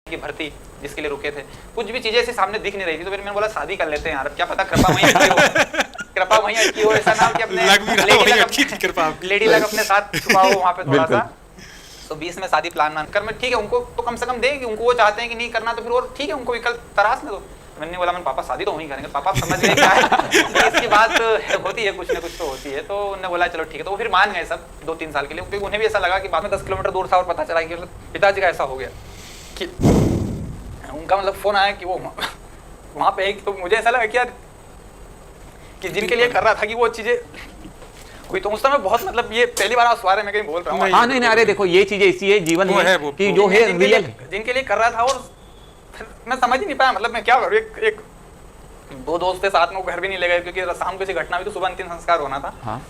की भर्ती जिसके लिए रुके थे, कुछ भी चीजें ऐसी सामने दिख नहीं रही थी। तो फिर मैंने बोला शादी कर लेते हैं यार, क्या पता कृपा वहीं की हो, कृपा वहीं अटकी हो, ऐसा नाम कि अपने लेडी लग अपने साथ छुपाओ वहाँ पे थोड़ा सा। तो 20 में शादी प्लान मान कर मैं ठीक है उनको तो कम से कम दे कि उनको वो चाहते हैं कि नहीं करना तो फिर और ठीक है उनको विकल्प तराश में दो। मैंने बोला मैंने पापा शादी तो वहीं करेंगे, पापा समझ गए क्या है कि इसकी बात होती है, कुछ ना कुछ तो होती है। तो उन्होंने बोला चलो ठीक है, तो वो फिर मान गए सब 2-3 साल के लिए, क्योंकि उन्हें भी ऐसा लगा कि बाद में 10 किलोमीटर दूर था और पता चला कि पिताजी का ऐसा हो गया कि उनका मतलब फोन आया कि वो वहाँ पे एक, तो मुझे ऐसा लगा कि यार कि जिनके लिए कर रहा था कि वो चीजें हुई, तो उस समय बहुत मतलब ये पहली बार उस बारे में कहीं बोल रहा हूँ। हाँ नहीं, अरे देखो ये चीजें इसी है जीवन में कि जो है रियल जिनके लिए कर रहा था, और मैं समझ ही नहीं पाया मतलब मैं क्या करूँ। एक 2 दोस्त थे साथ में, वो घर भी नहीं ले गए क्योंकि शाम को किसी घटना हुई तो सुबह अंतिम संस्कार होना था। हाँ।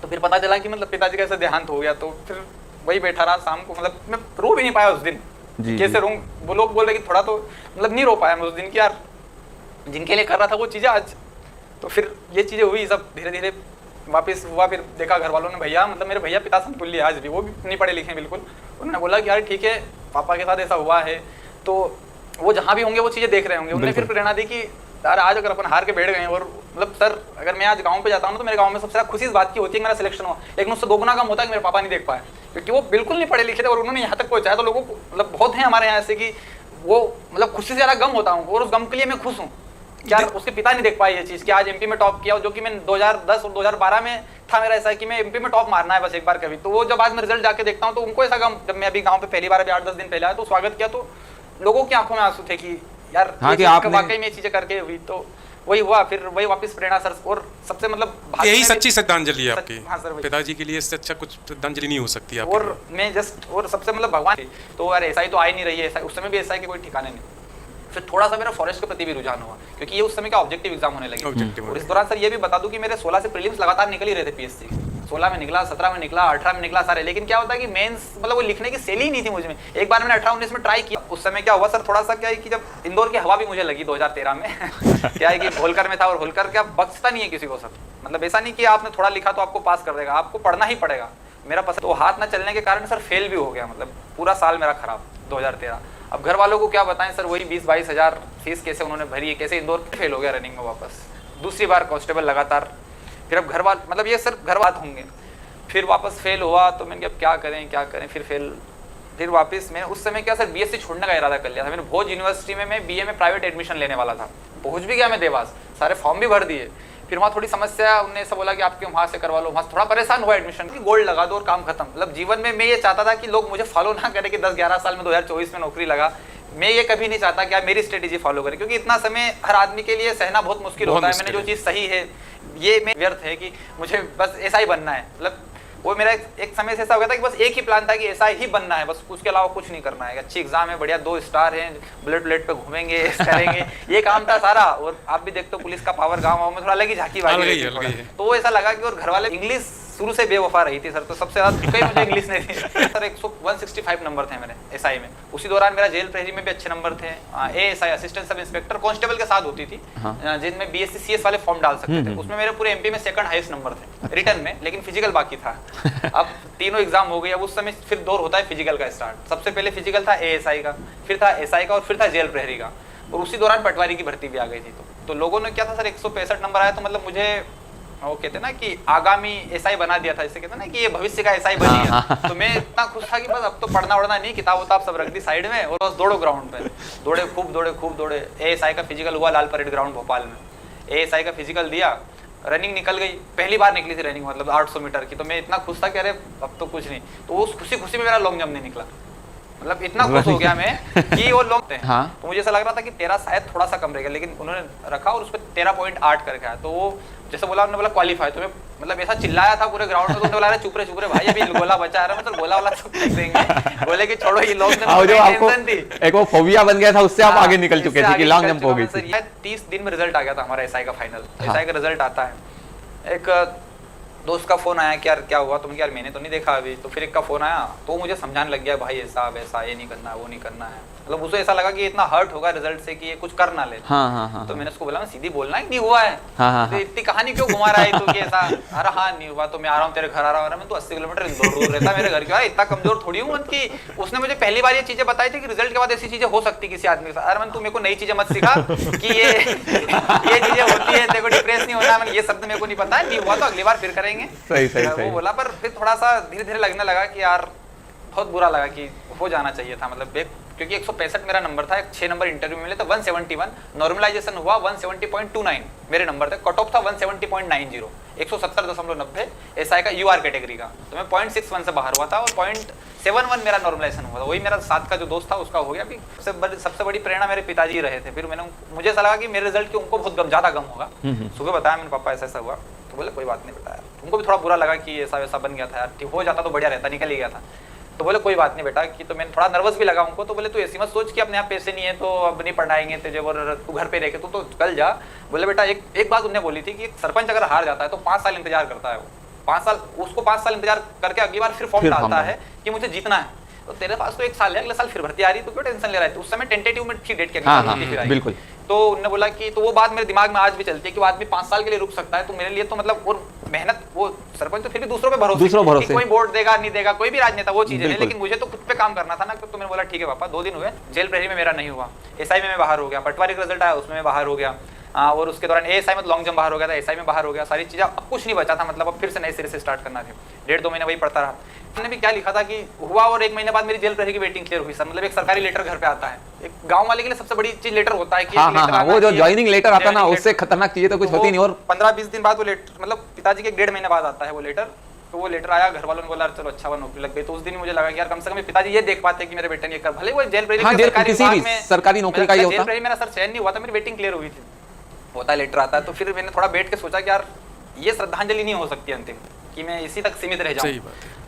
तो फिर पता चला कि मतलब पिताजी का ऐसा देहांत हो गया, तो फिर वही बैठा रहा शाम को, मतलब मैं रो भी नहीं पाया उस दिन। कैसे रो, वो लोग बोल रहे कि थोड़ा तो मतलब नहीं रो पाया मैं उस दिन की यार, जिनके लिए कर रहा था वो चीजें आज। तो फिर ये चीजें हुई, सब धीरे धीरे वापस हुआ। फिर देखा घर वालों ने, भैया मतलब मेरे भैया पिता समतुल्य आज भी, वो भी नहीं पढ़े लिखे बिल्कुल। उन्होंने बोला कि यार ठीक है पापा के साथ ऐसा हुआ है तो वो जहाँ भी होंगे वो चीज़ें देख रहे होंगे। उन्होंने फिर प्रेरणा दी कि यार आज अगर अपन हार के बैठ गए, और मतलब सर अगर मैं आज गांव पे जाता हूँ तो मेरे गांव में सबसे ज़्यादा खुशी इस बात की होती है कि मेरा सिलेक्शन हुआ, लेकिन उससे 2 गुना कम होता है कि मेरे पापा नहीं देख पाए, क्योंकि वो बिल्कुल नहीं पढ़े लिखे थे और उन्होंने यहाँ तक पहुँचाया। तो लोगों को मतलब बहुत हैं हमारे यहाँ ऐसे कि वो मतलब खुशी से ज़्यादा गम होता हूँ, और उस गम के लिए मैं खुश हूँ। क्या उसके पिता नहीं देख पाए ये चीज़ कि आज एमपी में टॉप किया, जो कि मैं 2010 और 2012 में था मेरा ऐसा है कि मैं एमपी में टॉप मारना है बस एक बार कभी। तो वो जब आज मैं रिजल्ट जाके देखता हूँ तो उनको ऐसा गम, जब मैं अभी गांव पे पहली बार अभी 8-10 दिन पहले आया तो स्वागत किया, तो लोगों की आंखों में आंसू थे कि यार हाँ, कि वाकई में ये चीजें करके हुई। तो वही हुआ, फिर वही वापस प्रेरणा सर, और सबसे मतलब यही सच्ची श्रद्धांजलि है आपकी। हाँ सर, पिताजी के लिए इससे अच्छा कुछ श्रद्धांजलि नहीं हो सकती आपकी। और मैं जस्ट और सबसे मतलब भगवान, तो यार ऐसा ही तो आ ही नहीं रही है, ऐसा उस समय भी ऐसा है कि कोई ठिकाने नहीं। फिर थोड़ा सा मेरा फॉरेस्ट के प्रति भी रुझान हुआ, क्योंकि ये उस समय का ऑब्जेक्टिव एग्जाम होने लगे। और इस दौरान सर ये भी बता दूं कि मेरे 16 से प्रीलिम्स लगातार निकल ही रहे थे पीएससी। 16 में निकला, 17 में निकला, 18 में निकला सारे, लेकिन क्या होता है कि मेंस मतलब वो लिखने की शैली नहीं थी मुझ में। एक बार मैंने 18-19 में ट्राई किया, उस समय क्या हुआ सर, थोड़ा सा क्या है कि जब इंदौर की हवा भी मुझे लगी 2013 में क्या है कि होलकर में था, और होलकर क्या बख्शता नहीं है किसी को सर, मतलब ऐसा नहीं कि आपने थोड़ा लिखा तो आपको पास कर देगा, आपको पढ़ना ही पड़ेगा। मेरा पसंद तो हाथ ना चलने के कारण सर फेल भी हो गया, मतलब पूरा साल मेरा खराब 2013। अब घर वालों को क्या बताएं सर, वही 20-22 हज़ार फीस कैसे उन्होंने भरी है, कैसे इंदौर फेल हो गया रनिंग में वापस, दूसरी बार कांस्टेबल लगातार। फिर अब घर वाले मतलब ये सर घर बात होंगे, फिर वापस फेल हुआ तो मैंने अब क्या करें, फिर फेल, फिर वापस मैं उस समय क्या सर बीएससी छोड़ने का इरादा कर लिया था मैंने। भोज यूनिवर्सिटी में मैं बीए में प्राइवेट एडमिशन लेने वाला था, पहुंच भी गया मैं देवास, सारे फॉर्म भी भर दिए। फिर वहाँ थोड़ी समस्या, उन्होंने ऐसा बोला कि आपके वहाँ से करवा लो, वहाँ थोड़ा परेशान हुआ एडमिशन की, गोल्ड लगा दो और काम खत्म। मतलब जीवन में मैं ये चाहता था कि लोग मुझे फॉलो ना करें कि 10-11 साल में 2024 में नौकरी लगा, मैं ये कभी नहीं चाहता कि आप मेरी स्ट्रेटेजी फॉलो करें, क्योंकि इतना समय हर आदमी के लिए सहना बहुत मुश्किल होता है। मैंने जो चीज़ सही है ये में व्यर्थ है कि मुझे बस ऐसा ही बनना है, मतलब वो मेरा एक समय से ऐसा हो गया था कि बस एक ही प्लान था कि ऐसा ही बनना है, बस उसके अलावा कुछ नहीं करना है। अच्छी एग्जाम है, बढ़िया 2 स्टार हैं, बुलेट पे घूमेंगे, करेंगे, ये काम था सारा। और आप भी देखते हो पुलिस का पावर गाँव में थोड़ा अलग ही झांकी वाली है, तो ऐसा लगा कि और घर वाले इंग्लिश शुरू से बेवफा रही थी सर, तो सबसे ज्यादा कहीं मुझे इंग्लिश नहीं थी सर। 165 नंबर थे मेरे एसआई में, उसी दौरान मेरा जेल प्रहरी में भी अच्छे नंबर थे। ASI assistant sub inspector constable के साथ होती थी, जिनमें बीएससी सीएस वाले फॉर्म डाल सकते थे, उसमें मेरे पूरे एमपी में सेकंड हाईएस्ट नंबर थे रिटर्न में, लेकिन फिजिकल बाकी था। अब तीनों एग्जाम हो गए, अब उस समय फिर दौर होता है फिजिकल का स्टार्ट। सबसे पहले फिजिकल था एएसआई का, फिर था एसआई का, और फिर था जेल प्रहरी का, और उसी दौरान पटवारी की भर्ती भी आ गई थी। तो लोगों ने क्या था सर 165 नंबर आया, तो मतलब मुझे वो कहते ना कि आगामी एसआई बना दिया था, जैसे कहते ना कि ये भविष्य का एसआई बनेगा। तो मैं इतना खुश था कि बस अब तो पढ़ना वढ़ना नहीं, किताब उताब सब रख दी साइड में, और बस दौड़ो ग्राउंड पे, खूब दौड़े। एएसआई का फिजिकल हुआ लाल परेड ग्राउंड भोपाल में, एएसआई का फिजिकल दिया, रनिंग निकल गई, पहली बार निकली थी रनिंग, मतलब 800 मीटर की। तो मैं इतना खुश था कि अरे अब तो कुछ नहीं, तो उस खुशी में मेरा लॉन्ग जंप नहीं निकला, मतलब इतना खुश हो गया मैं कि वो लोग थे। हाँ। तो मुझे ऐसा लग रहा था कि 13 शायद थोड़ा सा कम रहेगा, लेकिन उन्होंने रखा और उस पर 13.8 करके आया। तो वो जैसे बोला उन्होंने बोला क्वालिफाई, तो मैं मतलब ऐसा चिल्लाया था पूरे ग्राउंड में, तो उन्होंने बोला चुप रहे भाई, अभी गोला बचा रहा है, मतलब गोला वाला सब फेंक देंगे, बोले कि छोड़ो ये लॉन्ग जंप थी, एक वो फोबिया बन गया था, उससे आप आगे निकल चुके थे कि लॉन्ग जंप हो गई थी। 30 दिन में रिजल्ट आ गया था हमारा एसआई का फाइनल। एसआई का रिजल्ट आता है, एक दोस्त का फोन आया कि यार क्या हुआ, तुमने यार मैंने तो नहीं देखा अभी। तो फिर एक का फोन आया तो मुझे समझाने लग गया भाई ऐसा वैसा, ये नहीं करना वो नहीं करना है। मतलब उसे ऐसा लगा कि इतना हर्ट होगा रिजल्ट से कि ये कुछ कर ना ले। हाँ, तो मैंने उसको बोला, मैं सीधी बोलना ही नहीं हुआ है, हाँ, तो इतनी कहानी क्यों घुमा रहा है तू कि ऐसा। अरे हाँ नहीं हुआ तो मैं आ रहा हूँ तेरे घर आ रहा हूँ। मैं तो 80 किलोमीटर दूर रहता मेरे घर के, इतना कमजोर थोड़ी हूँ कि उसने मुझे पहली बार ये चीजें बताई थी कि रिजल्ट के बाद ऐसी चीजें हो सकती किसी आदमी के साथ। अरे तू मेरे को नई चीजें मत सिखा कि ये चीजें होती है, तेरे को डिप्रेस नहीं होना। मैंने ये शब्द मेरे को नहीं पता है, नहीं हुआ तो अगली बार फिर करेंगे। सही वो बोला, पर फिर थोड़ा सा धीरे धीरे लगने लगा कि यार बहुत बुरा लगा कि हो जाना चाहिए था। मतलब क्योंकि 165 मेरा नंबर था, 6 नंबर इंटरव्यू में मिले तो 171, नॉर्मलाइजेशन हुआ 170.29 मेरे नंबर थे, कट ऑफ था 170.90, 170.90 एसआई का यूआर कैटेगरी का। तो मैं 0.61 से बाहर हुआ था और 0.71 मेरा नॉर्मलाइजेशन हुआ था। वही मेरा साथ का जो दोस्त था उसका हो गया। अभी सबसे बड़ी प्रेरणा मेरे पिताजी रहे थे। फिर मुझे ऐसा लगा कि मेरे रिजल्ट के उनको बहुत ज्यादा गम होगा। सुबह बताया मैंने, पापा ऐसा ऐसा हुआ। तो बोले कोई बात नहीं बेटा, उनको भी थोड़ा बुरा लगा कि ऐसा वैसा बन गया था यार, ठीक हो जाता तो बढ़िया रहता, निकल ही गया था। तो बोले कोई बात नहीं बेटा कि, तो मैंने थोड़ा नर्वस भी लगा उनको। तो बोले तू ऐसी मत सोच कि अपने यहाँ पैसे नहीं है तो अब नहीं पढ़ाएंगे तुझे और तू घर पे रह के तू तो कल जा। बोले बेटा एक बात उन्हें बोली थी कि सरपंच अगर हार जाता है तो 5 साल इंतजार करता है वो, 5 साल, उसको 5 साल इंतजार करके अगली बार फिर फॉर्म डालता है कि मुझे जीतना है। तो तेरे पास तो 1 साल है, अगले साल फिर भर्ती आ रही, तो क्यों टेंशन ले रहा है। उस समय टेंटेटिव में थी डेट के, बिल्कुल। तो उन्होंने बोला कि, तो वो बात मेरे दिमाग में आज भी चलती है कि वो आदमी 5 साल के लिए रुक सकता है। तो मेरे लिए तो मतलब और मेहनत, वो सरपंच तो फिर भी दूसरों पे भरोसे, कोई वोट देगा नहीं देगा, कोई भी राजनेता वो चीजें है, लेकिन मुझे तो खुद पे काम करना था ना। तो मैंने बोला ठीक है पापा, 2 दिन हुए, जेल प्रहरी में मेरा नहीं हुआ, एसआई में मैं बाहर हो गया, पटवारी का रिजल्ट आया उसमें मैं बाहर हो गया, और उसके दौरान एएसआई में लॉन्ग जंप बाहर हो गया था, एसआई में बाहर हो गया, सारी चीजें, अब कुछ नहीं बचा था। मतलब अब फिर से नए सिरे से स्टार्ट करना था। 1.5-2 महीने वही पढ़ता रहा। मैंने भी क्या लिखा था कि हुआ और 1 महीने बाद मेरी जेल प्रहरी की वेटिंग क्लियर हुई सर। मतलब एक सरकारी लेटर घर पे आता है, एक गांव वाले के लिए सबसे बड़ी चीज लेटर होता है कि वो जो ज्वाइनिंग लेटर आता है ना, उससे खतरनाक चीजें तो कुछ होती नहीं। और 15-20 दिन बाद वो लेटर, मतलब पिताजी के 1.5 महीने बाद आता है वो लेटर। तो वो लेटर आया, घर वालों ने बोला चलो अच्छा हुआ नौकरी लग गई। तो उस दिन मुझे लगा कि यार कम से कम पिताजी ये देख पाते कि मेरे बेटे ने कर, भले वो जेल प्रहरी सरकारी नौकरी का ही होता, जेल प्रहरी मेरा सर चयन नहीं हुआ था, मेरी वेटिंग क्लियर हुई थी, होता लेटर आता है। तो फिर मैंने थोड़ा बैठ के सोचा कि यार ये श्रद्धांजलि नहीं हो सकती अंतिम, कि मैं इसी तक सीमित रह जाऊं।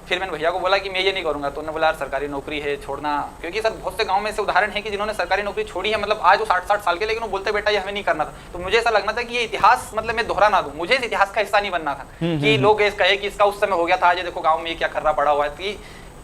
फिर मैंने भैया को बोला कि मैं ये नहीं करूंगा। तो उन्होंने बोला यार सरकारी नौकरी है छोड़ना, क्योंकि सर बहुत से गांव में ऐसे उदाहरण है कि जिन्होंने सरकारी नौकरी छोड़ी है, मतलब आज वो 60-60 साल के, लेकिन वो बोलते बेटा ये हमें नहीं करना था। तो मुझे ऐसा लगना था कि ये इतिहास मतलब मैं दोहरा ना दूं, मुझे इस इतिहास का हिस्सा नहीं बनना था कि लोग कहे कि इसका उस समय हो गया था, आज देखो गाँव में ये क्या खर्रा पड़ा हुआ है। कि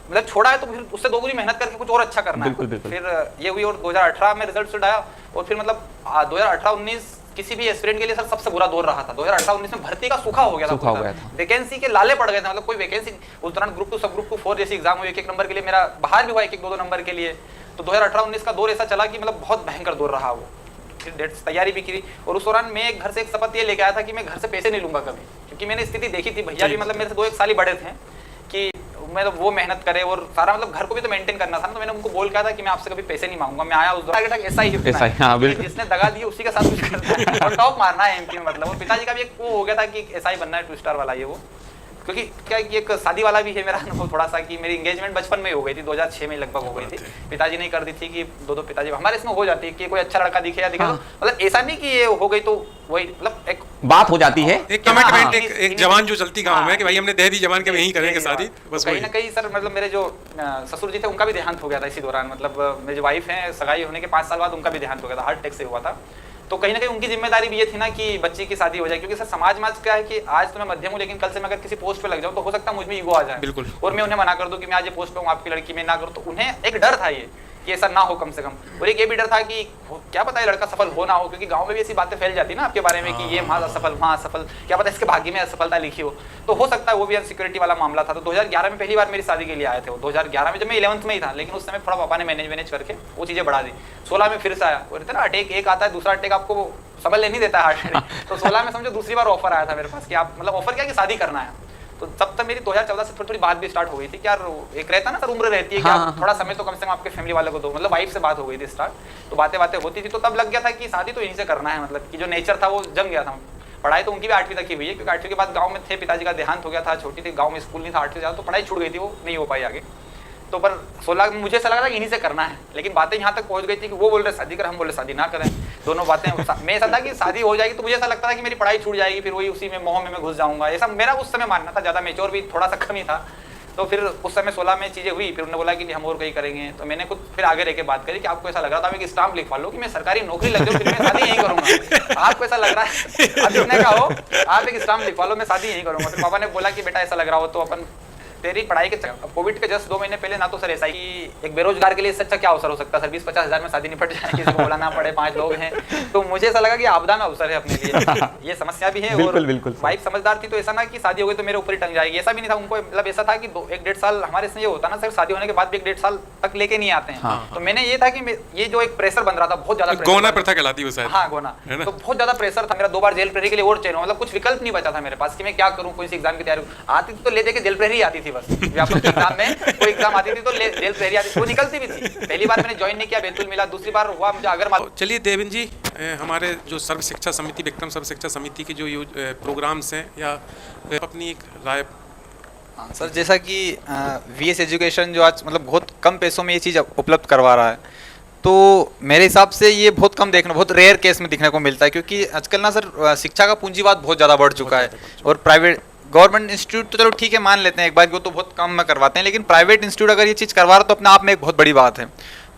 मतलब छोड़ा है तो फिर उससे दोगुनी मेहनत करके कुछ और अच्छा करना है। फिर ये हुई और 2018 में रिजल्ट आया। और फिर मतलब 2018-19 किसी भी एस्पिरेंट के लिए सर सबसे बुरा दौर रहा था। 2018-19 में भर्ती का सूखा हो गया था, वैकेंसी के लाले पड़ गए थे। मतलब कोई वैकेंसी, उस दौरान ग्रुप 2 सब ग्रुप 4 जैसी एग्जाम हुई, 1-1 नंबर के लिए मेरा बाहर भी हुआ, 1-1 2-2 नंबर के लिए। तो 2018-19 का दौर ऐसा चला कि मतलब बहुत भयंकर दौर रहा वो। फिर डेट्स तैयारी भी की और उस दौरान मैं घर से एक शपथ ये लेके आया था कि मैं घर से पैसे नहीं लूंगा कभी, क्योंकि मैंने स्थिति देखी थी। भैया भी मतलब मेरे से 2-1 साल ही बड़े थे कि मतलब वो मेहनत करे और सारा मतलब घर को भी तो मेंटेन करना था ना। तो मैंने उनको बोल कहा था कि मैं आपसे कभी पैसे नहीं मांगूंगा। मैं आया उस दौरान ऐसा ही जिसने दगा दी उसी के साथ कुछ करता है और टॉप मारना है एमपी में। मतलब और पिताजी का भी एक वो हो गया था कि ऐसा ही बनना है, 2 स्टार वाला ये वो। क्योंकि क्या कि एक शादी वाला भी है मेरा अनुभव थोड़ा सा, कि मेरी एंगेजमेंट बचपन में हो गई थी, 2006 में लगभग हो गई थी। पिताजी नहीं कर दी थी कि 2-2 पिताजी हमारे इसमें हो जाती है कि कोई अच्छा लड़का दिखे या दिखे। तो मतलब ऐसा नहीं कि ये हो गई तो वही, मतलब एक बात हो जाती है, एक कमिटमेंट, एक जवान जो चलती गांव में कि भाई हमने दे दी जवान के यहीं करेंगे शादी। बस कहीं ना कहीं सर मतलब मेरे जो ससुर जी थे उनका भी देहांत हो गया था इसी दौरान। मतलब मेरी जो वाइफ है, सगाई होने के 5 साल बाद उनका भी देहांत हो गया था, हार्ट अटैक से हुआ था। तो कहीं ना कहीं उनकी जिम्मेदारी भी ये थी ना कि बच्ची की शादी हो जाए, क्योंकि सर समाज में क्या है कि आज तो मैं मध्यम हूँ, लेकिन कल से मैं अगर किसी पोस्ट पे लग जाऊँ तो हो सकता है मुझ में ईगो आ जाए। बिल्कुल। और मैं उन्हें मना कर दूं कि मैं आज ये पोस्ट पे हूँ, आपकी लड़की में ना करूँ। तो उन्हें एक डर था ये कि ऐसा ना हो कम से कम। और एक ये भी डर था कि क्या पता है लड़का सफल हो ना हो, क्योंकि गांव में भी ऐसी बातें फैल जाती ना आपके बारे में कि ये वहाँ असफल वहाँ असफल, क्या पता इसके भाग्य में असफलता लिखी हो। तो हो सकता है वो भी अनसिक्योरिटी वाला मामला था। तो 2011 में पहली बार मेरी शादी के लिए आए थे वो, 2011 में जब मैं 11th में ही था, लेकिन उस समय थोड़ा पापा ने मैनेज करके वो चीज़ें बढ़ा दी। 16 में फिर से आया, वो रहता है ना अटैक, एक आता है दूसरा अटैक आपको समझ ले नहीं देता है हार्ट अटैक। तो 16 में समझो दूसरी बार ऑफर आया था मेरे पास कि आप मतलब ऑफर क्या कि शादी करना है। तो तब तक मेरी 2014 से थोड़ी बात भी स्टार्ट हो गई थी कि यार एक रहता ना सर, उम्र रहती है कि आप थोड़ा समय तो कम से कम आपके फैमिली वालों को दो। मतलब वाइफ से बात हो गई थी स्टार्ट, तो बातें होती थी। तो तब लग गया था कि शादी तो यहीं से करना है, मतलब कि जो नेचर था वो जम गया था। पढ़ाई तो उनकी भी 8वीं तक की हुई है, क्योंकि 8वीं के बाद गाँव में थे, पिताजी का देहांत हो गया था, छोटी थी, गाँव में स्कूल नहीं था, 8वीं से तो पढ़ाई छूट गई थी, वो नहीं हो पाई आगे। तो पर 16 में मुझे ऐसा लग रहा है इन्हीं से करना है, लेकिन बातें यहाँ तक पहुँच गई थी कि वो बोल रहे शादी कर, हम बोले शादी ना करें। दोनों बातें मैं ऐसा था कि शादी हो जाएगी तो मुझे ऐसा लगता था कि मेरी पढ़ाई छूट जाएगी, फिर वही उसी में मोह में मैं घुस जाऊंगा। ऐसा मेरा उस समय मानना था, ज़्यादा मेच्योर भी थोड़ा सा कम ही था। तो फिर उस समय 16 में चीज़ें हुई, फिर उन्होंने बोला कि हम और कहीं करेंगे, तो मैंने खुद फिर आगे रह के बात करी कि आपको ऐसा लग रहा था, मैं एक स्टाम्प लिखवा लो कि मैं सरकारी नौकरी लग जाऊँ, फिर मैं शादी यहीं करूँगा। आपको ऐसा लग रहा है, अब इसने कहा हो आप एक स्टाम्प लिखवा लो, मैं शादी यहीं करूँगा। फिर पापा ने बोला कि बेटा ऐसा लग रहा हो तो अपन तेरी पढ़ाई के कोविड के जस्ट 2 महीने पहले ना तो सर ऐसा ही एक बेरोजगार के लिए इससे अच्छा क्या अवसर हो सकता है सर, 20-50 हज़ार में शादी निपट जाए, किसी को बुलाना पड़े, 5 लोग हैं, तो मुझे ऐसा लगा कि आपदा में अवसर है अपने लिए। ये समस्या भी है। बिल्कुल, और बिल्कुल वाइफ समझदार थी, तो ऐसा ना कि शादी हो गई तो मेरे ऊपर ही टंग जाएगी, ऐसा भी नहीं था। उनको मतलब ऐसा था कि 1-1.5 साल हमारे से ये होता ना सर, शादी होने के बाद भी 1-1.5 साल तक लेके नहीं आते हैं। तो मैंने ये था कि ये जो एक प्रेशर बन रहा था, बहुत ज्यादा गौना प्रथा कहलाती है शायद। हाँ गोना, तो बहुत ज्यादा प्रेशर था मेरा, 2 बार जेल प्रहरी के लिए और चेंज हुआ, मतलब कुछ विकल्प नहीं बचा था मेरे पास कि मैं क्या करूँ, कोई सी एग्जाम की तैयारी आती थी तो ले दे के जेल प्रहरी आती थी, बस व्यापक एग्जाम में कोई एग्जाम आती थी तो जेल प्रहरी आती थी, वो निकलती भी थी। पहली बार मैंने ज्वाइन नहीं किया, बैतुल मिला, दूसरी बार हुआ मुझे अगर चलिए देवेंद्र जी, हमारे जो सर्व शिक्षा समिति, विक्रम सर्व शिक्षा समिति के जो प्रोग्राम्स हैं, या अपनी एक राय। सर जैसा कि वीएस एजुकेशन जो आज मतलब बहुत कम पैसों में ये चीज़ उपलब्ध करवा रहा है, तो मेरे हिसाब से ये बहुत रेयर केस में दिखने को मिलता है, क्योंकि आजकल ना सर शिक्षा का पूंजीवाद बहुत ज़्यादा बढ़ चुका है। और प्राइवेट गवर्नमेंट इंस्टीट्यूट तो चलो ठीक है, मान लेते हैं एक बार कि वो तो बहुत कम में करवाते हैं, लेकिन प्राइवेट इंस्टीट्यूट अगर ये चीज़ करवा रहा तो अपने आप में एक बहुत बड़ी बात है।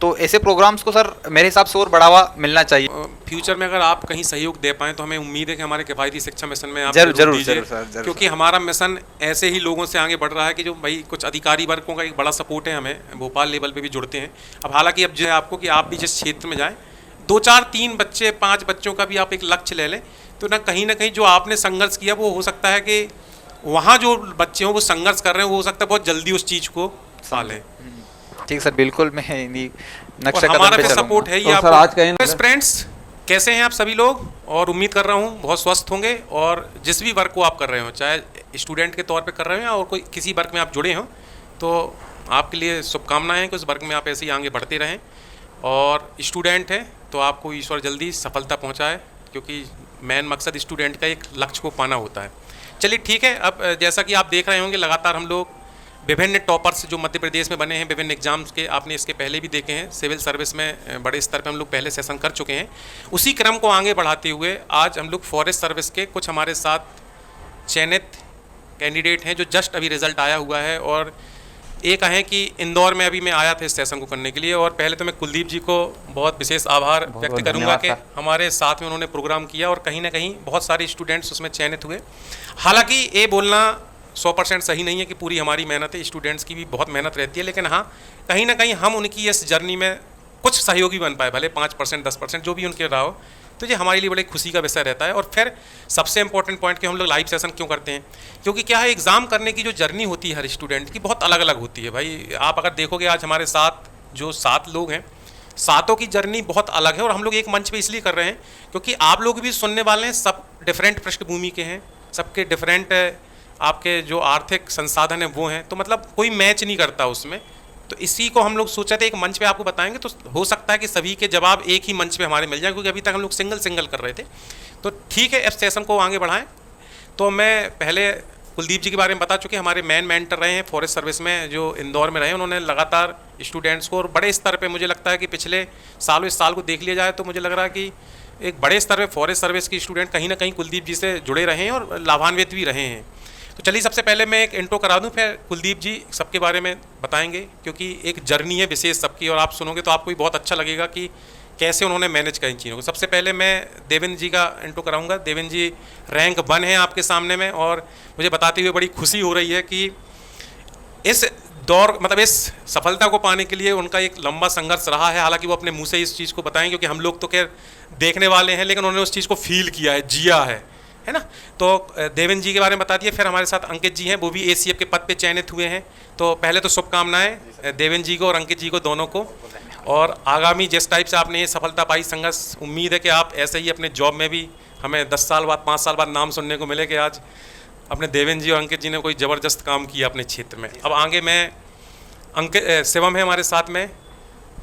तो ऐसे प्रोग्राम्स को सर मेरे हिसाब से और बढ़ावा मिलना चाहिए। फ्यूचर में अगर आप कहीं सहयोग दे पाएँ तो हमें उम्मीद है कि हमारे किफ़ायती शिक्षा मिशन में आप जरूर सर, क्योंकि हमारा मिशन ऐसे ही लोगों से आगे बढ़ रहा है कि जो भाई कुछ अधिकारी वर्गों का एक बड़ा सपोर्ट है, हमें भोपाल लेवल पे भी जुड़ते हैं। अब हालांकि अब जो है आपको कि आप भी जिस क्षेत्र में जाएँ, 2, 4, 3 बच्चे 5 बच्चों का भी आप एक लक्ष्य ले लें, तो ना कहीं जो आपने संघर्ष किया वो हो सकता है कि वहाँ जो बच्चे हों वो संघर्ष कर रहे हैं, वो हो सकता है बहुत जल्दी उस चीज़ को पालें। ठीक सर, बिल्कुल मैं नक्शा हमारा भी सपोर्ट है। ये तो सर आज कहें फ्रेंड्स कैसे हैं आप सभी लोग, और उम्मीद कर रहा हूँ बहुत स्वस्थ होंगे, और जिस भी वर्क को आप कर रहे हो, चाहे स्टूडेंट के तौर पे कर रहे हो और कोई किसी वर्क में आप जुड़े हों, तो आपके लिए शुभकामनाएं हैं कि उस वर्क में आप ऐसे ही आगे बढ़ते रहें। और स्टूडेंट हैं तो आपको ईश्वर जल्दी सफलता पहुँचाए, क्योंकि मेन मकसद स्टूडेंट का एक लक्ष्य को पाना होता है। चलिए ठीक है, अब जैसा कि आप देख रहे होंगे लगातार हम लोग विभिन्न टॉपर्स जो मध्य प्रदेश में बने हैं विभिन्न एग्जाम्स के, आपने इसके पहले भी देखे हैं, सिविल सर्विस में बड़े स्तर पे हम लोग पहले सेशन कर चुके हैं। उसी क्रम को आगे बढ़ाते हुए आज हम लोग फॉरेस्ट सर्विस के कुछ हमारे साथ चयनित कैंडिडेट हैं जो जस्ट अभी रिजल्ट आया हुआ है, और एक है कि इंदौर में अभी मैं आया था इस सेशन को करने के लिए। और पहले तो मैं कुलदीप जी को बहुत विशेष आभार व्यक्त करूंगा कि हमारे साथ में उन्होंने प्रोग्राम किया और कहीं ना कहीं बहुत सारे स्टूडेंट्स उसमें चयनित हुए। हालांकि ये बोलना 100% सही नहीं है कि पूरी हमारी मेहनत है, स्टूडेंट्स की भी बहुत मेहनत रहती है, लेकिन हाँ कहीं ना कहीं हम उनकी इस जर्नी में कुछ सहयोगी बन पाए, भले 5% 10% जो भी उनके रहा हो, तो ये हमारे लिए बड़े खुशी का विषय रहता है। और फिर सबसे इंपॉर्टेंट पॉइंट कि हम लोग लाइव सेशन क्यों करते हैं, क्योंकि क्या है एग्ज़ाम करने की जो जर्नी होती है हर स्टूडेंट की बहुत अलग अलग होती है। भाई आप अगर देखोगे आज हमारे साथ जो 7 लोग हैं, 7 की जर्नी बहुत अलग है, और हम लोग एक मंच पे इसलिए कर रहे हैं क्योंकि आप लोग भी सुनने वाले हैं, सब डिफरेंट पृष्ठभूमि के हैं, सबके डिफरेंट आपके जो आर्थिक संसाधन हैं वो हैं, तो मतलब कोई मैच नहीं करता उसमें। तो इसी को हम लोग सोचा था एक मंच पे आपको बताएंगे, तो हो सकता है कि सभी के जवाब एक ही मंच पे हमारे मिल जाए, क्योंकि अभी तक हम लोग सिंगल कर रहे थे। तो ठीक है, इस सेशन को आगे बढ़ाएं। तो मैं पहले कुलदीप जी के बारे में बता चुके, हमारे मेन मेंटर रहे हैं फॉरेस्ट सर्विस में, जो इंदौर में रहे। उन्होंने लगातार स्टूडेंट्स को और बड़े स्तर पे, मुझे लगता है कि पिछले सालों इस साल को देख लिया जाए तो मुझे लग रहा है कि एक बड़े स्तर पे फॉरेस्ट सर्विस के स्टूडेंट कहीं ना कहीं कुलदीप जी से जुड़े रहे हैं और लाभान्वित भी रहे हैं। तो चलिए सबसे पहले मैं एक इंट्रो करा दूं, फिर कुलदीप जी सबके बारे में बताएंगे, क्योंकि एक जर्नी है विशेष सबकी, और आप सुनोगे तो आपको भी बहुत अच्छा लगेगा कि कैसे उन्होंने मैनेज करी चीज़ों को। सबसे पहले मैं देवेंद्र जी का इंट्रो कराऊंगा। देवेंद्र जी रैंक 1 है आपके सामने में, और मुझे बताते हुए बड़ी खुशी हो रही है कि इस दौर मतलब इस सफलता को पाने के लिए उनका एक लंबा संघर्ष रहा है। हालांकि वो अपने मुँह से इस चीज़ को बताएं, क्योंकि हम लोग तो खैर देखने वाले हैं, लेकिन उन्होंने उस चीज़ को फील किया है, जिया है ना। तो देवेंद्र जी के बारे में बता दिए। फिर हमारे साथ अंकित जी हैं, वो भी ACF के पद पे चयनित हुए हैं। तो पहले तो शुभकामनाएं देवेंद्र जी को और अंकित जी को, दोनों को। और आगामी जिस टाइप से आपने ये सफलता पाई, संघर्ष, उम्मीद है कि आप ऐसे ही अपने जॉब में भी हमें 10 साल बाद 5 साल बाद नाम सुनने को मिले कि आज अपने देवेंद्र जी और अंकित जी ने कोई ज़बरदस्त काम किया अपने क्षेत्र में। अब आगे मैं शिवम है हमारे साथ में,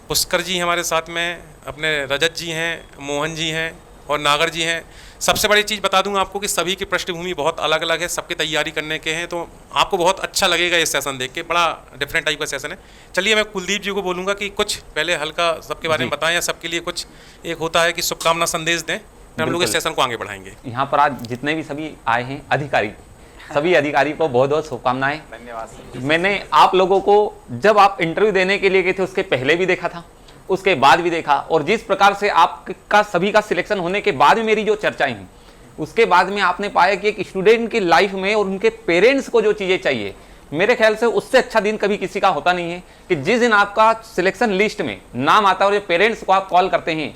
पुष्कर जी हमारे साथ में, अपने रजत जी हैं, मोहन जी हैं और नागर जी हैं। सबसे बड़ी चीज़ बता दूंगा आपको कि सभी की पृष्ठभूमि बहुत अलग अलग है, सबकी तैयारी करने के हैं, तो आपको बहुत अच्छा लगेगा ये सेशन देख के, बड़ा डिफरेंट टाइप का सेशन है। चलिए मैं कुलदीप जी को बोलूँगा कि कुछ पहले हल्का सबके बारे में बताएं, या सबके लिए कुछ एक होता है कि शुभकामना संदेश दें, फिर हम लोग इस सेशन को आगे बढ़ाएंगे। यहाँ पर आज जितने भी सभी आए हैं अधिकारी, सभी अधिकारी को बहुत बहुत शुभकामनाएं। धन्यवाद सर। मैंने आप लोगों को जब आप इंटरव्यू देने के लिए गए थे उसके पहले भी देखा था, उसके बाद भी देखा, और जिस प्रकार से आपका सभी का सिलेक्शन होने के बाद में मेरी जो चर्चाएं हुई उसके बाद में आपने पाया कि एक स्टूडेंट की लाइफ में और उनके पेरेंट्स को जो चीज़ें चाहिए, मेरे ख्याल से उससे अच्छा दिन कभी किसी का होता नहीं है कि जिस दिन आपका सिलेक्शन लिस्ट में नाम आता है और पेरेंट्स को आप कॉल करते हैं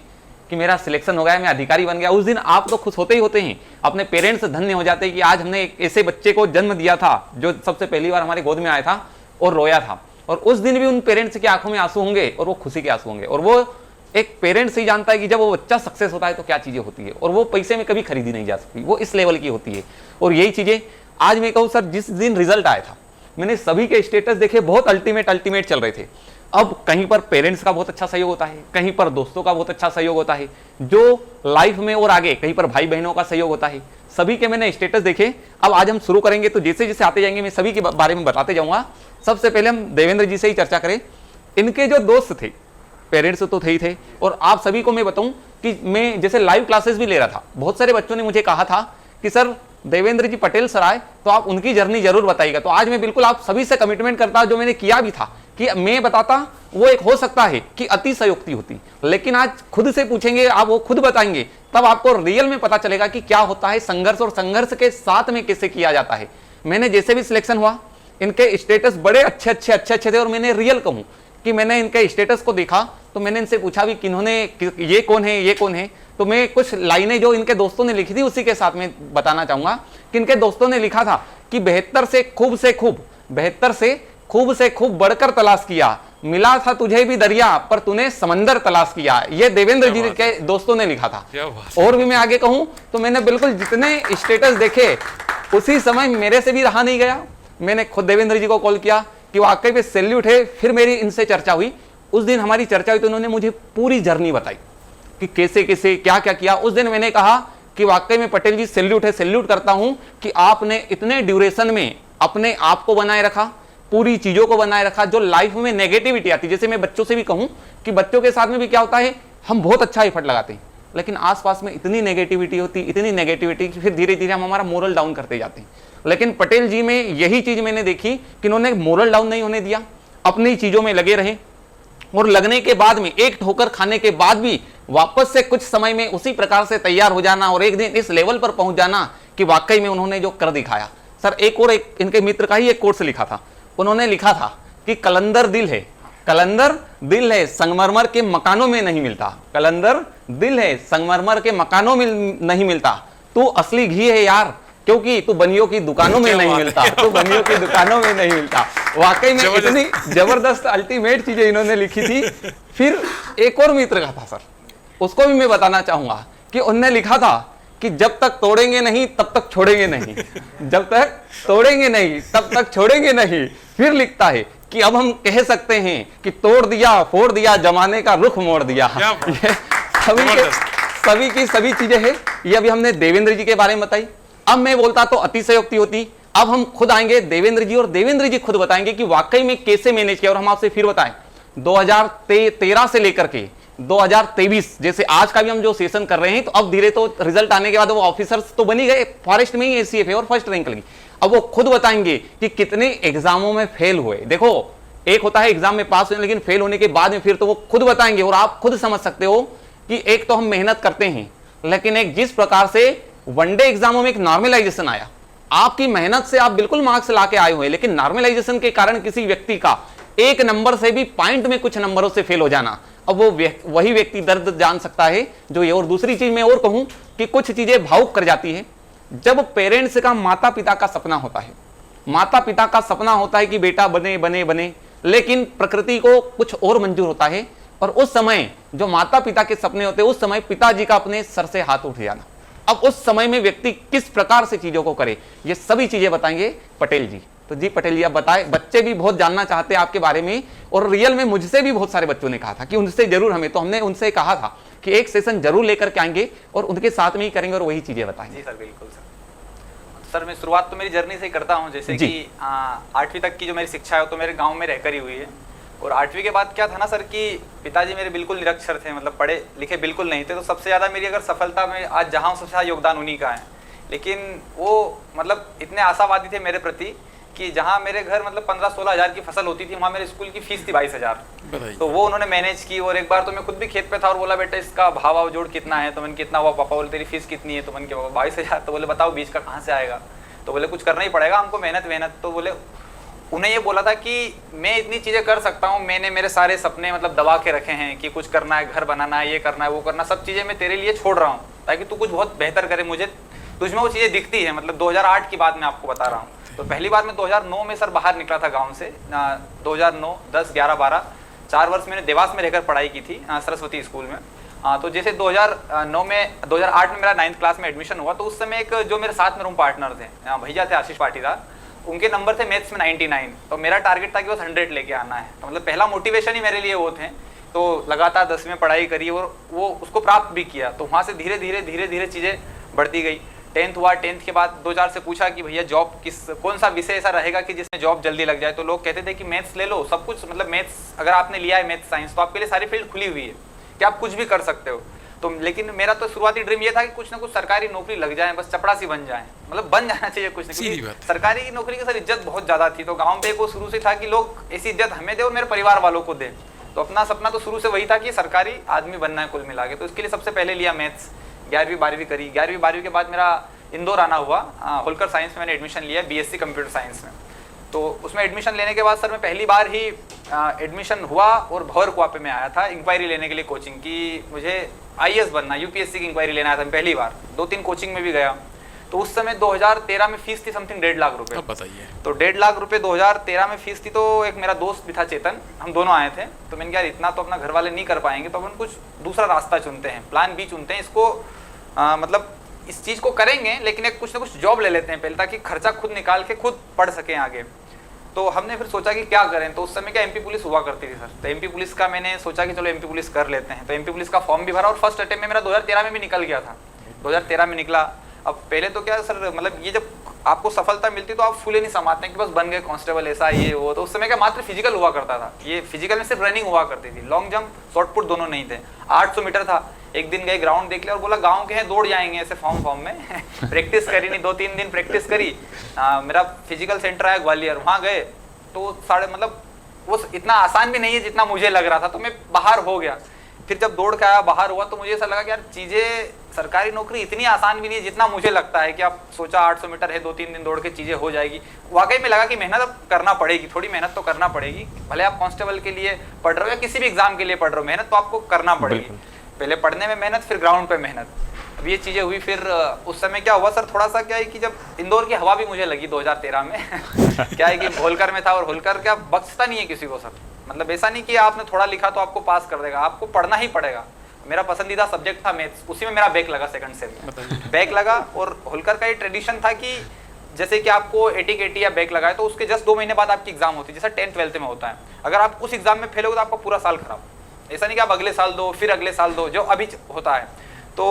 कि मेरा सिलेक्शन हो गया, मैं अधिकारी बन गया, उस दिन आप तो खुश होते ही होते हैं, अपने पेरेंट्स धन्य हो जाते हैं कि आज हमने एक ऐसे बच्चे को जन्म दिया था जो सबसे पहली बार हमारे गोद में आया था और रोया था। और उस दिन भी उन पेरेंट्स की आंखों में आंसू होंगे और वो खुशी के आंसू होंगे। और वो एक पेरेंट्स ही जानता है कि जब वो बच्चा सक्सेस होता है तो क्या चीज़ें होती है, और वो पैसे में कभी खरीदी नहीं जा सकती, वो इस लेवल की होती है। और यही चीज़ें आज मैं कहूँ सर, जिस दिन रिजल्ट आया था मैंने सभी के स्टेटस देखे, बहुत अल्टीमेट चल रहे थे। अब कहीं पर पेरेंट्स का बहुत अच्छा सहयोग होता है, कहीं पर दोस्तों का बहुत अच्छा सहयोग होता है, जो लाइफ में और आगे कहीं पर भाई बहनों का सहयोग होता है, सभी के मैंने स्टेटस देखे। अब आज हम शुरू करेंगे तो जैसे जैसे आते जाएंगे मैं सभी के बारे में बताते जाऊंगा। सबसे पहले हम देवेंद्र जी से ही चर्चा करें। इनके जो दोस्त थे, पेरेंट्स तो थे ही थे, और आप सभी को मैं बताऊं कि मैं जैसे लाइव क्लासेस भी ले रहा था, बहुत सारे बच्चों ने मुझे कहा था कि सर देवेंद्र जी पटेल सर आए तो आप उनकी जर्नी जरूर बताइएगा। तो आज मैं बिल्कुल आप सभी से कमिटमेंट करता, जो मैंने किया भी था कि मैं बताता, वो एक हो सकता है कि अतिशयोक्ति होती, लेकिन आज खुद से पूछेंगे, आप वो खुद बताएंगे, तब आपको रियल में पता चलेगा कि क्या होता है संघर्ष, और संघर्ष के साथ में कैसे किया जाता है। मैंने जैसे भी सिलेक्शन हुआ, इनके स्टेटस बड़े अच्छे थे, और मैंने रियल कहूँ कि मैंने इनके स्टेटस को देखा तो मैंने इनसे पूछा भी किन्होंने, ये कौन है, ये कौन है। तो मैं कुछ लाइनें जो इनके दोस्तों ने लिखी थी उसी के साथ में बताना चाहूंगा कि इनके दोस्तों ने लिखा था कि बेहतर से खूब बढ़कर तलाश किया, मिला था तुझे भी दरिया पर तूने समंदर तलाश किया। ये देवेंद्र जी के दोस्तों ने लिखा था। और भी मैं आगे कहूं तो मैंने बिल्कुल जितने स्टेटस देखे उसी समय मेरे से भी रहा नहीं गया, मैंने खुद देवेंद्र जी को कॉल किया कि वाकई में सैल्यूट है। फिर मेरी इनसे चर्चा हुई, उस दिन हमारी चर्चा हुई तो उन्होंने मुझे पूरी जर्नी बताई कि कैसे कैसे क्या क्या किया। उस दिन मैंने कहा कि वाकई में पटेल जी सैल्यूट है, सैल्यूट करता हूं कि आपने इतने ड्यूरेशन में अपने आप को बनाए रखा, पूरी चीजों को बनाए रखा। जो लाइफ में नेगेटिविटी आती, जैसे मैं बच्चों से भी कहूं कि बच्चों के साथ में भी क्या होता है, हम बहुत अच्छा एफर्ट लगाते हैं लेकिन आसपास में इतनी नेगेटिविटी होती, इतनी नेगेटिविटी कि फिर धीरे धीरे हम हमारा मोरल डाउन करते जाते हैं। लेकिन पटेल जी में यही चीज मैंने देखी कि इन्होंने मोरल डाउन नहीं होने दिया, अपनी चीजों में लगे रहे, और लगने के बाद में एक ठोकर खाने के बाद भी वापस से कुछ समय में उसी प्रकार से तैयार हो जाना और एक दिन इस लेवल पर पहुंच जाना कि वाकई में उन्होंने जो कर दिखाया। सर एक इनके मित्र का ही एक कोर्स लिखा था, उन्होंने लिखा था कि कलंदर दिल है संगमरमर के मकानों में नहीं मिलता, कलंदर दिल है संगमरमर के मकानों में नहीं मिलता, तू असली घी है यार क्योंकि तू बनियों की दुकानों में नहीं मिलता, तू बनियों की दुकानों में नहीं मिलता। वाकई में इतनी जबरदस्त अल्टीमेट चीजें इन्होंने लिखी थी। फिर एक और मित्र का था सर, उसको भी मैं बताना चाहूंगा कि उन्होंने लिखा था कि जब तक तोड़ेंगे नहीं तब तक छोड़ेंगे नहीं, जब तक तोड़ेंगे नहीं तब तक छोड़ेंगे नहीं। फिर लिखता है कि अब हम कह सकते हैं कि तोड़ दिया फोड़ दिया जमाने का रुख मोड़ दिया। सभी की सभी चीजें हैं। ये अभी हमने देवेंद्र जी के बारे में बताई। अब मैं बोलता तो अतिशयोक्ति होती। अब हम खुद आएंगे देवेंद्र जी और देवेंद्र जी खुद बताएंगे कि वाकई में कैसे मैनेज किया। और हम आपसे फिर बताएं 2013 से लेकर के 2023 जैसे आज का भी हम जो सेशन कर रहे हैं, तो अब धीरे तो रिजल्ट आने के बाद वो ऑफिसर्स तो बनी गए, फॉरेस्ट में ही एसीएफ है और फर्स्ट रैंक लगी। अब वो खुद बताएंगे कि कितने एग्जामों में फेल हुए। देखो एक होता है एग्जाम में पास हुए लेकिन फेल होने के बाद में फिर तो वो खुद बताएंगे और आप खुद समझ सकते हो कि एक तो हम मेहनत करते हैं लेकिन एक जिस प्रकार से वनडे एग्जामों में एक नॉर्मलाइजेशन आया, आपकी मेहनत से आप बिल्कुल मार्क्स लाके आए हुए लेकिन नॉर्मलाइजेशन के कारण किसी व्यक्ति का एक नंबर से भी पॉइंट में कुछ नंबरों से फेल हो जाना, अब वो वही व्यक्ति दर्द जान सकता है जो ये। और दूसरी चीज मैं और कहूं कि कुछ चीजें भावुक कर जाती है। जब पेरेंट्स का माता पिता का सपना होता है, माता पिता का सपना होता है कि बेटा बने बने बने, लेकिन प्रकृति को कुछ और मंजूर होता है और उस समय जो माता पिता के सपने होते हैं उस समय पिताजी का अपने सर से हाथ उठ जाना। अब उस समय में व्यक्ति किस प्रकार से चीजों को करे, ये सभी चीजें बताएंगे पटेल जी। तो जी पटेल जी आप बताएं, बच्चे भी बहुत जानना चाहते हैं आपके बारे में और रियल में मुझसे भी बहुत सारे बच्चों ने कहा था कि उनसे जरूर हमें, तो हमने उनसे कहा था कि एक सेशन जरूर लेकर के आएंगे और उनके साथ में ही करेंगे और वही चीजें बताएंगे। जी सर बिल्कुल सर मैं शुरुआत तो मेरी जर्नी से ही करता हूँ। जैसे कि 8वीं तक की जो मेरी शिक्षा है तो मेरे गाँव में रहकर ही हुई है। और 8वीं के बाद क्या था ना सर कि पिताजी मेरे बिल्कुल निरक्षर थे, मतलब पढ़े लिखे बिल्कुल नहीं थे। तो सबसे ज़्यादा मेरी अगर सफलता में आज जहाँ सबसे ज़्यादा योगदान उन्हीं का है लेकिन वो मतलब इतने आशावादी थे मेरे प्रति कि जहाँ मेरे घर मतलब 15-16 हज़ार की फसल होती थी, वहाँ मेरे स्कूल की फीस थी 22,000। तो वो उन्होंने मैनेज की। और एक बार तो मैं खुद भी खेत पे था और बोला बेटा इसका भाव जोड़ कितना है, तो मैंने कितना हुआ, पापा बोले तेरी फीस कितनी है, तो मैंने कहा 22,000। तो बोले बताओ बीज का कहाँ से आएगा, तो बोले कुछ करना ही पड़ेगा हमको, मेहनत। तो बोले उन्हें ये बोला था कि मैं इतनी चीज़ें कर सकता हूँ, मैंने मेरे सारे सपने मतलब दबा के रखे हैं कि कुछ करना है, घर बनाना है, ये करना है, वो करना, सब चीज़ें मैं तेरे लिए छोड़ रहा हूँ ताकि तू कुछ बहुत बेहतर करे, मुझे तुझमें वो चीज़ें दिखती है। मतलब 2008 की बात मैं आपको बता रहा हूँ। तो पहली बार मैं 2009 में सर बाहर निकला था गांव से। 2009, 10, 11, 12 4 वर्ष मैंने देवास में रहकर पढ़ाई की थी सरस्वती स्कूल में। तो जैसे 2008 में मेरा 9th क्लास में एडमिशन हुआ, तो उस समय एक जो मेरे साथ में रूम पार्टनर थे भैया थे आशीष पाटीदार, उनके नंबर थे मैथ्स में 99। तो मेरा टारगेट था कि बस 100 लेके आना है। तो मतलब पहला मोटिवेशन ही मेरे लिए वो थे। तो लगातार 10वीं में पढ़ाई करी और वो उसको प्राप्त भी किया। तो वहाँ से धीरे धीरे चीज़ें बढ़ती गई। 10th हुआ, 10th के बाद 2-4 से पूछा कि भैया जॉब कौन सा विषय ऐसा रहेगा कि जिसमें जॉब जल्दी लग जाए। तो लोग कहते थे कि मैथ्स ले लो, सब कुछ मतलब मैथ्स अगर आपने लिया है मैथ्स साइंस तो आपके लिए सारी फील्ड खुली हुई है कि आप कुछ भी कर सकते हो। तो लेकिन मेरा तो शुरुआती ड्रीम ये था कि कुछ ना कुछ सरकारी नौकरी लग जाए, बस चपड़ासी बन जाए, मतलब बन जाना चाहिए कुछ ना कुछ। सरकारी की नौकरी की सर इज्जत बहुत ज़्यादा थी। तो गाँव पे वो शुरू से था कि लोग ऐसी इज्जत हमें दे और मेरे परिवार वालों को दे। तो अपना सपना तो शुरू से वही था कि सरकारी आदमी बनना है कुल मिला के। तो इसके लिए सबसे पहले लिया मैथ्स। 11वीं 12वीं करी। 11वीं 12वीं के बाद मेरा इंदौर आना हुआ। होलकर साइंस में मैंने एडमिशन लिया, BSc कंप्यूटर साइंस में। तो उसमें एडमिशन लेने के बाद सर मैं पहली बार ही एडमिशन हुआ और भवर कुआं में आया था इंक्वायरी लेने के लिए कोचिंग की। मुझे IAS बनना, UPSC की इंक्वायरी लेना आया था पहली बार। 2-3 कोचिंग में भी गया। तो उस समय 2013 में फीस थी समथिंग 1.5 लाख रुपए। अब बताइए। तो 1.5 लाख रुपए 2013 में फीस थी। तो एक मेरा दोस्त भी था चेतन, हम दोनों आए थे। तो मैंने कहा यार इतना तो अपना घर वाले नहीं कर पाएंगे, तो अपन कुछ दूसरा रास्ता चुनते हैं, प्लान B चुनते हैं। इसको मतलब इस चीज़ को करेंगे लेकिन एक कुछ ना कुछ जॉब ले लेते हैं पहले, ताकि खर्चा खुद निकाल के खुद पढ़ सकें आगे। तो हमने फिर सोचा कि क्या करें। तो उस समय क्या MP पुलिस हुआ करती थी सर। तो MP पुलिस का मैंने सोचा कि चलो MP पुलिस कर लेते हैं। तो MP पुलिस का फॉर्म भी भरा और फर्स्ट अटेम्प्ट में मेरा 2013 में भी निकल गया था। 2013 में निकला। अब पहले तो क्या सर मतलब ये जब आपको सफलता मिलती तो आप फूले नहीं समाते हैं कि बस बन गए कांस्टेबल ऐसा ये वो। तो उस समय क्या मात्र फिजिकल हुआ करता था। ये फिजिकल में सिर्फ रनिंग हुआ करती थी, लॉन्ग जंप शॉर्ट पुट दोनों नहीं थे। 800 मीटर था। एक दिन गए ग्राउंड देख लिया और बोला गांव के हैं दौड़ जाएंगे ऐसे फॉर्म में प्रैक्टिस करी नहीं, 2-3 दिन प्रैक्टिस करी। मेरा फिजिकल सेंटर आया ग्वालियर, वहाँ गए तो साढ़े मतलब वो इतना आसान भी नहीं है जितना मुझे लग रहा था। तो मैं बाहर हो गया। फिर जब दौड़ के आया बाहर हुआ तो मुझे ऐसा लगा कि यार चीज़ें सरकारी नौकरी इतनी आसान भी नहीं है जितना मुझे लगता है। कि आप सोचा 800 मीटर है, 2-3 दिन दौड़ के चीज़ें हो जाएगी। वाकई में लगा कि मेहनत अब करना पड़ेगी, थोड़ी मेहनत तो करना पड़ेगी। भले आप कांस्टेबल के लिए पढ़ रहे हो या किसी भी एग्जाम के लिए पढ़ रहे हो, मेहनत तो आपको करना पड़ेगी। पहले पढ़ने में मेहनत, फिर ग्राउंड पे मेहनत। अब ये चीज़ें हुई। फिर उस समय क्या हुआ सर, थोड़ा सा क्या है कि जब इंदौर की हवा भी मुझे लगी 2013 में क्या है कि होलकर में था और होलकर क्या बख्शता नहीं है किसी को सर। मतलब ऐसा नहीं कि आपने थोड़ा लिखा तो आपको पास कर देगा, आपको पढ़ना ही पड़ेगा। मेरा पसंदीदा सब्जेक्ट था मैथ्स, उसी में मेरा बैक लगा सेकंड सेम में बैक लगा। और होलकर का ये ट्रेडिशन था कि जैसे कि आपको 80 या बैक लगाए तो उसके जस्ट 2 महीने बाद आपकी एग्जाम होती है, जैसा 10th 12th में होता है। अगर आप उस एग्जाम में फेल हो तो आपका पूरा साल खराब। ऐसा नहीं कि आप अगले साल दो, फिर अगले साल दो, जो अभी होता है। तो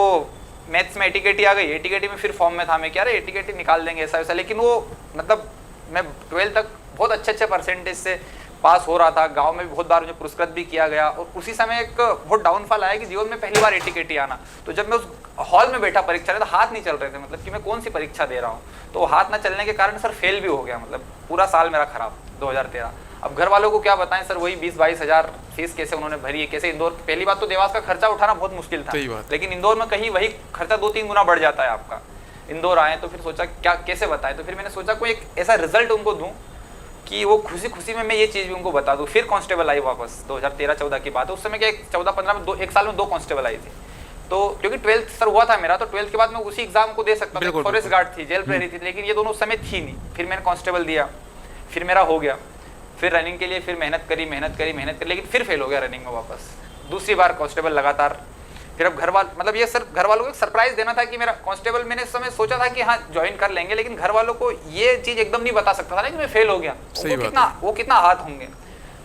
मैथ्स में 80 आ गई। 80 में फिर फॉर्म में था मैं, क्या 80 निकाल देंगे ऐसा वैसा। लेकिन वो मतलब मैं 12th तक बहुत अच्छे परसेंटेज से पास हो रहा था। गांव में भी बहुत बार मुझे पुरस्कृत भी किया गया। और उसी समय एक बहुत डाउनफॉल आया कि जीवन में पहली बार 80 आना। तो जब मैं उस हॉल में बैठा परीक्षा तो हाथ नहीं चल रहे थे, मतलब कि मैं कौन सी परीक्षा दे रहा हूँ। तो हाथ ना चलने के कारण सर फेल भी हो गया, मतलब पूरा साल मेरा खराब 2013। अब घर वालों को क्या बताएं सर, वही 20-22 हज़ार फीस कैसे उन्होंने भरी है, कैसे इंदौर। पहली बात तो देवास का खर्चा उठाना बहुत मुश्किल था, लेकिन इंदौर में कहीं वही खर्चा 2-3 गुना बढ़ जाता है आपका। इंदौर आए तो फिर सोचा क्या कैसे बताएं। तो फिर मैंने सोचा कोई एक ऐसा रिजल्ट उनको दूं कि वो खुशी खुशी में मैं ये चीज़ भी उनको बता दूं। फिर कांस्टेबल आई वापस, 2013-14 की बात है। उस समय क्या 14-15 में एक साल में 2 कांस्टेबल आई थी। तो क्योंकि 12th सर हुआ था मेरा, तो 12th के बाद मैं उसी एग्जाम को दे सकता था। फॉरेस्ट गार्ड थी, जेल प्रहरी थी, लेकिन ये दोनों उस समय थी नहीं। फिर मैंने कांस्टेबल दिया, फिर मेरा हो गया। फिर रनिंग के लिए फिर मेहनत करी, लेकिन फिर फेल हो गया रनिंग में वापस। दूसरी बार कांस्टेबल लगातार। फिर अब घर वाले मतलब ये सर घर वालों को एक सरप्राइज देना था कि मेरा कांस्टेबल, मैंने इस समय सोचा था कि हाँ ज्वाइन कर लेंगे, लेकिन घर वालों को ये चीज़ एकदम नहीं बता सकता था ना कि मैं फेल हो गया। वो कितना हाथ होंगे।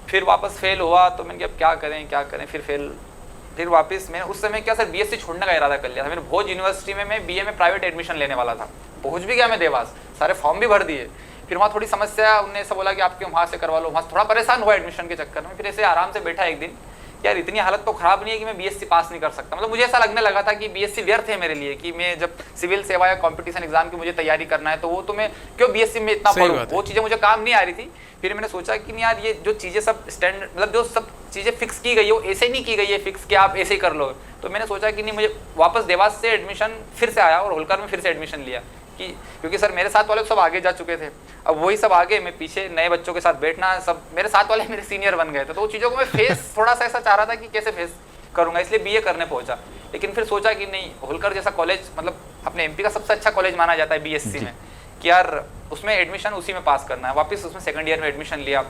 फिर वापस फेल हुआ तो मैंने कहा क्या करें। फिर वापस मैंने उस समय क्या सर BSc छोड़ने का इरादा कर लिया था। मैंने भोज यूनिवर्सिटी में मैं BA में प्राइवेट एडमिशन लेने वाला था। पहुँच भी गया मैं देवास, सारे फॉर्म भी भर दिए। फिर वहाँ थोड़ी समस्या, उन्होंने ऐसा बोला कि आपके वहाँ से करवा लो। वहाँ थोड़ा परेशान हुआ एडमिशन के चक्कर में। फिर ऐसे आराम से बैठा एक दिन यार इतनी हालत तो खराब नहीं है कि मैं बीएससी पास नहीं कर सकता। मतलब मुझे ऐसा लगने लगा था कि बीएससी व्यर्थ है मेरे लिए, कि मैं जब सिविल सेवा या कंपटीशन एग्जाम की मुझे तैयारी करना है तो वो तो मैं क्यों बीएससी में इतना पढूं, वो चीजें मुझे काम नहीं आ रही थी। फिर मैंने सोचा कि नहीं यार, ये जो चीजें सब स्टैंडर्ड, मतलब जो सब चीजें फिक्स की गई है वो ऐसे नहीं की गई है फिक्स कि आप ऐसे ही कर लो। तो मैंने सोचा कि नहीं, मुझे वापस देवास से एडमिशन फिर से आया और होलकर में फिर से एडमिशन लिया, कि क्योंकि सर मेरे साथ वाले सब आगे जा चुके थे, अब वही सब आगे, मैं पीछे नए बच्चों के साथ बैठना, सब मेरे साथ वाले मेरे सीनियर बन गए थे। तो वो चीज़ों को मैं फेस थोड़ा सा ऐसा चाह रहा था कि कैसे फेस करूंगा, इसलिए बीए करने पहुंचा। लेकिन फिर सोचा कि नहीं, होलकर जैसा कॉलेज, मतलब अपने एमपी का सबसे अच्छा कॉलेज माना जाता है बीएससी में, कि यार उसमें एडमिशन उसी में पास करना है। वापस उसमें सेकंड ईयर में एडमिशन लिया,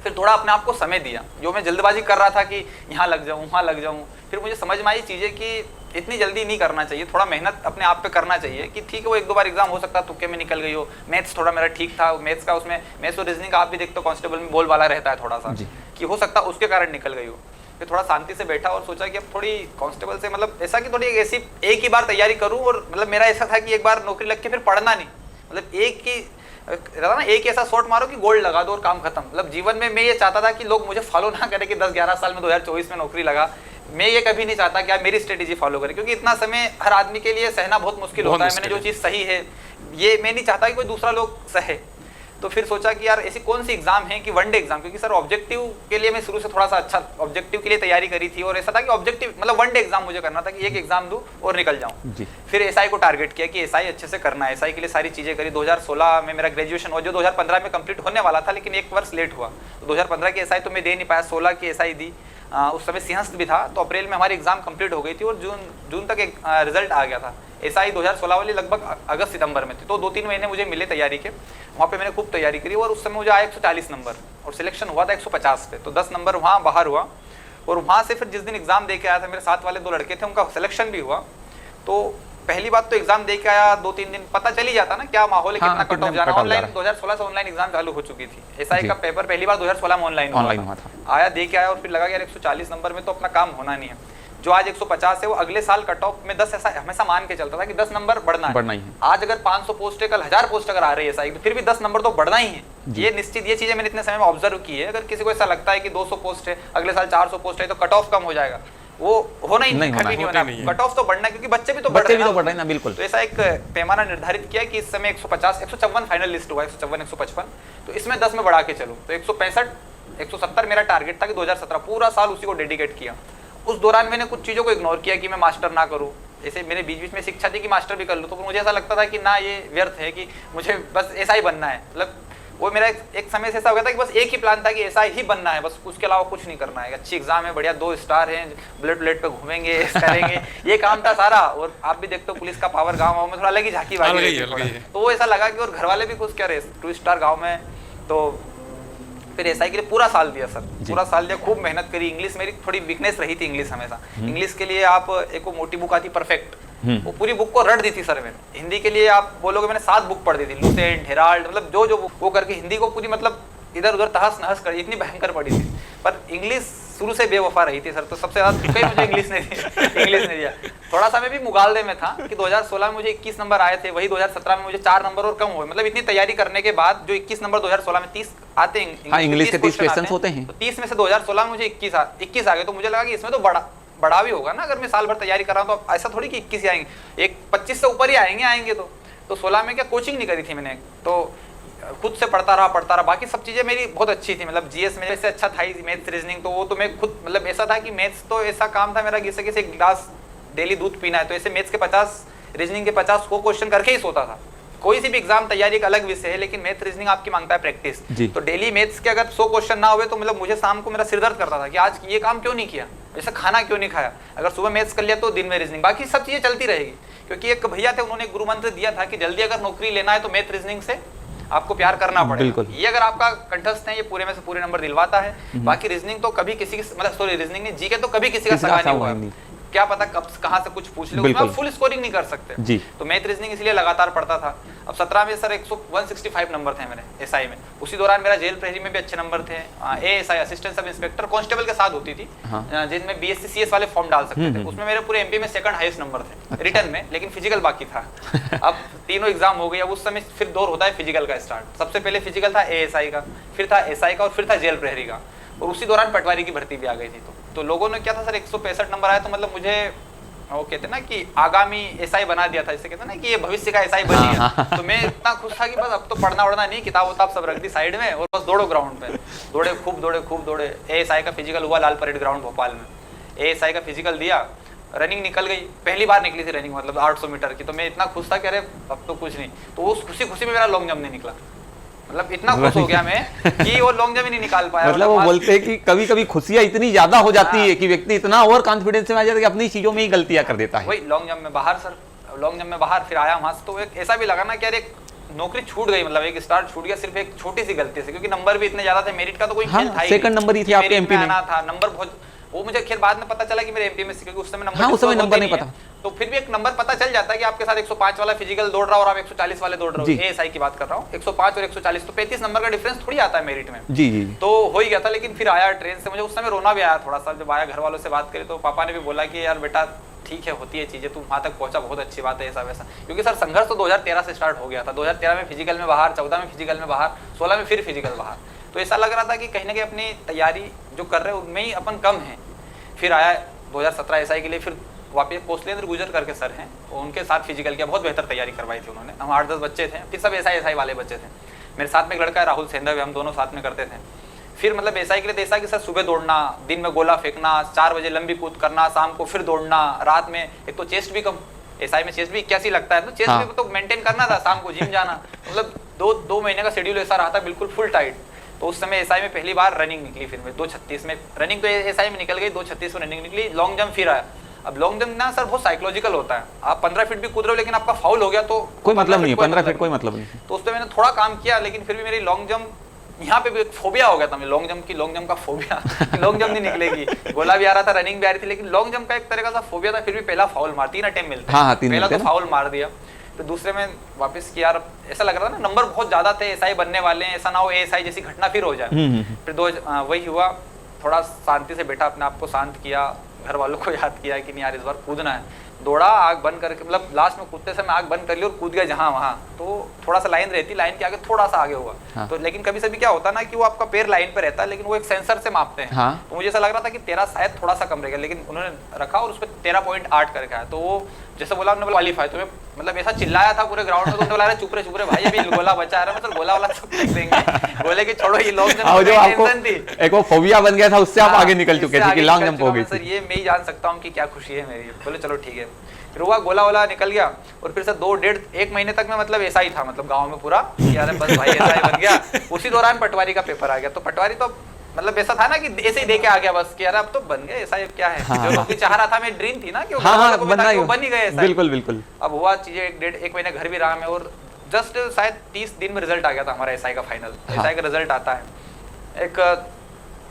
फिर थोड़ा अपने आप को समय दिया। जो मैं जल्दबाजी कर रहा था कि यहाँ लग जाऊँ वहाँ लग जाऊँ, फिर मुझे समझ में आई चीज़ें कि इतनी जल्दी नहीं करना चाहिए, थोड़ा मेहनत अपने आप पे करना चाहिए। कि ठीक है वो एक दो बार एग्जाम हो सकता है तुक्के में निकल गई हो, मैथ्स थोड़ा मेरा ठीक था, मैथ्स का उसमें मैथ्स और रीजनिंग आप भी देखते हो कांस्टेबल में बोल वाला रहता है थोड़ा सा, कि हो सकता है उसके कारण निकल गई हो। फिर थोड़ा शांति से बैठा और सोचा कि अब थोड़ी कांस्टेबल से, मतलब ऐसा कि थोड़ी ऐसी एक ही बार तैयारी करूँ, और मतलब मेरा ऐसा था कि एक बार नौकरी लग के फिर पढ़ना नहीं, मतलब एक ही रहता ना, एक ऐसा शॉट मारो कि गोल्ड लगा दो और काम खत्म। मतलब जीवन में मैं ये चाहता था कि लोग मुझे फॉलो ना करें कि 10-11 साल में 2024 में नौकरी लगा। मैं ये कभी नहीं चाहता कि आप मेरी स्ट्रेटेजी फॉलो करें, क्योंकि इतना समय हर आदमी के लिए सहना बहुत मुश्किल होता है। मैंने जो चीज़ सही है ये मैं नहीं चाहता कि कोई दूसरा लोग सहे। तो फिर सोचा कि यार ऐसी कौन सी एग्जाम है कि वनडे एग्जाम, क्योंकि सर ऑब्जेक्टिव के लिए मैं शुरू से थोड़ा सा अच्छा ऑब्जेक्टिव के लिए तैयारी करी थी, और ऐसा था कि ऑब्जेक्टिव मतलब वनडे एग्जाम मुझे करना था कि एक एग्जाम दूं और निकल जाऊं। फिर एसआई को टारगेट किया कि एसआई अच्छे से करना है। एसआई के लिए सारी चीजें करी। 2016 में मेरा ग्रेजुएशन हुआ, जो 2015 में कंप्लीट होने वाला था, लेकिन एक वर्ष लेट हुआ। तो 2015 की एसआई तो मैं दे नहीं पाया, 16 की एसआई दी। उस समय सिंहस्थ भी था, तो अप्रैल में हमारी एग्जाम कंप्लीट हो गई थी और जून तक एक रिजल्ट आ गया था। एसआई 2016 वाली लगभग अगस्त सितंबर में थी, तो 2-3 महीने मुझे मिले तैयारी के। वहाँ पे मैंने खूब तैयारी करी और उस समय मुझे आया 140 नंबर और सिलेक्शन हुआ था 150 पे, तो 10 नंबर वहाँ बाहर हुआ। और वहाँ से फिर जिस दिन एग्जाम दे के आया था, मेरे साथ वाले 2 लड़के थे, उनका सिलेक्शन भी हुआ। तो पहली बात तो एग्जाम दे के आया, 2-3 दिन पता चल ही जाता ना क्या माहौल है, कितना कट ऑफ जाना। ऑनलाइन 2016 से ऑनलाइन एग्जाम चालू हो चुकी थी। एसआई का पेपर पहली बार 2016 में ऑनलाइन हुआ था। आया, दे के आया और फिर लगा यार 140 नंबर में तो अपना काम होना नहीं है। जो आज 150 है वो अगले साल कट ऑफ में 10 ऐसा हमेशा मान के चलता था कि 10 नंबर बढ़ना है। आज अगर 500 पोस्ट है, कल 1000 पोस्ट अगर आ रही है एसआई, तो फिर भी 10 नंबर तो बढ़ना ही है। ये निश्चित, ये चीजें मैंने इतने समय में ऑब्जर्व की है। अगर किसी को ऐसा लगता है कि 200 पोस्ट है, अगले साल 400 पोस्ट है, तो कट ऑफ कम हो जाएगा, वो होना ही नहीं, कभी नहीं होना। कट ऑफ तो बढ़ना है, क्योंकि बच्चे भी तो बढ़ रहे हैं ना। बिल्कुल। तो ऐसा एक पैमाना निर्धारित किया कि इस समय 150, 154 फाइनल लिस्ट हुआ, 154, 155, तो इसमें 10 में बढ़ा के चलो। तो 165, 170 मेरा टारगेट था कि 2017 पूरा साल उसी को डेडिकेट किया। उस दौरान मैंने कुछ चीज़ों को इग्नोर किया कि मैं मास्टर ना करूं। ऐसे मेरे बीच बीच में शिक्षा थी कि मास्टर भी कर लूँ, तो मुझे ऐसा लगता था कि ना, ये व्यर्थ है, कि मुझे बस ऐसा ही बनना है। मतलब वो मेरा एक समय से ऐसा हो गया था कि बस एक ही प्लान था कि ऐसा ही बनना है, बस उसके अलावा कुछ नहीं करना है। अच्छी एग्जाम है, बढ़िया 2 स्टार हैं, बुलेट पे घूमेंगे, करेंगे, ये काम था सारा। और आप भी देखते हो पुलिस का पावर गाँव में थोड़ा अलग ही झांकी वाली है। तो वो ऐसा लगा कि और घर वाले भी खुश, क्या रहे 2 स्टार गाँव में। तो फिर एसआई के लिए पूरा साल दिया सर, पूरा साल दिया, खूब मेहनत करी। इंग्लिश मेरी थोड़ी वीकनेस रही थी, इंग्लिश हमेशा। इंग्लिश के लिए आप एक मोटी बुक आती परफेक्ट, वो पूरी बुक को रट दी थी सर मैंने। हिंदी के लिए आप बोलोगे मैंने 7 बुक पढ़ दी थी, लुसेंट, हेराल्ड, मतलब जो बुक वो करके हिंदी को पूरी मतलब इधर उधर तहस नहस कर, इतनी भयंकर पढ़ी थी। पर इंग्लिश शुरू से बेवफा रही थी सर, तो सबसे ज्यादा तुक्का ही मुझे इंग्लिश ने दिया। थोड़ा सा मैं भी मुगालदे में था कि 2016 में मुझे 21 नंबर आए थे, वही 2017 में मुझे 4 नंबर और कम हुए। मतलब इतनी तैयारी करने के बाद जो 21 नंबर 2016 में 30 आते हैं, इंग्लिश के 30 क्वेश्चन होते हैं, तो 30 में से 2016 में मुझे 21 आ गए। तो मुझे लगा कि इसमें तो बड़ा भी होगा ना, अगर मैं साल भर तैयारी कर रहा हूँ तो ऐसा थोड़ी कि 21 ही आएंगे, एक 25 से ऊपर ही आएंगे। तो 16 में क्या कोचिंग नहीं करी थी मैंने, तो खुद से पढ़ता रहा। बाकी सब चीज़ें मेरी बहुत अच्छी थी, मतलब जीएस मेरे से अच्छा था ही, मैथ्स रीजनिंग तो वो तो मैं खुद, मतलब ऐसा था कि मैथ्स तो ऐसा काम था मेरा जैसे किसी गिलास डेली दूध पीना है, तो ऐसे मैथ्स के 50, रीजनिंग के 50 को क्वेश्चन करके ही सोता था। कोई सी भी एग्जाम तैयारी एक अलग विषय है, लेकिन मैथ रीजनिंग आपकी मांगता है प्रैक्टिस। तो डेली मैथ्स के अगर 100 क्वेश्चन ना हुए तो मतलब मुझे शाम को मेरा सिरदर्द करता था कि आज ये काम क्यों नहीं किया, जैसे खाना क्यों नहीं खाया। अगर सुबह मैथ्स कर लिया तो दिन में रीजनिंग, बाकी सब चीजें चलती रहेगी। क्योंकि एक भैया थे, उन्होंने गुरु मंत्र दिया था कि जल्दी अगर नौकरी लेना है तो मैथ रीजनिंग से आपको प्यार करना पड़ेगा। ये अगर आपका कंठस्थ है, ये पूरे में से पूरे नंबर दिलवाता है। बाकी रीजनिंग तो कभी किसी की, मतलब सॉरी रीजनिंग नहीं, जीके तो कभी किसी का सगा नहीं हुआ। क्या पता कब कहाँ से कुछ पूछ ले, उसमें फुल स्कोरिंग नहीं कर सकते जी। तो मैथ रीजनिंग इसलिए लगातार पढ़ता था। अब 17 में सर 165 नंबर थे मेरे एसआई में। उसी दौरान मेरा जेल प्रहरी में भी अच्छे नंबर थे। ASI assistant sub inspector constable के साथ होती थी, जिनमें बीएससी सीएस वाले फॉर्म डाल सकते थे। उसमें मेरे पूरे एमपी में सेकंड हाईएस्ट नंबर थे रिटर्न में, लेकिन फिजिकल बाकी था। अब तीनों एग्जाम हो गई। अब उस समय फिर दौर होता है फिजिकल का स्टार्ट। सबसे पहले फिजिकल था एएसआई का, फिर था एसआई का और फिर था जेल प्रहरी का। और उसी दौरान पटवारी की भर्ती भी आ गई थी। तो लोगों ने क्या था सर 165 नंबर आया तो मतलब मुझे वो कहते हैं ना कि आगामी एसआई बना दिया था, जैसे कहते हैं ना कि ये भविष्य का एसआई बनी है। तो मैं इतना खुश था कि बस अब तो पढ़ना वढ़ना नहीं, किताब उताब सब रख दी साइड में और बस दौड़ो ग्राउंड पे। दौड़े खूब दौड़े। एएसआई का फिजिकल हुआ लाल परेड ग्राउंड भोपाल में। एएसआई का फिजिकल दिया, रनिंग निकल गई, पहली बार निकली थी रनिंग, मतलब 800 मीटर की। तो मैं इतना खुश था कि अरे अब तो कुछ नहीं। तो उस खुशी में मेरा लॉन्ग जंप नहीं निकला, मतलब इतना खुश हो गया मैं कि वो लॉन्ग जंप ही नहीं निकाल पाया। मतलब वो बोलते हैं कि कभी कभी खुशियां इतनी ज्यादा हो जाती है कि व्यक्ति इतना ओवर कॉन्फिडेंस में आ जाता है कि अपनी चीजों में ही गलतियां कर देता है। वही लॉन्ग जंप में बाहर सर, लॉन्ग जंप में बाहर फिर आया वहां से। तो एक ऐसा भी लगा ना कि यार एक नौकरी छूट गई, मतलब एक स्टार्ट छूट गया सिर्फ एक छोटी सी गलती से, क्योंकि नंबर भी इतने ज्यादा थे। मेरिट का तो कोई खेल था ही, सेकंड नंबर ही थे आपके एमपी में आना था। नंबर बहुत, वो मुझे खैर बाद में पता चला कि मेरे एमपी में, क्योंकि उस समय नंबर, हाँ, उस समय नंबर नहीं पता। तो फिर भी एक नंबर पता चल जाता है कि आपके साथ 105 वाला फिजिकल दौड़ रहा हो और आप 140 वाले दौड़ रहे हो। एएसआई की बात कर रहा हूँ, 105 और 140 तो 35 नंबर का डिफरेंस थोड़ी आता है मेरिट में। जी। तो हो ही गया था। लेकिन फिर आया ट्रेन से, मुझे उस समय रोना भी आया थोड़ा सा। जब आया घर वालों से बात करी तो पापा ने भी बोला कि यार बेटा ठीक है, होती है चीजें, तू वहां तक पहुंचा, बहुत अच्छी बात है, ऐसा वैसा। क्योंकि सर संघर्ष तो 2013 से स्टार्ट हो गया था। 2013 में फिजिकल में बाहर, 14 में फिजिकल में बाहर, 16 में फिर फिजिकल बाहर। तो ऐसा लग रहा था कि कहीं ना कहीं अपनी तैयारी जो कर रहे हैं उनमें ही अपन कम है। फिर आया 2017 एसआई के लिए, फिर वापस कौशलेंद्र गुजर करके सर हैं, उनके साथ फिजिकल किया, बहुत बेहतर तैयारी करवाई थी उन्होंने। हम 8-10 बच्चे थे, फिर सब एसआई वाले बच्चे थे। मेरे साथ में एक लड़का है राहुल सेंधव, हम दोनों साथ में करते थे। फिर मतलब एसआई के लिए ऐसा कि सर सुबह दौड़ना, दिन में गोला फेंकना, 4 बजे लंबी कूद करना, शाम को फिर दौड़ना, रात में एक तो चेस्ट भी कम, एसआई में चेस्ट भी 81 लगता है, तो चेस्ट भी तो मेंटेन करना था, शाम को जिम जाना। मतलब 2 महीने का शेड्यूल ऐसा रहा था, बिल्कुल फुल टाइट। तो उस समय एसआई में पहली बार रनिंग निकली, फिर में 2:36 में रनिंग तो एसआई में निकल गई, 2:36 में रनिंग निकली। लॉन्ग जंप फिर आया। अब लॉन्ग जंप ना सर बहुत साइकोलॉजिकल होता है, आप 15 फीट भी कूद रहे हो लेकिन आपका फाउल हो गया तो कोई मतलब नहीं, 15 फीट कोई मतलब नहीं। तो उस पर मैंने थोड़ा काम किया, लेकिन फिर भी मेरी लॉन्ग जंप यहाँ पे भी एक फोबिया हो गया था। मैं लॉन्ग जंप का फोबिया, लॉन्ग जंप नहीं निकलेगी। गोला भी आ रहा था, रनिंग भी आ रही थी, लेकिन लॉन्ग जंप का एक तरह का फोबिया था। फिर भी पहला फाउल मार, 3 अटेम्प्ट मिलते हैं, पहला तो फाउल मार दिया। फिर दूसरे में वापस किया, ऐसा लग रहा था ना नंबर बहुत ज्यादा थे, एसआई बनने वाले हैं, ऐसा ना हो एएसआई जैसी घटना फिर हो जाए। फिर वही हुआ, थोड़ा शांति से बैठा, अपने आप को शांत किया, घर वालों को याद किया कि नहीं यार इस बार कूदना है। दौड़ा, आग बंद करके, मतलब लास्ट में कूदते समय आग बंद कर ली और कूद गया जहां वहां। तो थोड़ा सा लाइन रहती, लाइन के आगे थोड़ा सा आगे हुआ। हाँ। तो लेकिन कभी कभी क्या होता ना कि वो आपका पैर लाइन पे रहता है, लेकिन वो एक सेंसर से मापते हैं। हाँ। तो मुझे ऐसा लग रहा था कि 13 शायद थोड़ा सा कम रहेगा, लेकिन उन्होंने रखा और उस पर 13.8 करके आया। तो वो जैसे बोला उन्होंने क्वालीफाई, तो मैं मतलब ऐसा चिल्लाया था पूरे ग्राउंड में, तो बोला चुप रहे भाई, अभी गोला बचा रहा है, मतलब गोला वाला चुप देख देंगे, बोले कि छोड़ो ये लॉन्ग जंप थी, एक वो फोबिया बन गया था, उससे आप आगे निकल चुके थे कि लॉन्ग जंप हो गई। सर ये मैं ही जान सकता हूँ कि क्या खुशी है मेरी। बोले चलो ठीक है। फिर हुआ, गोला वाला निकल गया और फिर से 2-1.5 महीने तक मैं मतलब ऐसा ही था, मतलब गाँव में पूरा यार बस भाई ऐसा ही बन गया। उसी दौरान पटवारी का पेपर आ गया। तो पटवारी तो मतलब ऐसा था ना कि ऐसे ही दे के आ गया बस कि यार अब तो बन गए, ऐसा क्या है। हाँ, जो नौकरी चाह रहा था, मैं ड्रीम थी ना कि बन ही गए। बिल्कुल। अब हुआ चीजें, 1.5 महीने घर भी रहा मैं, और जस्ट शायद 30 दिन में रिजल्ट आ गया था हमारा एसआई का फाइनल। एसआई का रिजल्ट आता है, एक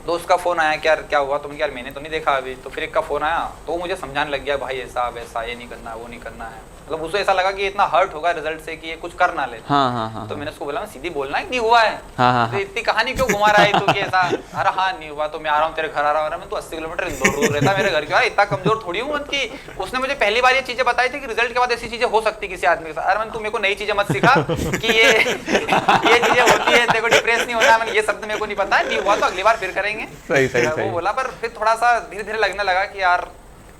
दोस्त का फोन आया कि यार क्या हुआ, तुमने यार मैंने तो नहीं देखा अभी। तो फिर एक का फोन आया, तो मुझे समझाने लग गया भाई ऐसा वैसा, ये नहीं करना वो नहीं करना है। मतलब उसे ऐसा लगा कि इतना हर्ट होगा रिजल्ट से कि ये कुछ कर ना ले। हाँ। तो मैंने उसको बोला सीधी बोलना है नहीं हुआ है। तो इतनी कहानी क्यों घुमा रहा है तू कि ऐसा, अरे हाँ नहीं हुआ तो मैं आ रहा हूँ तेरे घर आ रहा हूँ। मैं तो 80 किलोमीटर दूर रहता मेरे घर के, इतना कमजोर थोड़ी हूँ कि उसने मुझे पहली बार ये चीजें बताई थी कि रिजल्ट के बाद ऐसी चीजें हो सकती किसी आदमी के साथ। अरे मैं तू मेरे को नई चीजें मत सिखा कि ये चीजें होती है, तेरे को डिप्रेस नहीं होना। मैंने ये शब्द मेरे को नहीं पता है, नहीं हुआ तो अगली बार फिर करेंगे। सही वो बोला, पर फिर थोड़ा सा धीरे धीरे लगने लगा कि यार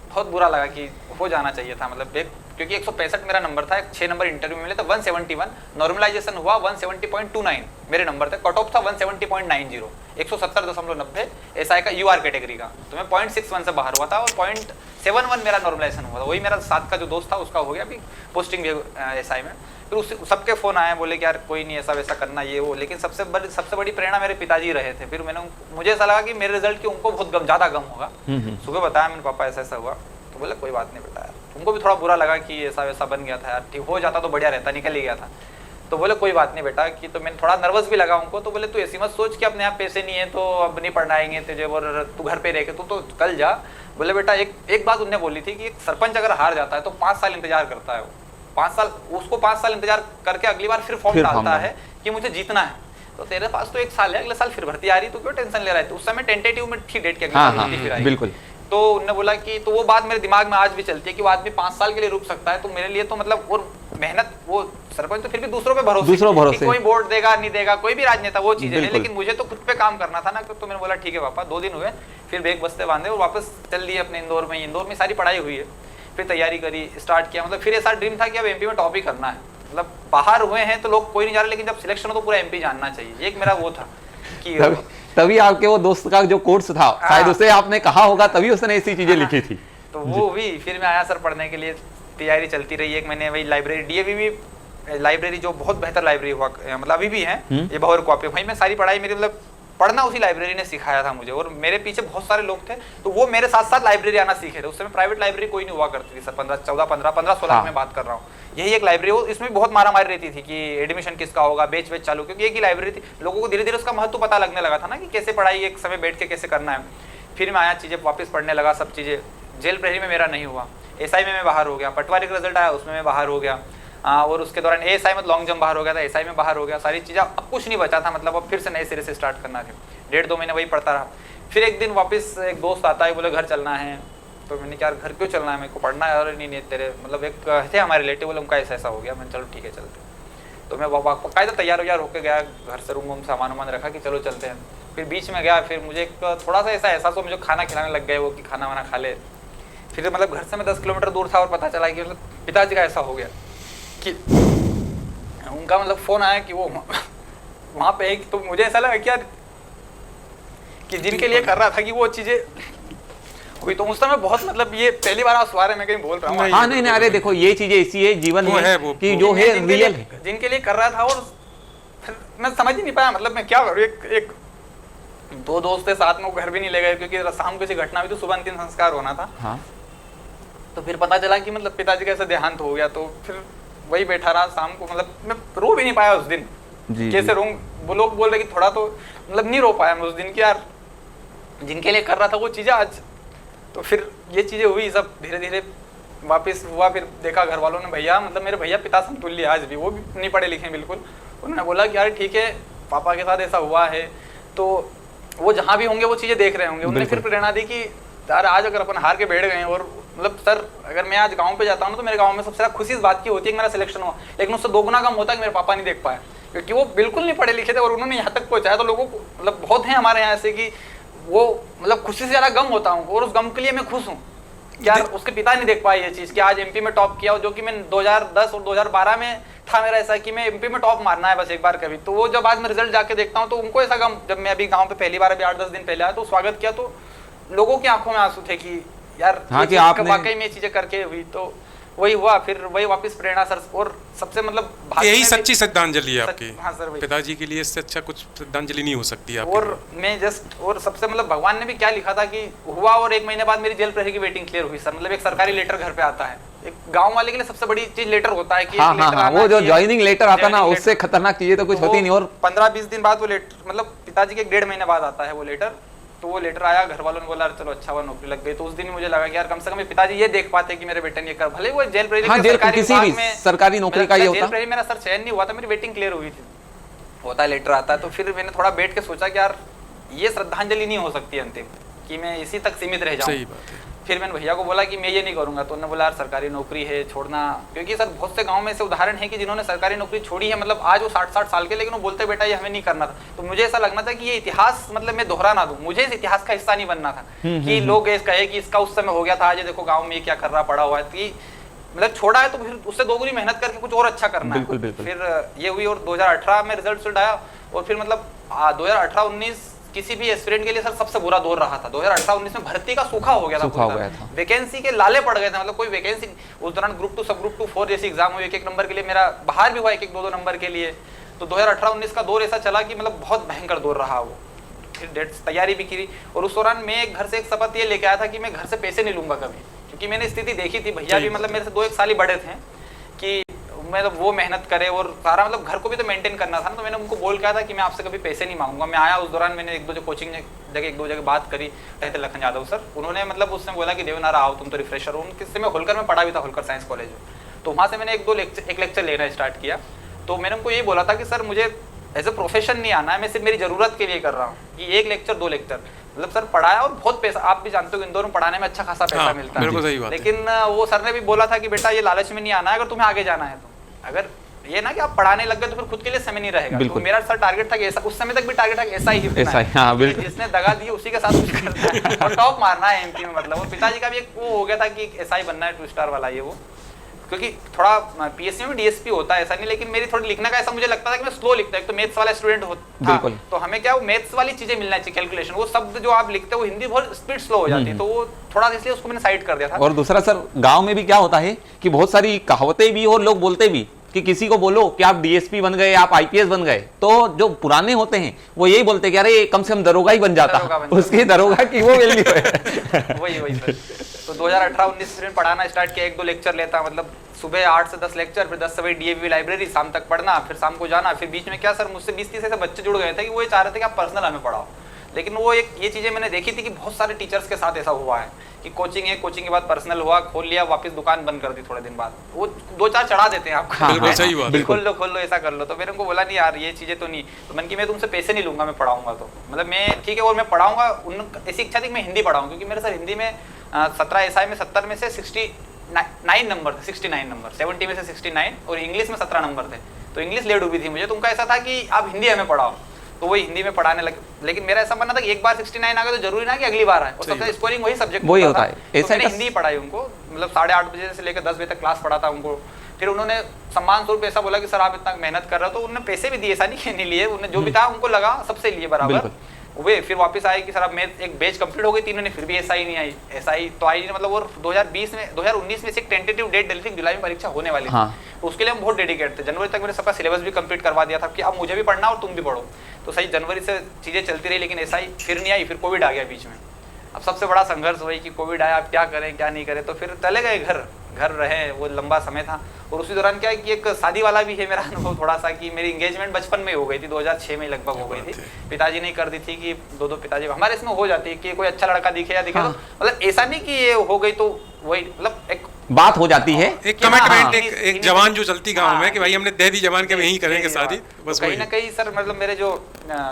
बहुत बुरा लगा कि हो जाना चाहिए था। मतलब क्योंकि 165 मेरा नंबर था, 6 नंबर इंटरव्यू में मिले तो 171, नॉर्मलाइजेशन हुआ 170.29 मेरे नंबर थे, कट ऑफ था 170.90, 170.90 एसआई का यूआर कैटेगरी का। तो मैं 0.61 से बाहर हुआ था और 0.71 मेरा नॉर्मलाइजेशन हुआ था। वही मेरा साथ का जो दोस्त था उसका हो गया अभी पोस्टिंग एसआई में। फिर उस सबके फोन आए, बोले कि यार कोई नहीं ऐसा वैसा करना ये वो। लेकिन सबसे बड़ी प्रेरणा मेरे पिताजी रहे थे। फिर मुझे ऐसा लगा कि मेरे रिजल्ट की उनको बहुत ज्यादा गम होगा। सुबह बताया मैंने, पापा ऐसा ऐसा हुआ। तो बोले कोई बात नहीं बेटा, यार तुमको भी थोड़ा बुरा लगा कि ऐसा वैसा बन गया था यार, ठीक हो जाता तो बढ़िया रहता, निकल ही गया था। तो बोले कोई बात नहीं बेटा कि, तो मैंने थोड़ा नर्वस भी लगा उनको। तो बोले तू ऐसी मत सोच कि अपने यहाँ पैसे नहीं है तो अब नहीं पढ़ाएंगे तुझे और तू घर पे रह के तू तो कल जा। बोले बेटा एक बात उन्होंने बोली थी कि एक सरपंच अगर हार जाता है तो 5 साल इंतजार करता है वो, 5 साल, उसको 5 साल इंतजार करके अगली बार फिर फॉर्म डालता है कि मुझे जीतना है। तो तेरे पास तो 1 साल है, अगले साल फिर भर्ती आ रही, तो क्यों टेंशन ले रहा है। तो उस समय टेंटेटिव में थी डेट के अगले साल फिर आई। बिल्कुल। तो उन्होंने बोला कि, तो वो बात मेरे दिमाग में आज भी चलती है कि वो आदमी 5 साल के लिए रुक सकता है, तो मेरे लिए तो मतलब और मेहनत, वो सरपंच तो फिर भी दूसरों पे भरोसे कि कोई वोट देगा नहीं देगा, कोई भी राजनेता वो चीजें है, लेकिन मुझे तो खुद पे काम करना था ना। तो मैंने बोला ठीक है पापा। 2 दिन हुए, फिर बैग बस्ते बांधे और वापस चल दिए अपने इंदौर में सारी पढ़ाई हुई है, फिर तैयारी करी, स्टार्ट किया। मतलब फिर ऐसा ड्रीम था कि अब एमपी में टॉप ही करना है। मतलब बाहर हुए हैं तो लोग कोई नहीं जा रहे, लेकिन जब सिलेक्शन हो तो पूरा एमपी जानना चाहिए, एक मेरा वो था कि तभी आपके वो दोस्त का जो कोर्स था शायद उसे आपने कहा होगा, तभी उसने ऐसी चीजें लिखी थी। तो वो भी फिर मैं आया सर पढ़ने के लिए, तैयारी चलती रही। एक महीने वही लाइब्रेरी, डीएवी लाइब्रेरी जो बहुत बेहतर लाइब्रेरी हुआ, मतलब अभी भी है ये भवर कॉपी, वहीं में सारी पढ़ाई मेरी, मतलब पढ़ना उसी लाइब्रेरी ने सिखाया था मुझे। और मेरे पीछे बहुत सारे लोग थे, तो वो मेरे साथ साथ लाइब्रेरी आना सीखे थे। उस समय प्राइवेट लाइब्रेरी कोई नहीं हुआ करती थी सर, 15-16 में बात कर रहा हूँ। यही एक लाइब्रेरी हो, इसमें बहुत मारामारी रहती थी कि एडमिशन किसका होगा, बेच चालू, क्योंकि एक ही लाइब्रेरी थी। लोगों को धीरे धीरे उसका महत्व पता लगने लगा था ना कि कैसे पढ़ाई एक समय बैठ के कैसे करना है। फिर मैं आया, चीज़ें वापस पढ़ने लगा, सब चीज़ें। जेल प्रहरी में मेरा नहीं हुआ, एसआई में मैं बाहर हो गया, पटवारी का रिजल्ट आया उसमें मैं बाहर हो गया, और उसके दौरान एएसआई में लॉन्ग जंप बाहर हो गया था, एसआई में बाहर हो गया, सारी चीज़ें। अब कुछ नहीं बचा था, मतलब अब फिर से नए सिरे से स्टार्ट करना था। 1.5-2 महीने वही पढ़ता रहा। फिर एक दिन वापस एक दोस्त आता है, बोले घर चलना है। तो मैंने कहा घर क्यों चलना है, मेरे को पढ़ना है। और नहीं तेरे मतलब एक थे हमारे रिलेटिव, बोले उनका ऐसा हो गया। मैंने चलो ठीक है चलते। तो मैं बाकायदा तैयार होकर गया, घर से रूम सामान वामान रखा कि चलो चलते हैं। फिर बीच में गया, फिर मुझे एक थोड़ा सा ऐसा एहसास हो, मुझे खाना खिलाने लग गए वो कि खाना वाना खा ले। फिर मतलब घर से मैं 10 किलोमीटर दूर था और पता चला कि मतलब पिताजी का ऐसा हो गया कि उनका मतलब फ़ोन आया कि वो वहाँ पे एक, तो मुझे ऐसा लगा कि यार कि जिनके लिए कर रहा था कि वो चीज़ें हुई। तो उस समय बहुत मतलब ये पहली बार उस बारे में कहीं बोल रहा हूँ। हाँ नहीं, अरे देखो ये चीजें ऐसी है जीवन में कि जो है रियल है, जिनके लिए कर रहा था। और फिर मैं समझ ही नहीं पाया, मतलब मैं क्या करूँ। एक 2 दोस्त थे साथ में, वो घर भी नहीं ले गए क्योंकि शाम को किसी घटना हुई तो सुबह अंतिम संस्कार होना था। हाँ। तो फिर पता चला कि मतलब पिताजी का ऐसा देहांत हो गया। तो फिर वही बैठा रहा शाम को, मतलब मैं रो भी नहीं पाया उस दिन। कैसे रो, वो लोग बोल रहे कि थोड़ा तो मतलब नहीं रो पाया मैं उस दिन की, यार जिनके लिए कर रहा था वो चीज़ें आज। तो फिर ये चीज़ें हुई, सब धीरे धीरे वापस हुआ। फिर देखा घर वालों ने, भैया मतलब मेरे भैया पिता समतुल्य आज भी, वो भी नहीं पढ़े लिखे बिल्कुल। उन्होंने बोला कि यार ठीक है पापा के साथ ऐसा हुआ है, तो वो जहाँ भी होंगे वो चीज़ें देख रहे होंगे। उन्होंने फिर प्रेरणा दी कि यार आज अगर अपन हार के बैठ गए, और मतलब सर अगर मैं आज गाँव पे जाता हूँ तो मेरे गाँव में सबसे ज़्यादा खुशी इस बात की होती है कि मेरा सिलेक्शन हुआ, लेकिन उससे 2 गुना कम होता है कि मेरे पापा नहीं देख पाए, क्योंकि वो बिल्कुल नहीं पढ़े लिखे थे और उन्होंने यहाँ तक पहुँचाया। तो लोगों को मतलब बहुत हैं हमारे यहाँ ऐसे कि वो मतलब खुशी से ज़्यादा गम होता हूँ, और उस गम के लिए मैं खुश हूँ यार उसके पिता नहीं देख पाए ये चीज़ कि आज एमपी में टॉप किया, जो कि मैं 2010 और 2012 में था मेरा ऐसा कि मैं एमपी में टॉप मारना है बस एक बार कभी। तो वो जब आज मैं रिजल्ट जाके देखता हूँ तो उनको ऐसा गम, जब मैं अभी गांव पे पहली बार अभी 8-10 दिन पहले आया तो स्वागत किया, तो लोगों की आंखों में आंसू थे कि यार हाँ कि आपने वाकई में ये चीज़ें करके हुई। तो वही हुआ, फिर वही वापस प्रेरणा सर। और सबसे मतलब यही सच्ची श्रद्धांजलि है आपकी। हाँ सर, वही पिताजी के लिए इससे अच्छा कुछ श्रद्धांजलि नहीं हो सकती है। और मैं जस्ट, और सबसे मतलब भगवान ने भी क्या लिखा था कि हुआ, और 1 महीने बाद मेरी जेल प्रहरी की वेटिंग क्लियर हुई सर। मतलब एक सरकारी लेटर घर पे आता है, एक गांव वाले के लिए सबसे बड़ी चीज लेटर होता है कि हाँ, वो जो ज्वाइनिंग लेटर आता ना, उससे खतरनाक चीजें तो कुछ होती नहीं। और 15-20 दिन बाद वो लेटर, मतलब पिताजी के 1.5 महीने बाद आता है वो लेटर। तो वो लेटर आया, घर वालों ने बोला चलो अच्छा हुआ नौकरी लग गई। तो उस दिन मुझे लगा कि यार कम से कम पिताजी ये देख पाते कि मेरे बेटे ने कर, भले वो जेल प्रहरी किसी भी सरकारी नौकरी का ये होता, जेल प्रहरी मेरा सर चयन नहीं हुआ था, मेरी वेटिंग क्लियर हुई थी, होता लेटर आता है। तो फिर मैंने थोड़ा बैठ के सोचा कि यार ये श्रद्धांजलि नहीं हो सकती अंतिम, कि मैं इसी तक सीमित रह जाऊँ। फिर मैंने भैया को बोला कि मैं ये नहीं करूंगा। तो उन्होंने बोला यार सरकारी नौकरी है छोड़ना, क्योंकि सर बहुत से गांव में ऐसे उदाहरण है कि जिन्होंने सरकारी नौकरी छोड़ी है, मतलब आज वो 60-60 साल के, लेकिन वो बोलते बेटा ये हमें नहीं करना था। तो मुझे ऐसा लगना था कि ये इतिहास मतलब मैं दोहरा ना दूं, मुझे इस इतिहास का हिस्सा नहीं बनना था कि लोग ये कहे कि इसका उस समय हो गया था, आज देखो गाँव में ये क्या कर रहा पड़ा हुआ है। कि मतलब छोड़ा है तो फिर उससे 2 गुनी मेहनत करके कुछ और अच्छा करना है। फिर ये हुई, और 2018 में रिजल्ट आया। और फिर मतलब 2018-19 किसी भी एस्पिरेंट के लिए सर सबसे बुरा दौर रहा था। 2018-19 में भर्ती का सूखा हो गया था, वैकेंसी के लाले पड़ गए थे, मतलब कोई वैकेंसी। उस दौरान ग्रुप 2 सब ग्रुप 2 4 जैसी एग्जाम हुई, 1-1 नंबर के लिए मेरा बाहर भी हुआ, 1-1 2-2 नंबर के लिए। तो 2018-19 का दौर ऐसा चला कि मतलब बहुत भयंकर दौर रहा वो। फिर डेट्स तैयारी भी की, और उस दौरान मैं घर से एक शपथ ये लेके आया था कि मैं घर से पैसे नहीं लूंगा कभी, क्योंकि मैंने स्थिति देखी थी। भैया भी मतलब मेरे से 2-1 साल ही बड़े थे कि मतलब वो मेहनत करे और सारा मतलब घर को भी तो मेंटेन करना था ना। तो मैंने उनको बोल के आया था कि मैं आपसे कभी पैसे नहीं मांगूंगा। मैं आया उस दौरान, मैंने 1-2 जो कोचिंग जगह 1-2 जगह बात करी, रहते लखन यादव सर, उन्होंने मतलब उसने बोला कि देवनारा आओ तुम तो रिफ्रेशर हो। उनके मैं होलकर में पढ़ा भी था, होलकर साइंस कॉलेज में। तो वहाँ से मैंने 1 लेक्चर लेना स्टार्ट किया। तो मैंने उनको ये बोला था कि सर मुझे एज ए प्रोफेशन नहीं आना है, मैं सिर्फ मेरी ज़रूरत के लिए कर रहा हूँ कि 1 लेक्चर 2 लेक्चर। मतलब सर पढ़ाया और बहुत पैसा, आप भी जानते हो इंदौर में पढ़ाने में अच्छा खासा पैसा हाँ, मिलता है, बिल्कुल सही बात है। लेकिन वो सर ने भी बोला था कि बेटा ये लालच में नहीं आना है, अगर तुम्हें आगे जाना है तो अगर ये ना कि आप पढ़ाने लग गए तो फिर खुद के लिए समय नहीं रहेगा। तो मेरा सर टारगेट था कि ऐसा, उस समय तक भी टारगेट था कि ऐसा ही होना है, हाँ, बिल्कुल। जिसने दगा दी उसी के साथ कुछ करना है और टॉप मारना है एमपी में। मतलब और पिताजी का भी एक वो हो गया था कि ऐसा ही बनना है 2 स्टार वाला ये वो, क्योंकि थोड़ा पीएससी में डीएसपी होता है ऐसा नहीं, लेकिन मेरी थोड़ी लिखने का ऐसा मुझे लगता था कि मैं स्लो लिखता है, तो मैथ्स वाला स्टूडेंट था, तो हमें क्या वो मैथ्स वाली चीजें मिलना चाहिए, कैलकुलेशन, वो शब्द जो आप लिखते हो वो हिंदी बहुत स्पीड स्लो हो जाती है, तो वो थोड़ा इसलिए उसको मैंने साइड कर दिया था। और दूसरा सर गांव में भी क्या होता है कि बहुत सारी कहावतें भी और लोग बोलते भी कि किसी को बोलो कि आप डीएसपी बन गए, आप आईपीएस बन गए, तो जो पुराने होते हैं वो यही बोलते हैं कि अरे कम से कम दरोगा ही बन जाता, उसकी दरोगा की वो वैल्यू है। वही सर। तो 2018-19 में पढ़ाना स्टार्ट किया, 1-2 लेक्चर लेता, मतलब सुबह 8 से 10 लेक्चर, फिर 10 से वही डीएवी लाइब्रेरी, शाम तक पढ़ना, फिर शाम को जाना। फिर बीच में क्या सर मुझसे 20-30 ऐसे बच्चे जुड़ गए थे कि वो ये चाह रहे थे कि आप पर्सनल हमें पढ़ाओ, लेकिन वो एक ये चीजें मैंने देखी थी कि बहुत सारे टीचर्स के साथ ऐसा हुआ है कि कोचिंग है, कोचिंग के बाद पर्सनल हुआ, खोल लिया, वापस दुकान बंद कर दी थोड़े दिन बाद, वो 2-4 चढ़ा देते हैं आपको। बिल्कुल सही बात है। खोल लो ऐसा कर लो। तो मैंने उनको बोला नहीं यार ये चीजें तो नहीं, तो मैंने कि मैं तुमसे पैसे नहीं लूंगा, मैं पढ़ाऊंगा, तो मतलब मैं ठीक है और मैं पढ़ाऊंगा। ऐसी इच्छा थी कि मैं हिंदी पढ़ाऊँ, क्योंकि मेरे सर हिंदी में 17 एसआई में 70 में से 69 नंबर थे, 69 नंबर, 70 में से 69, और इंग्लिश में 17 नंबर थे, तो इंग्लिश लेट हुई थी मुझे। तो उनका ऐसा था कि आप हिंदी हमें पढ़ाओ, तो वही हिंदी में पढ़ाने लगे, लेकिन मेरा ऐसा मानना था कि एक बार 69 आ गए तो जरूरी ना कि अगली बार आए, और सबसे स्कोरिंग वही सब्जेक्ट वही होता है। तो मैंने हिंदी पढ़ाई उनको, मतलब 8:30 बजे से लेकर 10 बजे तक क्लास पढ़ाता उनको। फिर उन्होंने सम्मान स्वरूप ऐसा बोला कि सर आप इतना मेहनत कर रहे हो, तो उन्होंने पैसे भी दिए, ऐसा नहीं कि नहीं लिए, उन्हें जो भी था उनको लगा सबसे लिए बराबर वे। फिर वापस आए कि सर अब मेरी एक बैच कंप्लीट हो गई, तीनों ने फिर भी ऐसा ही नहीं आई, ऐसा ही तो आई नहीं, मतलब वो 2019 में से एक टेंटेटिव डेट डली थी, जुलाई में परीक्षा होने वाली थी, तो उसके लिए हम बहुत डेडिकेट थे। जनवरी तक मैंने सबका सिलेबस भी कंप्लीट करवा दिया था कि अब मुझे भी पढ़ना और तुम भी पढ़ो, तो सही जनवरी से चीजें चलती रही, लेकिन ऐसा ही फिर नहीं आई। फिर कोविड आ गया बीच में, अब सबसे बड़ा संघर्ष वही कि कोविड आया, अब क्या करें क्या नहीं करें, तो फिर चले गए घर रहे, वो लंबा समय था। और उसी दौरान क्या है कि एक शादी वाला भी है मेरा अनुभव थोड़ा सा, कि मेरी एंगेजमेंट बचपन में हो गई थी, 2006 में लगभग हो गई थी, पिताजी ने कर दी थी कि दो पिताजी हमारे इसमें हो जाती है कि कोई अच्छा लड़का दिखे या दिखे, तो मतलब ऐसा नहीं कि ये हो गई तो वही, मतलब एक बात हो जाती है, एक कमिटमेंट, एक जवान जो चलती गांव में कि भाई हमने दे दी जवान के में ही करेंगे शादी, बस कहीं ना कहीं सर मतलब मेरे जो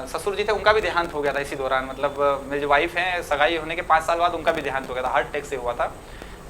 ससुर जी थे उनका भी देहांत हो गया था इसी दौरान, मतलब मेरी जो वाइफ है सगाई होने के 5 साल बाद उनका भी देहांत हो गया था, हार्ट अटैक से हुआ था।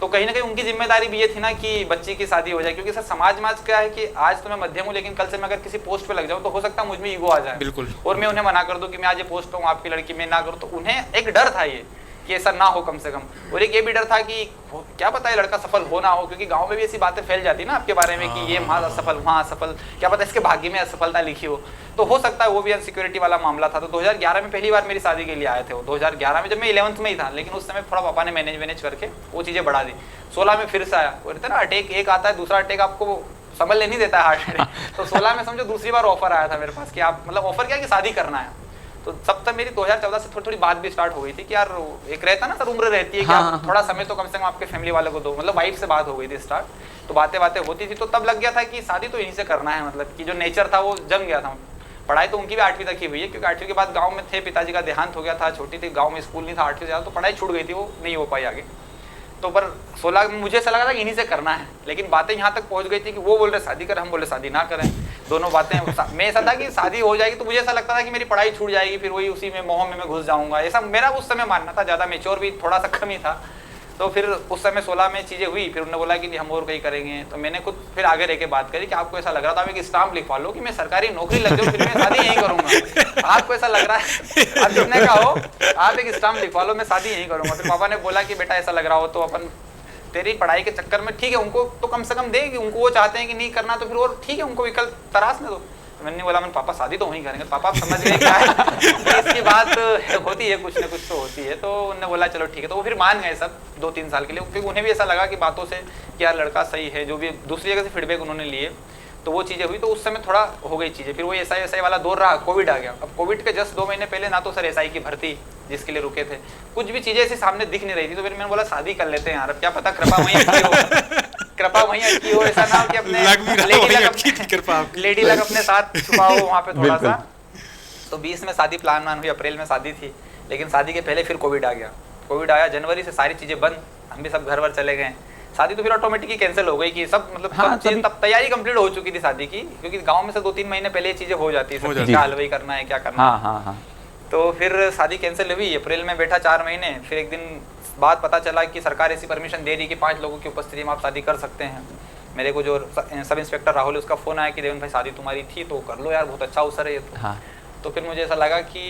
तो कहीं ना कहीं उनकी जिम्मेदारी भी ये थी ना कि बच्ची की शादी हो जाए, क्योंकि सर समाज क्या है कि आज तो मैं मध्यम हूँ, लेकिन कल से मैं अगर किसी पोस्ट पे लग जाऊँ तो हो सकता है मुझ में ईगो आ जाए, बिल्कुल, और मैं उन्हें मना कर दूं कि मैं आज ये पोस्ट पे हूँ, आपकी लड़की में ना करूँ, तो उन्हें एक डर था ये कि ऐसा ना हो कम से कम, और एक ये भी डर था कि क्या पता है लड़का सफल हो ना हो, क्योंकि गांव में भी ऐसी बातें फैल जाती है ना आपके बारे में कि ये वहाँ असफल वहाँ असफल, क्या पता इसके भाग्य में असफलता लिखी हो, तो हो सकता है वो भी अनसिक्योरिटी वाला मामला था। तो 2011 में पहली बार मेरी शादी के लिए आए थे वो, 2011 में जब मैं 11th में ही था, लेकिन उस समय थोड़ा पापा ने मैनेज करके वो चीज़ें बढ़ा दी। 16 में फिर से आया, वो रहता है ना अटैक, एक आता है दूसरा अटैक आपको संभल नहीं देता है हार्ट अटैक, तो 16 में समझो दूसरी बार ऑफर आया था मेरे पास कि आप मतलब ऑफर क्या कि शादी करना है। तो सब तक मेरी 2014 से थोड़ी बात भी स्टार्ट हो गई थी कि यार एक रहता ना सर, उम्र रहती है कि आप थोड़ा समय तो कम से कम आपके फैमिली वालों को दो, मतलब वाइफ से बात हो गई थी स्टार्ट, तो बातें होती थी, तो तब लग गया था कि शादी तो यहीं से करना है, मतलब कि जो नेचर था वो जम गया था। पढ़ाई तो उनकी भी 8वीं तक ही हुई है, क्योंकि 8वीं के बाद गांव में थे, पिताजी का देहांत हो गया था, छोटी थी, गांव में स्कूल नहीं था, 8वीं से ज़्यादा तो पढ़ाई छूट गई थी, वो नहीं हो पाई आगे। तो पर 16 में मुझे ऐसा लगा था कि इन्हीं से करना है, लेकिन बातें यहाँ तक पहुँच गई थी कि वो बोल रहे शादी कर, हम बोले शादी ना करें, दोनों बातें मैं ऐसा था कि शादी हो जाएगी तो मुझे ऐसा लगता था कि मेरी पढ़ाई छूट जाएगी, फिर वही उसी में मोह में मैं घुस जाऊँगा, ऐसा मेरा उस समय मानना था, ज़्यादा मेच्योर भी थोड़ा सा कम ही था। तो फिर उस समय 16 में चीज़ें हुई, फिर उन्होंने बोला कि हम और कहीं करेंगे, तो मैंने खुद फिर आगे रह के बात करी कि आपको ऐसा लग रहा था आप एक स्टाम्प लिखवा लो कि मैं सरकारी नौकरी लग जाऊँ, फिर मैं शादी यहीं करूँगा, आपको ऐसा लग रहा है, आप जितने का हो आप एक स्टाम्प लिखवा लो, मैं शादी यहीं करूँगा। फिर पापा ने बोला कि बेटा ऐसा लग रहा हो तो अपन तेरी पढ़ाई के चक्कर में ठीक है, उनको तो कम से कम दे कि उनको वो चाहते हैं कि नहीं करना, तो फिर और ठीक है उनको विकल्प तराश में दो। तो मैंने बोला मैं पापा शादी तो वहीं करेंगे, पापा आप समझ गए क्या है तो इसकी बात होती है, कुछ ना कुछ तो होती है। तो उन्होंने बोला चलो ठीक है, तो वो फिर मान गए सब 2-3 साल के लिए, क्योंकि उन्हें भी ऐसा लगा कि बातों से कि यार लड़का सही है, जो भी दूसरी जगह से फीडबैक उन्होंने लिए, तो वो चीज़ें हुई, तो उस समय थोड़ा हो गई चीज़ें। फिर वो एसआई वाला दौर रहा, कोविड आ गया। अब कोविड के जस्ट 2 महीने पहले ना तो सर एसआई की भर्ती जिसके लिए रुके थे, कुछ भी चीज़ें ऐसी सामने दिख नहीं रही थी, तो फिर मैंने बोला शादी कर लेते हैं यार, अब क्या पता कृपा वहीं अटकी हो, कृपा वहीं अटकी हो, ऐसा ना हो कि अपने लेडी लग अपने साथ छुपाओ वहाँ पे थोड़ा सा। तो 20 में शादी प्लान हुई, अप्रैल में शादी थी, लेकिन शादी के पहले फिर कोविड आ गया। कोविड आया, जनवरी से सारी चीज़ें बंद, हम भी सब घर वर चले गए। शादी तो फिर ऑटोमेटिकली कैंसिल हो गई कि सब मतलब तब तैयारी कंप्लीट हो चुकी थी शादी की, क्योंकि गांव में से 2-3 महीने पहले ये चीजें हो जाती है, क्या हलवाई करना है क्या करना है। तो फिर शादी कैंसिल हुई, अप्रैल में बैठा 4 महीने। फिर एक दिन बाद पता चला कि सरकार ऐसी परमिशन दे रही कि 5 लोगों की उपस्थिति में आप शादी कर सकते हैं। मेरे को जो सब इंस्पेक्टर राहुल है उसका फ़ोन आया कि देवेंद्र भाई शादी तुम्हारी थी तो कर लो यार, बहुत अच्छा अवसर है ये तो। हाँ। तो फिर मुझे ऐसा लगा कि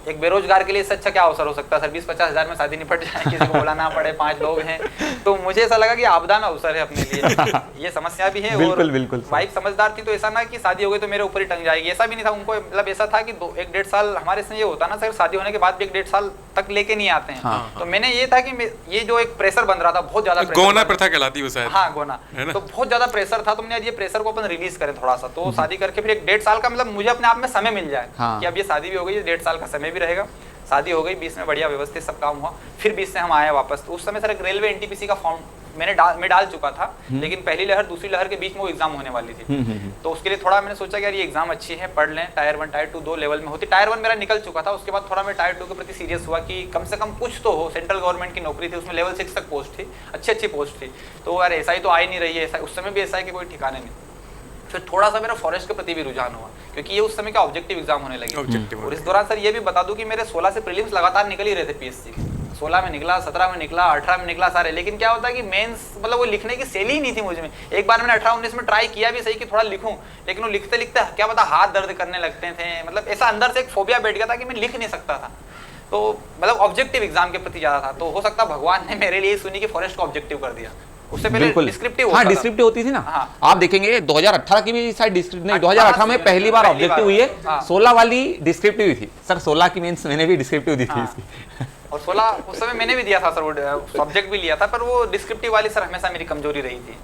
एक बेरोजगार के लिए इससे अच्छा क्या अवसर हो सकता है सर, 20-50 हज़ार में शादी निपट जाए, किसी को बुलाना पड़े, 5 लोग हैं। तो मुझे ऐसा लगा कि आपदा में अवसर है अपने लिए, ये समस्या भी है। बिल्कुल, और बिल्कुल वाइफ समझदार थी, तो ऐसा ना कि शादी हो गई तो मेरे ऊपर ही टंग जाएगी, ऐसा भी नहीं था उनको। मतलब ऐसा था कि 1-1.5 साल हमारे से ये होता ना सर, शादी होने के बाद भी 1-1.5 साल तक लेके नहीं आते हैं। हाँ। तो मैंने ये था कि ये जो एक प्रेशर बन रहा था, बहुत ज्यादा गौना प्रथा कहलाती है शायद। हाँ गोना, तो बहुत ज्यादा प्रेशर था। तो मैंने ये प्रेशर को अपन रिलीज करें थोड़ा सा, तो शादी करके फिर 1-1.5 साल का मतलब मुझे अपने आप में समय मिल जाए कि अब ये शादी भी हो गई, 1.5 साल का समय भी रहेगा। शादी हो गई, 20 में बढ़िया व्यवस्थित सब काम हुआ। फिर 20 से हम आए वापस। तो उस समय सर एक रेलवे एनटीपीसी का फॉर्म मैं डाल चुका था, लेकिन पहली लहर दूसरी लहर के बीच में वो एग्जाम होने वाली थी। तो उसके लिए थोड़ा मैंने सोचा कि यार ये एग्जाम अच्छी है, पढ़ लें। टायर 1 टायर 2 2 लेवल में होती। टायर 1 मेरा निकल चुका था, उसके बाद थोड़ा मैं टायर 2 के प्रति सीरियस हुआ कि कम से कम कुछ तो हो। सेंट्रल गवर्नमेंट की नौकरी थी, उसमें लेवल 6 तक पोस्ट थी, अच्छी पोस्ट थी। तो यार एसआई तो आ ही नहीं रही है, उस समय भी एसआई के कोई ठिकाने नहीं। फिर थोड़ा सा मेरा फॉरेस्ट के प्रति भी रुझान हुआ, क्योंकि ये उस समय का ऑब्जेक्टिव एग्जाम होने लगे। और इस दौरान सर ये भी बता दूं कि मेरे 16 से प्रीलिम्स लगातार निकल ही रहे थे पीएससी के। 16 में निकला, 17 में निकला, 18 में निकला सारे। लेकिन क्या होता है कि मेंस मतलब वो लिखने की शैली ही नहीं थी मुझ में। एक बार मैंने 18-19 में ट्राई किया भी सही कि थोड़ा लिखूं, लेकिन वो लिखते लिखते क्या पता हाथ दर्द करने लगते थे। मतलब ऐसा अंदर से एक फोबिया बैठ गया था कि मैं लिख नहीं सकता था। तो मतलब ऑब्जेक्टिव एग्जाम के प्रति ज्यादा था। तो हो सकता भगवान ने मेरे लिए सुनी कि फॉरेस्ट को ऑब्जेक्टिव कर दिया। उससे पहले डिस्क्रिप्टिव हाँ डिस्क्रिप्टिव होती थी ना। हाँ। आप देखेंगे 2018 की भी शायद डिस्क्रिप्टिव नहीं, 2018 में पहली बार ऑब्जेक्टिव हुई है। 16 वाली डिस्क्रिप्टिव थी सर। 16 की मेंस मैंने भी डिस्क्रिप्टिव दी थी इसकी। और 16 उस समय मैंने भी दिया था सर, वो सब्जेक्ट भी लिया था, पर वो डिस्क्रिप्टिव वाली सर हमेशा मेरी कमजोरी रही थी।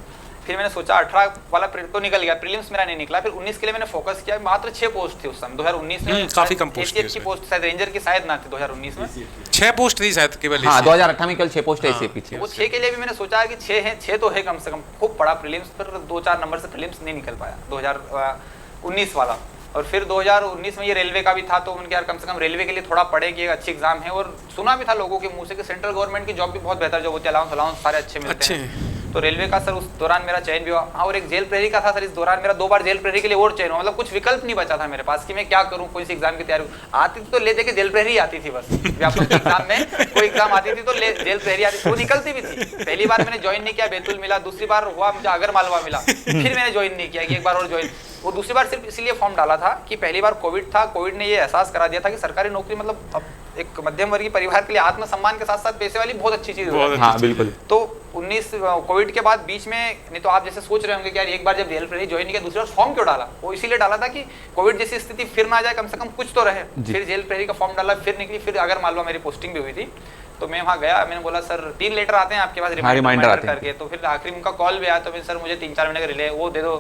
फिर मैंने सोचा 18 वाला तो निकल गया, प्रीलिम्स मेरा नहीं निकला। फिर 19 के लिए मैंने फोकस किया। मात्र 6 पोस्ट थी उस समय 2019 में। काफी कम पोस्ट थी। पोस्ट शायद रेंजर की शायद ना थी 2019 में। 6 पोस्ट थी शायद केवल। हाँ 2018 में केवल 6 पोस्ट एसीएपी थी। वो 6 के लिए भी मैंने सोचा कि 6 है, 6 तो है कम से कम। खूब पढ़ा प्रीलिम्स, फिर 2-4 नंबर से प्रीलिम्स नहीं निकल पाया 2019 वाला। और फिर 2019 में ये रेलवे का भी था, तो उनके यार कम से कम रेलवे के लिए थोड़ा पढ़े कि एक अच्छी एग्जाम है। और सुना भी था लोगों के मुंह से कि सेंट्रल गवर्नमेंट की जॉब भी बहुत बेहतर जॉब होती है, अलाउंस सारे अच्छे मिलते हैं। तो रेलवे का सर उस दौरान मेरा चयन भी हुआ। हाँ, और एक जेल प्रहरी का था सर। इस दौरान मेरा 2 बार जेल प्रहरी के लिए और चयन हुआ। मतलब कुछ विकल्प नहीं बचा था मेरे पास कि मैं क्या करूं, कोई सी एग्जाम की तैयारी आती थी तो ले दे के जेल प्रहरी आती थी बस। व्यापक एग्जाम में कोई एग्जाम आती थी तो जेल प्रहरी आती थी, वो निकलती भी थी। पहली बार मैंने ज्वाइन नहीं किया, बैतूल मिला। दूसरी बार हुआ मुझे आगर मालवा मिला, फिर मैंने ज्वाइन नहीं किया कि एक बार और ज्वाइन। वो दूसरी बार सिर्फ इसीलिए फॉर्म डाला था कि पहली बार कोविड था। कोविड ने ये एहसास करा दिया था कि सरकारी नौकरी मतलब अब एक मध्यम वर्गीय परिवार के लिए आत्मसम्मान के साथ साथ पैसे वाली बहुत अच्छी चीज है। हाँ बिल्कुल। तो 19 कोविड के बाद बीच में, नहीं तो आप जैसे सोच रहे होंगे कि यार एक बार जब जेल प्रहरी ज्वाइन किया दूसरी बार फॉर्म क्यों डाला, वो इसीलिए डाला था कि कोविड जैसी स्थिति फिर ना जाए, कम से कम कुछ तो रहे। फिर जेल प्रहरी का फॉर्म डाला, फिर निकली, फिर अगर मालवा मेरी पोस्टिंग भी हुई थी। तो मैं वहाँ गया, मैंने बोला सर 3 लेटर आते हैं आपके पास रिमाइंडर करके। तो फिर आखिरी उनका कॉल भी आया, तो फिर सर मुझे 3-4 महीने का रिले वो दे दो।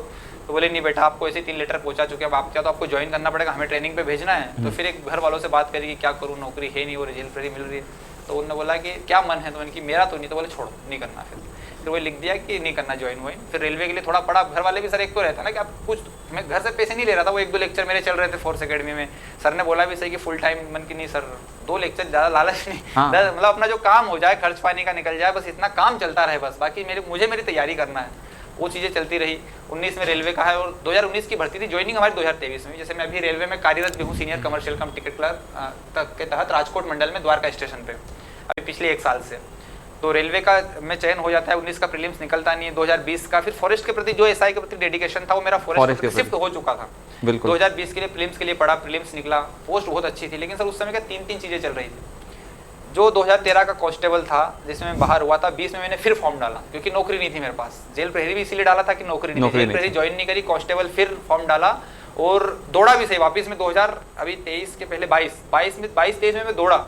तो बोले नहीं बेटा, आपको ऐसे 3 लेटर पहुंचा चुके हैं, अब आप क्या, तो आपको ज्वाइन करना पड़ेगा, हमें ट्रेनिंग पे भेजना है। तो फिर एक घर वालों से बात करी कि क्या करूँ, नौकरी है नहीं और जेल प्रहरी मिल रही है। तो उन्होंने बोला कि क्या मन है, तो मैंने कि मेरा तो नहीं। तो बोले छोड़ो, नहीं करना। फिर वो लिख दिया कि नहीं करना ज्वाइन हुआ। फिर रेलवे के लिए थोड़ा पढ़ा। घर वाले भी सर एक तो रहता ना कि आप कुछ, मैं घर से पैसे नहीं ले रहा था। वो 1-2 लेक्चर मेरे चल रहे थे फोर्स अकेडमी में। सर ने बोला भी सही कि फुल टाइम, मन की नहीं सर 2 लेक्चर, ज़्यादा लालच नहीं। मतलब अपना जो काम हो जाए, खर्च पानी का निकल जाए, बस इतना काम चलता रहे बस। बाकी मुझे मेरी तैयारी करना है, वो चीज़ें चलती रही। 19 में रेलवे का है और 2019 की भर्ती थी। ज्वाइनिंग हमारी 2023 में। जैसे मैं अभी रेलवे में कार्यरत भी हूँ, सीनियर कमर्शियल कम टिकट क्लर्क के तहत राजकोट मंडल में द्वारका स्टेशन पे अभी पिछले 1 साल से। तो रेलवे का में चयन हो जाता है। 19 का प्रीलिम्स निकलता नहीं है। 2020 का फिर फॉरेस्ट के प्रति जो एसआई के प्रति डेडिकेशन था वो मेरा फॉरेस्ट शिफ्ट हो चुका था। 2020 के लिए प्रीलिम्स के लिए पढ़ा, प्रीलिम्स निकला, पोस्ट बहुत अच्छी थी। लेकिन सर उस समय का 3 चीज़ें चल रही थी। जो 2013 का कांस्टेबल था जिसमें मैं बाहर हुआ था, 20 में मैंने फिर फॉर्म डाला क्योंकि नौकरी नहीं थी मेरे पास। जेल प्रहरी भी इसीलिए डाला था कि नौकरी नहीं थी। जेल प्रहरी ज्वाइन नहीं करी, कांस्टेबल फिर फॉर्म डाला और दौड़ा भी सही वापस में। 2023 के पहले 22-23 में मैं दौड़ा।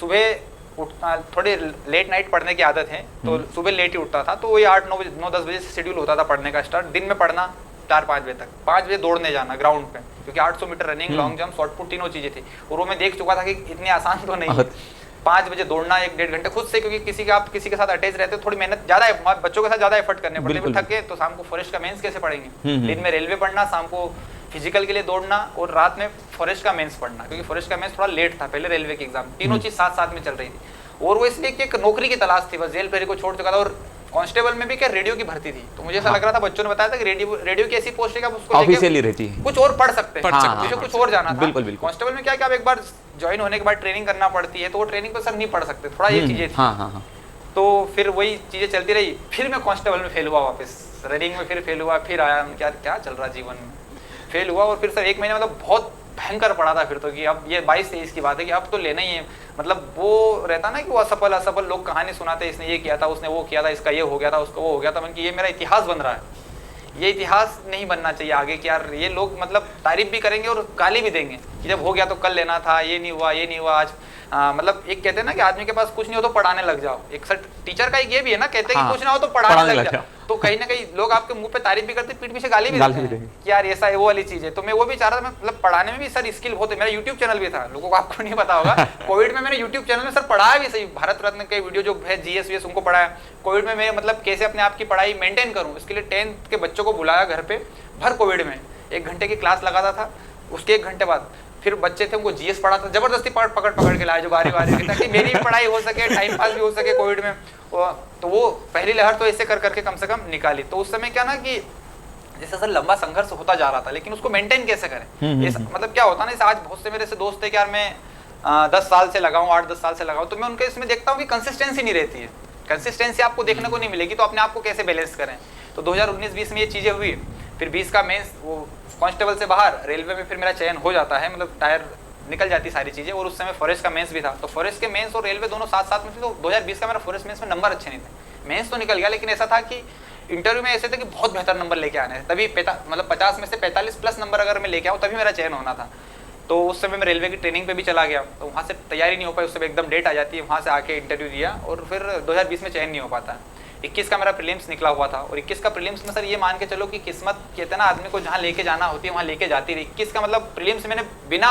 सुबह उठना, थोड़े लेट नाइट पढ़ने की आदत है तो सुबह लेट ही उठता था। तो वही 8-9-10 बजे से शेड्यूल होता था पढ़ने का स्टार्ट। दिन में पढ़ना 4-5 बजे तक, 5 बजे दौड़ने जाना ग्राउंड पे, क्योंकि 800 metre running, long jump, short put, तीनों चीजें थी। और वो मैं देख चुका था कि इतनी आसान तो नहीं। 5 बजे दौड़ना 1-1.5 घंटे खुद से, क्योंकि किसी के साथ अटैच रहते हो, थोड़ी मेहनत ज़्यादा, बच्चों के साथ ज़्यादा एफर्ट करने पड़ते हैं। थक गए तो शाम को फॉरेस्ट का मेंस कैसे पढ़ेंगे। दिन में रेलवे पढ़ना, शाम को फिजिकल के लिए दौड़ना और रात में फॉरेस्ट का मेंस पढ़ना, क्योंकि फॉरेस्ट का मेंस थोड़ा लेट था, पहले रेलवे की एग्जाम। तीनों चीज़ साथ साथ में चल रही थी। और वो इसलिए कि एक नौकरी की तलाश थी, बस जेल प्रहरी को छोड़ चुका था और कांस्टेबल में भी क्या रेडियो की भर्ती थी, तो मुझे ऐसा लग रहा था, बच्चों ने बताया था कि रेडियो की ऐसी पोस्ट है कि आप उसको लेके ऑफिशियली रहती है, कुछ और पढ़ सकते हैं, हाँ, मुझे हाँ, कुछ और जाना था। बिल्कुल बिल्कुल। कांस्टेबल में क्या कि आप एक बार ज्वाइन होने के बाद ट्रेनिंग करना पड़ती है, तो वो ट्रेनिंग पे सर नहीं पढ़ सकते, थोड़ा ये चीजें थी। हाँ हाँ हाँ। तो फिर वही चीजें चलती रही, फिर मैं कांस्टेबल में फेल हुआ, वापस रनिंग में फिर फेल हुआ, फिर आया, क्या क्या चल रहा जीवन में, फेल हुआ। और फिर सर 1 महीने मतलब बहुत भयंकर पड़ा था फिर तो, कि अब ये 22-23 की बात है कि अब तो लेना ही है। मतलब वो रहता ना कि वो असफल लोग कहानी सुनाते, इसने ये किया था, उसने वो किया था, इसका ये हो गया था, उसका वो हो गया था, मतलब ये मेरा इतिहास बन रहा है, ये इतिहास नहीं बनना चाहिए आगे कि यार ये लोग मतलब तारीफ भी करेंगे और गाली भी देंगे कि जब हो गया तो कल लेना था, ये नहीं हुआ, ये नहीं हुआ आज। मतलब एक कहते हैं ना कि आदमी के पास कुछ नहीं हो तो पढ़ाने लग जाओ, एक सर टीचर का एक ये भी है ना, कहते हैं कि कुछ ना हो तो पढ़ाने लग जाओ। तो कहीं ना कहीं लोग आपके मुंह पे तारीफ भी करते, पीठ पीछे गाली भी देते हैं कि यार ऐसा है, वो वाली चीज है। तो मैं वो भी चाह रहा था, मतलब पढ़ाने में भी सर स्किल बहुत है, मेरा यूट्यूब चैनल भी था, लोगों को आपको नहीं पता होगा। कोविड में मैंने यूट्यूब चैनल में सर पढ़ाया भी सही, भारत रत्न के वीडियो जो है GS VS उनको पढ़ाया। कोविड में मैं मतलब कैसे अपने आप की पढ़ाई मेंटेन करूँ, इसके लिए 10th के बच्चों को बुलाया घर पे, भर कोविड में 1 घंटे की क्लास लगाता था। उसके 1 घंटे बाद फिर बच्चे थे, उनको GS पढ़ाता, जबरदस्ती पकड़ के लाए जो बारी ताकि मेरी भी पढ़ाई हो सके, टाइम पास भी हो सके कोविड में। तो वो पहली लहर तो ऐसे कर करके कम से कम निकाली। तो उस समय क्या ना कि जैसे सर लंबा संघर्ष होता जा रहा था, लेकिन उसको मेंटेन कैसे करें, मतलब क्या होता ना, आज बहुत से मेरे से दोस्त है कि यार मैं 10 साल से लगाऊं, 8-10 साल से लगाऊं, तो मैं उनके इसमें देखता हूँ कि कंसिस्टेंसी नहीं रहती है, कंसिस्टेंसी आपको देखने को नहीं मिलेगी। तो अपने आप को कैसे बैलेंस करें। तो 2019-20 में ये चीज़ें हुई। फिर 20 का मेंस, वो कांस्टेबल से बाहर रेलवे में फिर मेरा चयन हो जाता है, मतलब टायर निकल जाती सारी चीज़ें। और उस समय फॉरेस्ट का मेंस भी था, तो फॉरेस्ट के मेंस और रेलवे दोनों साथ साथ में थे। तो 2020 का मेरा फॉरेस्ट मेंस में नंबर अच्छे नहीं थे, मेंस तो निकल गया, लेकिन ऐसा था कि इंटरव्यू में ऐसे थे कि बहुत बेहतर नंबर लेके आने हैं, तभी मतलब 50 में से 45 प्लस नंबर अगर मैं लेके आऊँ तभी मेरा चयन होना था। तो उस समय मैं रेलवे की ट्रेनिंग पे भी चला गया, तो वहाँ से तैयारी नहीं हो पाई, उस समय एकदम डेट आ जाती है, वहाँ से आके इंटरव्यू दिया और फिर 2020 में चयन नहीं हो पाता। 21 का मेरा प्रीलिम्स निकला हुआ था, और 21 का प्रीलिम्स में सर ये मान के चलो कि किस्मत कहते हैं ना, आदमी को जहाँ लेके जाना होती है वहाँ लेके जाती रही। 21 का मतलब प्रीलिम्स मैंने बिना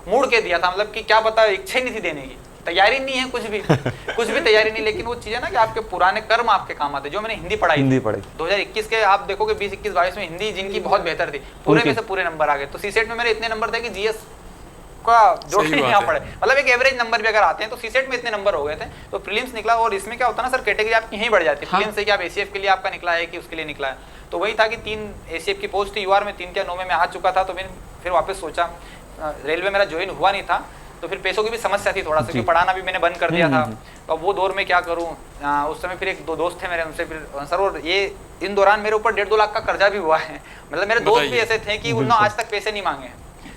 मूड के दिया था, मतलब कि क्या पता, इच्छा ही नहीं थी देने की, तैयारी नहीं है कुछ भी कुछ भी तैयारी नहीं। लेकिन वो चीज़ ना कि आपके पुराने कर्म आपके काम आते। जो मैंने हिंदी पढ़ाई 2021 के, आप देखोगे 20, 21, 22 में हिंदी जिनकी बहुत बेहतर थी, पूरे में से पूरे नंबर आ गए। तो सीसेट में मेरे इतने नंबर थे कि GS का जोड़ नहीं यहाँ पड़े, मतलब एक एवरेज नंबर भी अगर आते हैं तो सीसेट में इतने नंबर हो गए थे। तो प्रीलिम्स निकला, और इसमें क्या होता है ना सर, कैटेगरी आपकी यहीं बढ़ जाती है। प्रीलिम्स से कि आप ACF के लिए आपका निकला है कि उसके लिए निकला है। तो वही था कि 3 ACF की पोस्ट थी, UR में 3 या 9 में मैं आ चुका था। तो मैंने फिर वापस सोचा, रेलवे मेरा ज्वाइन हुआ नहीं था, तो फिर पैसों की भी समस्या थी थोड़ा सा, क्योंकि पढ़ाना भी मैंने बंद कर दिया था। तो अब वो दौर में क्या करूँ, उस समय फिर 1-2 दोस्त थे मेरे, उनसे फिर सर, और ये इन दौरान मेरे ऊपर 1.5-2 लाख का कर्जा भी हुआ है। मतलब मेरे दोस्त भी ऐसे थे कि उन्होंने आज तक पैसे नहीं मांगे,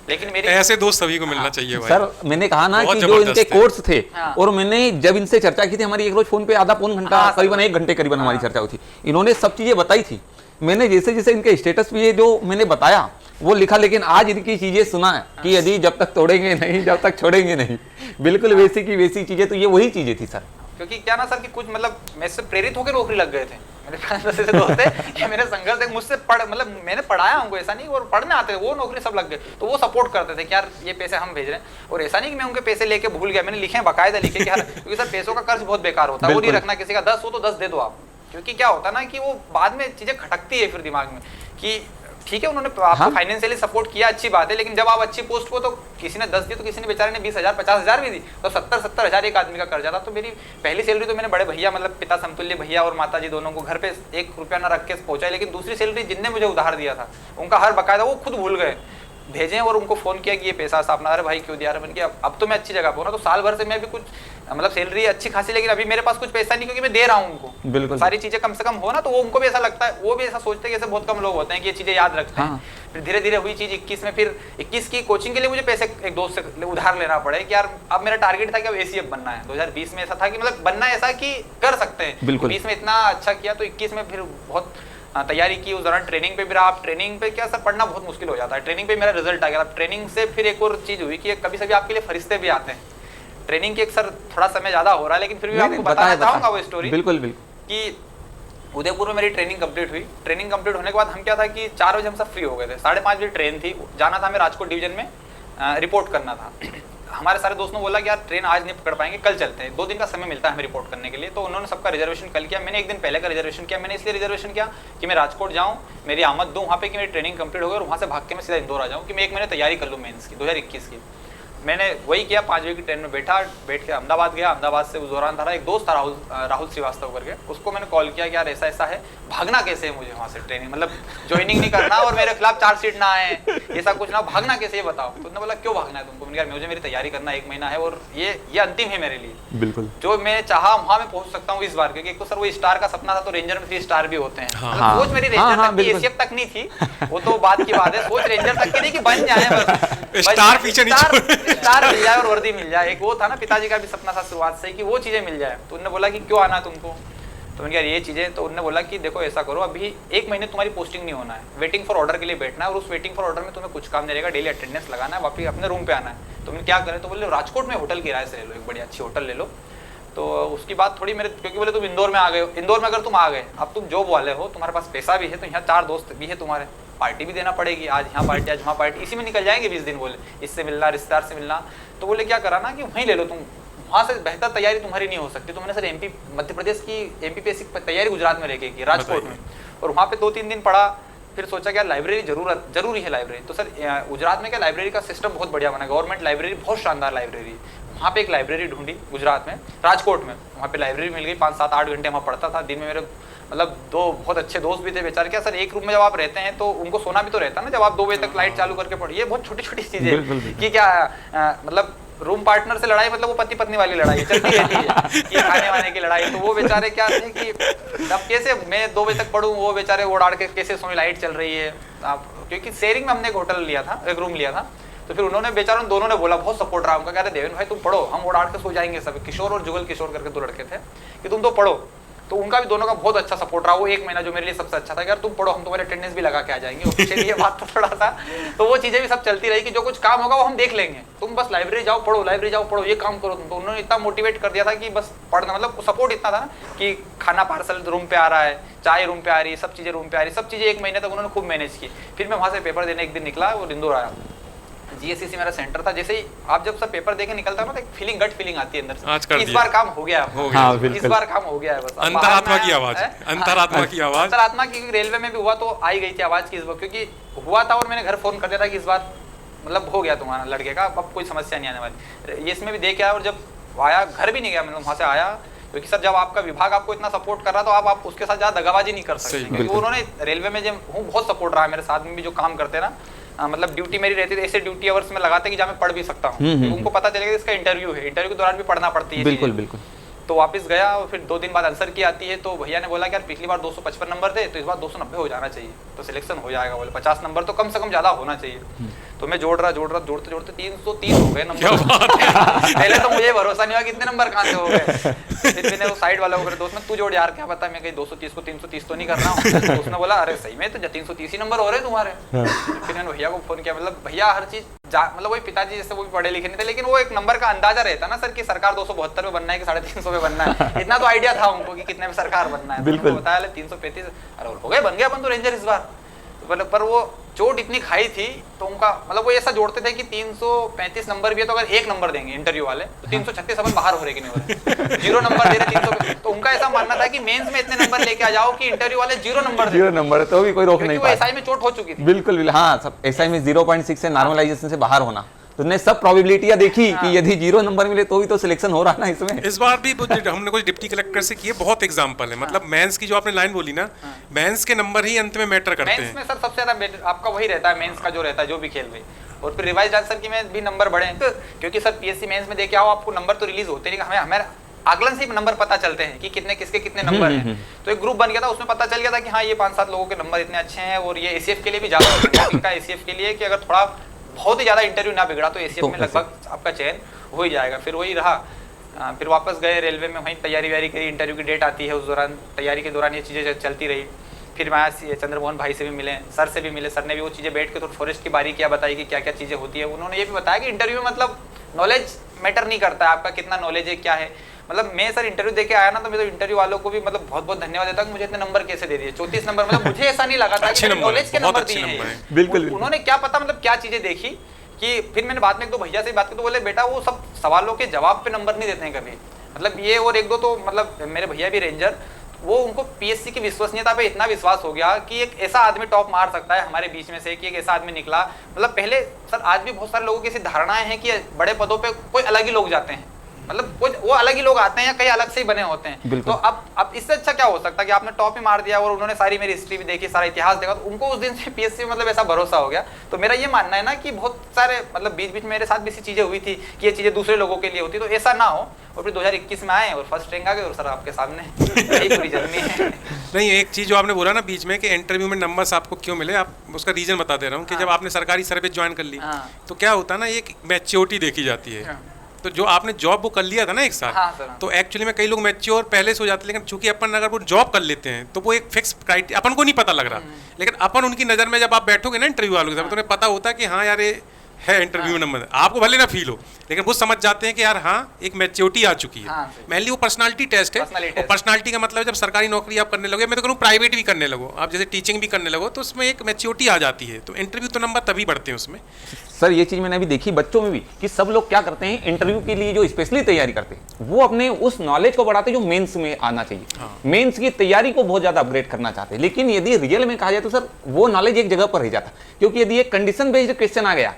लेकिन मेरे ऐसे दोस्त सभी को मिलना चाहिए भाई। सर मैंने कहा ना कि जो इनके कोर्स थे, और मैंने जब इनसे चर्चा की थी, हमारी एक रोज फोन पे आधा पौन घंटा, करीबन 1 घंटे करीबन हमारी चर्चा हुई थी। इन्होंने सब चीजें बताई थी, मैंने जैसे जैसे इनके स्टेटस भी ये जो मैंने बताया वो लिखा, लेकिन आज इनकी चीजें सुना है कि यदि जब तक तोड़ेंगे नहीं, जब तक छोड़ेंगे नहीं, बिल्कुल वैसी की वैसी चीजें। तो ये वही चीजें थी सर, क्योंकि क्या ना सर कि कुछ मतलब मैं से प्रेरित होकर नौकरी लग गए थे। मेरे पास ऐसे दोस्त थे कि मेरे संघर्ष एक मुझसे मतलब मैंने पढ़ाया उनको, ऐसा नहीं, और पढ़ने आते थे वो, नौकरी सब लग गए। तो वो सपोर्ट करते थे कि यार ये पैसे हम भेज रहे हैं, और ऐसा नहीं कि मैं उनके पैसे लेके भूल गया, मैंने लिखे बाकायदा लिखे कि यार, क्योंकि सर पैसों का कर्ज बहुत बेकार होता है, वो नहीं रखना। किसी का 10 हो तो 10 दे दो आप, क्योंकि क्या होता है ना कि वो बाद में चीजें खटकती है फिर दिमाग में कि ठीक है उन्होंने आपको फाइनेंशियली सपोर्ट किया, अच्छी बात है, लेकिन जब आप अच्छी पोस्ट को, तो किसी ने 10 दी तो किसी ने बेचारे ने 20,000 50,000 भी दी, तो 70,000 एक आदमी का कर्जा था। तो मेरी पहली सैलरी तो मैंने बड़े भैया, मतलब पिता समतुल्य भैया और माता जी दोनों को घर पे 1 रुपया ना रख के पहुंचाई। लेकिन दूसरी सैलरी जिनने मुझे उधार दिया था उनका हर बकायदा वो खुद भूल गए भेजें, और उनको फोन किया कि ये पैसा अपना, अरे भाई क्यों दिया, मैंने किया अब तो मैं अच्छी जगह पर हूं ना, तो साल भर से मैं भी कुछ मतलब सैलरी अच्छी खासी, लेकिन अभी मेरे पास कुछ पैसा नहीं, क्योंकि मैं दे रहा हूँ उनको। बिल्कुल सारी चीजें कम से कम हो ना, तो वो उनको भी ऐसा लगता है, वो भी ऐसा सोचते हैं कि ऐसे बहुत कम लोग होते हैं कि ये चीजें याद रखते हैं। फिर धीरे धीरे हुई चीज 21 में, फिर 21 की कोचिंग के लिए मुझे पैसे एक दोस्त से उधार लेना पड़े कि यार अब मेरा टारगेट था कि अब ACF बनना है। 2020 में ऐसा था कि मतलब बनना ऐसा कि कर सकते हैं, 20 में इतना अच्छा किया, तो 21 में फिर बहुत तैयारी की। उस दौरान ट्रेनिंग पे भी रहा। आप ट्रेनिंग पे क्या सर, पढ़ना बहुत मुश्किल हो जाता है, ट्रेनिंग पे मेरा रिजल्ट आ गया। ट्रेनिंग से फिर एक और चीज हुई कि कभी कभी आपके लिए फरिश्ते भी आते हैं। ट्रेनिंग के एक सर थोड़ा समय ज्यादा हो रहा है, लेकिन फिर भी आपको बताना चाहूंगा वो स्टोरी। बिल्कुल कि उदयपुर में मेरी ट्रेनिंग कंप्लीट हुई। ट्रेनिंग कंप्लीट होने के बाद हम क्या था कि 4 बजे हम सब फ्री हो गए थे, 5:30 बजे ट्रेन थी, जाना था हमें राजकोट डिवीजन में, रिपोर्ट करना था। हमारे सारे दोस्तों ने बोला कि यार ट्रेन आज नहीं पकड़ पाएंगे, कल चलते हैं, 2 दिन का समय मिलता है हमें रिपोर्ट करने के लिए। तो उन्होंने सबका रिजर्वेशन कल किया, मैंने 1 दिन पहले का रिजर्वेशन किया। मैंने इसलिए रिजर्वेशन किया कि मैं राजकोट जाऊँ, मेरी आमद दूँ वहाँ पे कि मेरी ट्रेनिंग कंप्लीट हो गई, और वहाँ से भाग के मैं सीधा इंदौर आ जाऊँ कि मैं 1 महीने तैयारी कर लूँ मेंस की 2021 की। मैंने वही किया, 5 बजे की ट्रेन में बैठ के अहमदाबाद गया। अहमदाबाद से उस दौरान था एक दोस्त था राहुल श्रीवास्तव करके, उसको मैंने कॉल किया कि यार ऐसा ऐसा है, भागना कैसे है मुझे वहाँ से ट्रेनिंग, मतलब ज्वाइनिंग नहीं करना और मेरे खिलाफ चार्जशीट ना आए, ऐसा कुछ ना, भागना कैसे ये बताओ। तो उसने बोला क्यों भागना है तुमको? मैंने कहा मुझे मेरी तैयारी करना 1 महीना है और ये अंतिम है मेरे लिए। बिल्कुल, जो मैं चाहा वहाँ मैं पहुँच सकता हूँ इस बार, क्योंकि एक तो सर वो स्टार का सपना था, तो रेंजर में 3 स्टार भी होते हैं। सोच मेरी रेंजर तक की, एसीएफ तक नहीं थी, वो तो बात की बात है, सोच रेंजर तक की नहीं कि बन जाए बस, स्टार पीछे नहीं, स्टार मिल जाए और वर्दी मिल जाए। एक वो था ना, पिताजी का भी सपना था शुरुआत से कि वो चीजें मिल जाए। तो उन्होंने बोला कि क्यों आना तुमको? तो मैंने कहा ये चीजें, तो उन्होंने बोला कि देखो ऐसा करो, अभी 1 महीने तुम्हारी पोस्टिंग नहीं होना है, वेटिंग फॉर ऑर्डर के लिए बैठना है, और उस वेटिंग फॉर ऑर्डर में तुम्हें कुछ काम नहीं रहेगा, डेली अटेंडेंस लगाना है, वापस अपने रूम पे आना है। तो मैंने क्या करें? तो बोले राजकोट में होटल किराए से ले लो, एक बड़ी अच्छी होटल ले लो। तो उसकी बात थोड़ी मेरे, क्योंकि बोले तुम इंदौर में आ गए हो, इंदौर में अगर तुम आ गए, अब तुम जॉब वाले हो, तुम्हारे पास पैसा भी है, तो यहाँ 4 दोस्त भी है तुम्हारे, पार्टी भी देना पड़ेगी, आज यहाँ पार्टी, आज वहाँ पार्टी, इसी में निकल जाएंगे 20 दिन। बोले इससे मिलना, रिश्तेदार से मिलना। तो बोले क्या करा ना कि वहीं ले लो तुम, वहाँ से बेहतर तैयारी तुम्हारी नहीं हो सकती। तो मैंने सर एमपी मध्य प्रदेश की एमपीपीएससी तैयारी गुजरात में रह की राजकोट में, और वहाँ पे 2-3 दिन पढ़ा। फिर सोचा क्या लाइब्रेरी जरूरी है लाइब्रेरी। तो सर गुजरात में क्या लाइब्रेरी का सिस्टम बहुत बढ़िया बना, गवर्नमेंट लाइब्रेरी, बहुत शानदार लाइब्रेरी। वहाँ पे एक लाइब्रेरी ढूंढी गुजरात में, राजकोट में, वहाँ पे लाइब्रेरी मिल गई। 5-7-8 घंटे वहाँ पढ़ता था दिन में। मेरे मतलब 2 बहुत अच्छे दोस्त भी थे बेचारे। क्या सर एक रूम में जब आप रहते हैं तो उनको सोना भी तो रहता है ना, जब आप 2 बजे तक लाइट चालू करके पढ़िए। बहुत छोटी छोटी चीजें कि क्या मतलब रूम पार्टनर से लड़ाई, मतलब वो पति पत्नी वाली लड़ाई चलती रहती है कि खाने वाने की लड़ाई। तो वो बेचारे क्या थे कि अब कैसे मैं 2 बजे तक पढ़ूं, वो बेचारे ओढ़ाड़ के कैसे सोए, लाइट चल रही है। आप क्योंकि शेयरिंग में हमने एक होटल लिया था, एक रूम लिया था। तो फिर उन्होंने बेचारों दोनों ने बोला, बहुत सपोर्ट रहा उनका, कह रहे देवेन भाई तुम पढ़ो, हम ओढ़ाड़ के सो जाएंगे सब। किशोर और जुगल किशोर करके 2 लड़के थे कि तुम तो पढ़ो। तो उनका भी दोनों का बहुत अच्छा सपोर्ट रहा। वो 1 महीना जो मेरे लिए सबसे अच्छा था, यार तुम पढ़ो, हम तुम्हारे अटेंडेंस भी लगा के आ जाएंगे। ऑफिशियली ये बात तो थोड़ा सा, तो वो चीजें भी सब चलती रही कि जो कुछ काम होगा वो हम देख लेंगे, तुम बस लाइब्रेरी जाओ पढ़ो, लाइब्रेरी जाओ पढ़ो, ये काम करो तुम। तो उन्होंने इतना मोटिवेट कर दिया था कि बस पढ़ना, मतलब सपोर्ट इतना था ना कि खाना पार्सल रूम पे आ रहा है, चाय रूम पे आ रही है, सब चीजें रूम पे आ रही है, सब चीजें 1 महीने तक उन्होंने खूब मैनेज की। फिर मैं वहाँ से पेपर देने एक दिन निकला और इंदौर आया। जीएससीसी मेरा सेंटर था। जैसे ही आप जब सब पेपर देके निकलता है ना, तो एक फीलिंग, गट फीलिंग आती है अंदर से, इस बार काम हो गया, इस बार काम हो गया है। बस अंतरात्मा की आवाज, अंतरात्मा की आवाज, अंतरात्मा की। रेलवे में भी हुआ तो आई गई थी आवाज की इस बार, क्योंकि हुआ था और मैंने घर फोन कर दिया था कि इस बार मतलब हो गया तुम्हारा लड़के का, अब कोई समस्या नहीं आने वाली। ये इसमें भी देख आया, और जब आया घर भी नहीं गया, मतलब वहाँ से आया, क्योंकि सर जब आपका विभाग आपको इतना सपोर्ट कर रहा तो आप उसके साथ ज्यादा दगाबाजी नहीं कर सकते, क्योंकि उन्होंने रेलवे में जब हूँ बहुत सपोर्ट रहा मेरे साथ में भी जो काम करते ना, मतलब ड्यूटी मेरी रहती थी, ऐसे ड्यूटी आवर्स में लगाते कि जहाँ मैं पढ़ भी सकता हूँ। उनको पता चलेगा इसका इंटरव्यू है, इंटरव्यू के दौरान भी पढ़ना पड़ती है। बिल्कुल बिल्कुल। तो वापस गया और फिर 2 दिन बाद आंसर की आती है। तो भैया ने बोला कि यार पिछली बार 255 नंबर थे, तो इस बार 290 हो जाना चाहिए, तो सिलेक्शन हो जाएगा। बोले 50 नंबर तो कम से कम ज्यादा होना चाहिए। तो मैं जोड़ते जोड़ते 330 हो गए नंबर। पहले तो मुझे भरोसा नहीं हुआ कि इतने नंबर कहाँ से हो गए। फिर मैंने वो साइड वाला को दोस्त में, तू जोड़ यार, क्या पता मैं कहीं 230 को 330 तो नहीं कर रहा हूँ। तो उसने बोला अरे सही में तो 330 ही नंबर हो रहे हैं तुम्हारे। फिर मैंने भैया को फोन किया, मतलब भैया हर चीज मतलब वही पिताजी जैसे वो भी पढ़े लिखे नहीं थे, लेकिन वो एक नंबर का अंदाजा रहता ना सर कि सरकार 272 में बनना है कि 350 में बनना है, इतना तो आइडिया था उनको कि कितने में सरकार बनना है। बिल्कुल बताया 335, अरे हो गए, बन गया अपन तो रेंजर इस बार। पर वो चोट इतनी खाई थी तो उनका मतलब वो ऐसा जोड़ते थे कि 335 नंबर भी है तो अगर 1 नंबर देंगे इंटरव्यू वाले तो 336 अपन बाहर हो रहे कि नहीं हो रहे, 0 नंबर दे रहे 300। तो उनका ऐसा मानना था कि मेंस में इतने नंबर लेके आ जाओ कि इंटरव्यू वाले 0 नंबर दे। 0 नंबर तो भी कोई रोक नहीं पाया, एसआई में चोट हो चुकी थी। बिल्कुल बिल्कुल, हाँ सब एसआई में 0.6 से नॉर्मलाइजेशन से बाहर होना, तो ने सब प्रोबेबिलिटियां देखी कि यदि 0 नंबर मिले तो भी तो सिलेक्शन हो रहा ना इसमें। इस बार भी हमने कुछ डिप्टी कलेक्टर से किए, बहुत एग्जांपल है। मतलब मेंस की जो आपने लाइन बोली ना, मेंस के नंबर ही अंत में मैटर करते हैं। मेंस में सर सबसे ज्यादा आपका वही रहता है, मेंस का जो रहता है जो भी खेल में। और फिर रिवाइज आंसर की में भी नंबर बढ़े, क्योंकि सर पीएससी मेंस में देखे आओ आपको नंबर तो रिलीज होते नहीं, हमें आकलन से नंबर पता चलते हैं कि कितने किसके कितने नंबर हैं। तो एक ग्रुप बन गया था, उसमें पता चल गया था कि हाँ ये 5-7 लोगों के नंबर इतने अच्छे हैं। और ये एसीएफ के लिए भी ज्यादा एसीएफ के लिए कि अगर थोड़ा बहुत ही ज्यादा इंटरव्यू ना बिगड़ा तो एसीएफ में लगभग आपका चयन हो ही जाएगा। फिर वही रहा, फिर वापस गए रेलवे में, वहीं तैयारी व्यारी करी, इंटरव्यू की डेट आती है, उस दौरान तैयारी के दौरान ये चीज़ें चलती रही। फिर मैं चंद्रमोहन भाई से भी मिले, सर से भी मिले, सर ने भी वो चीज़ें बैठ के थोड़ी फॉरेस्ट की बारीकियाँ बताई कि क्या क्या चीज़ें होती है। उन्होंने ये भी बताया कि इंटरव्यू में मतलब नॉलेज मैटर नहीं करता है, आपका कितना नॉलेज है क्या है। मतलब मैं सर इंटरव्यू देके आया ना, तो मैं तो इंटरव्यू वालों को भी मतलब बहुत बहुत धन्यवाद देता हूँ, मुझे इतने नंबर कैसे दे दिए 34 नंबर। मतलब मुझे ऐसा नहीं लगा था कि नॉलेज के नंबर दिए हैं। बिल्कुल उन्होंने क्या पता मतलब क्या चीज़ें देखी कि फिर मैंने बाद में 1-2 भैया से बात की तो बोले बेटा वो सब सवालों के जवाब पे नंबर नहीं देते हैं कभी, मतलब ये और 1-2 तो मतलब मेरे भैया भी रेंजर, वो उनको पीएससी की विश्वसनीयता पे इतना विश्वास हो गया कि एक ऐसा आदमी टॉप मार सकता है हमारे बीच में से, कि एक ऐसा आदमी निकला। मतलब पहले सर आज भी बहुत सारे लोगों की ऐसी धारणाएं हैं कि बड़े पदों पे कोई अलग ही लोग जाते हैं, मतलब वो अलग ही लोग आते हैं या कई अलग से ही बने होते हैं। तो अब इससे अच्छा क्या हो सकता है कि आपने टॉप ही मार दिया और उन्होंने सारी मेरी हिस्ट्री भी देखी, सारा इतिहास देखा, तो उनको उस दिन से पीएससी में मतलब ऐसा भरोसा हो गया। तो मेरा ये मानना है ना कि बहुत सारे मतलब बीच बीच में मेरे साथ भी ऐसी चीजें हुई थी कि ये चीजें दूसरे लोगों के लिए होती, तो ऐसा ना हो। और फिर 2021 में आए और फर्स्ट रैंक आ गए और सर आपके सामने यही पूरी जर्नी है। नहीं, एक चीज़ जो आपने बोला ना बीच में कि इंटरव्यू में नंबर्स आपको क्यों मिले, आप उसका रीज़न बता दे रहा हूँ कि जब आपने सरकारी सर्विस ज्वाइन कर ली तो क्या होता है ना, एक मैच्योरिटी देखी जाती है। तो जो आपने जॉब वो कर लिया था ना एक साल, तो एक्चुअली में कई लोग मैच्योर पहले से हो जाते हैं, लेकिन चूंकि अपन अगर वो जॉब कर लेते हैं तो वो एक फिक्स क्राइटेरिया अपन को नहीं पता लग रहा, लेकिन अपन उनकी नज़र में जब आप बैठोगे ना इंटरव्यू वालों के साथ, तो उन्हें पता होता है कि हाँ यार ये है इंटरव्यू नंबर, आपको भले ना फील हो, लेकिन वो समझ जाते हैं कि यार हाँ एक मैच्योरिटी आ चुकी है। मेनली वो पर्सनालिटी टेस्ट है, और पर्सनालिटी का मतलब जब सरकारी नौकरी आप करने लगो, मैं तो कहूँ प्राइवेट भी करने लगो, आप जैसे टीचिंग भी करने लगो, तो उसमें एक मैच्योरिटी आ जाती है, तो इंटरव्यू तो नंबर तभी बढ़ते हैं उसमें। सर ये चीज मैंने अभी देखी बच्चों में भी कि सब लोग क्या करते हैं, इंटरव्यू के लिए जो स्पेशली तैयारी करते हैं वो अपने उस नॉलेज को बढ़ाते हैं जो मेंस में आना चाहिए। मेंस की तैयारी को बहुत ज्यादा अपग्रेड करना चाहते हैं, लेकिन यदि रियल में कहा जाए तो सर वो नॉलेज एक जगह पर रह जाता, क्योंकि यदि एक कंडीशन बेस्ड क्वेश्चन आ गया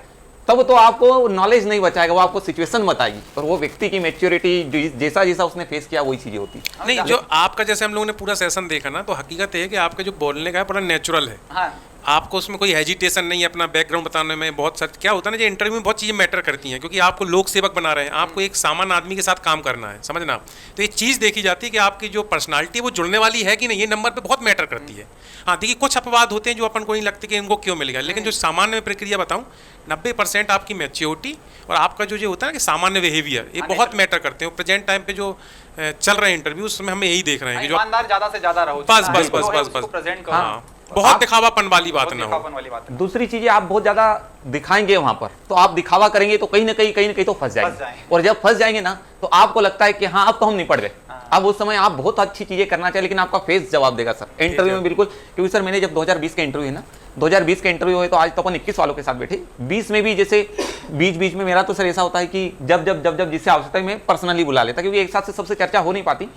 तब तो आपको नॉलेज नहीं बचाएगा, वो आपको सिचुएशन बताएगी, और वो व्यक्ति की मैच्योरिटी जैसा जैसा उसने फेस किया वही चीजें होती है। नहीं, जो आपका जैसे हम लोगों ने पूरा सेशन देखा ना, तो हकीकत है कि आपका जो बोलने का है बड़ा नेचुरल है। आपको उसमें कोई हेजिटेशन नहीं है अपना बैकग्राउंड बताने में। बहुत सच क्या होता है ना, जो इंटरव्यू में बहुत चीज़ें मैटर करती हैं, क्योंकि आपको लोक सेवक बना रहे हैं, आपको एक सामान्य आदमी के साथ काम करना है, समझना। तो ये चीज़ देखी जाती है कि आपकी जो पर्सनालिटी है वो जुड़ने वाली है कि नहीं, ये नंबर पे बहुत मैटर करती है। हाँ देखिए, कुछ अपवाद होते हैं जो अपन को नहीं लगते कि इनको क्यों मिलेगा, लेकिन जो सामान्य प्रक्रिया बताऊँ, 90% आपकी मैच्योरिटी और आपका जो होता है ना कि सामान्य बिहेवियर, ये बहुत मैटर करते हैं। प्रेजेंट टाइम पे जो चल रहे हैं इंटरव्यू, उसमें हमें यही देख रहे हैं कि जो ईमानदार ज्यादा से ज्यादा रहो, बस बस बस बस बस प्रेजेंट हाँ, बहुत दिखावापन वाली बात ना हो। दूसरी चीजें आप बहुत ज्यादा दिखाएंगे वहां पर, तो आप दिखावा करेंगे तो कहीं ना कहीं तो फंस जाएंगे, और जब फंस जाएंगे ना तो आपको लगता है कि हाँ अब तो हम निपट गए। अब उस समय आप बहुत अच्छी चीजें करना चाहिए, लेकिन आपका फेस जवाब देगा सर इंटरव्यू में बिल्कुल। क्योंकि सर मैंने जब 2020 का इंटरव्यू है ना, 2020 का इंटरव्यू है, तो आज तो अपन 21 वालों के साथ बैठे, 20 में भी जैसे बीच बीच में मेरा तो सर ऐसा होता है कि जब जिससे आवश्यकता है मैं पर्सनली बुला लेता, क्योंकि एक साथ से सबसे चर्चा हो नहीं पाती।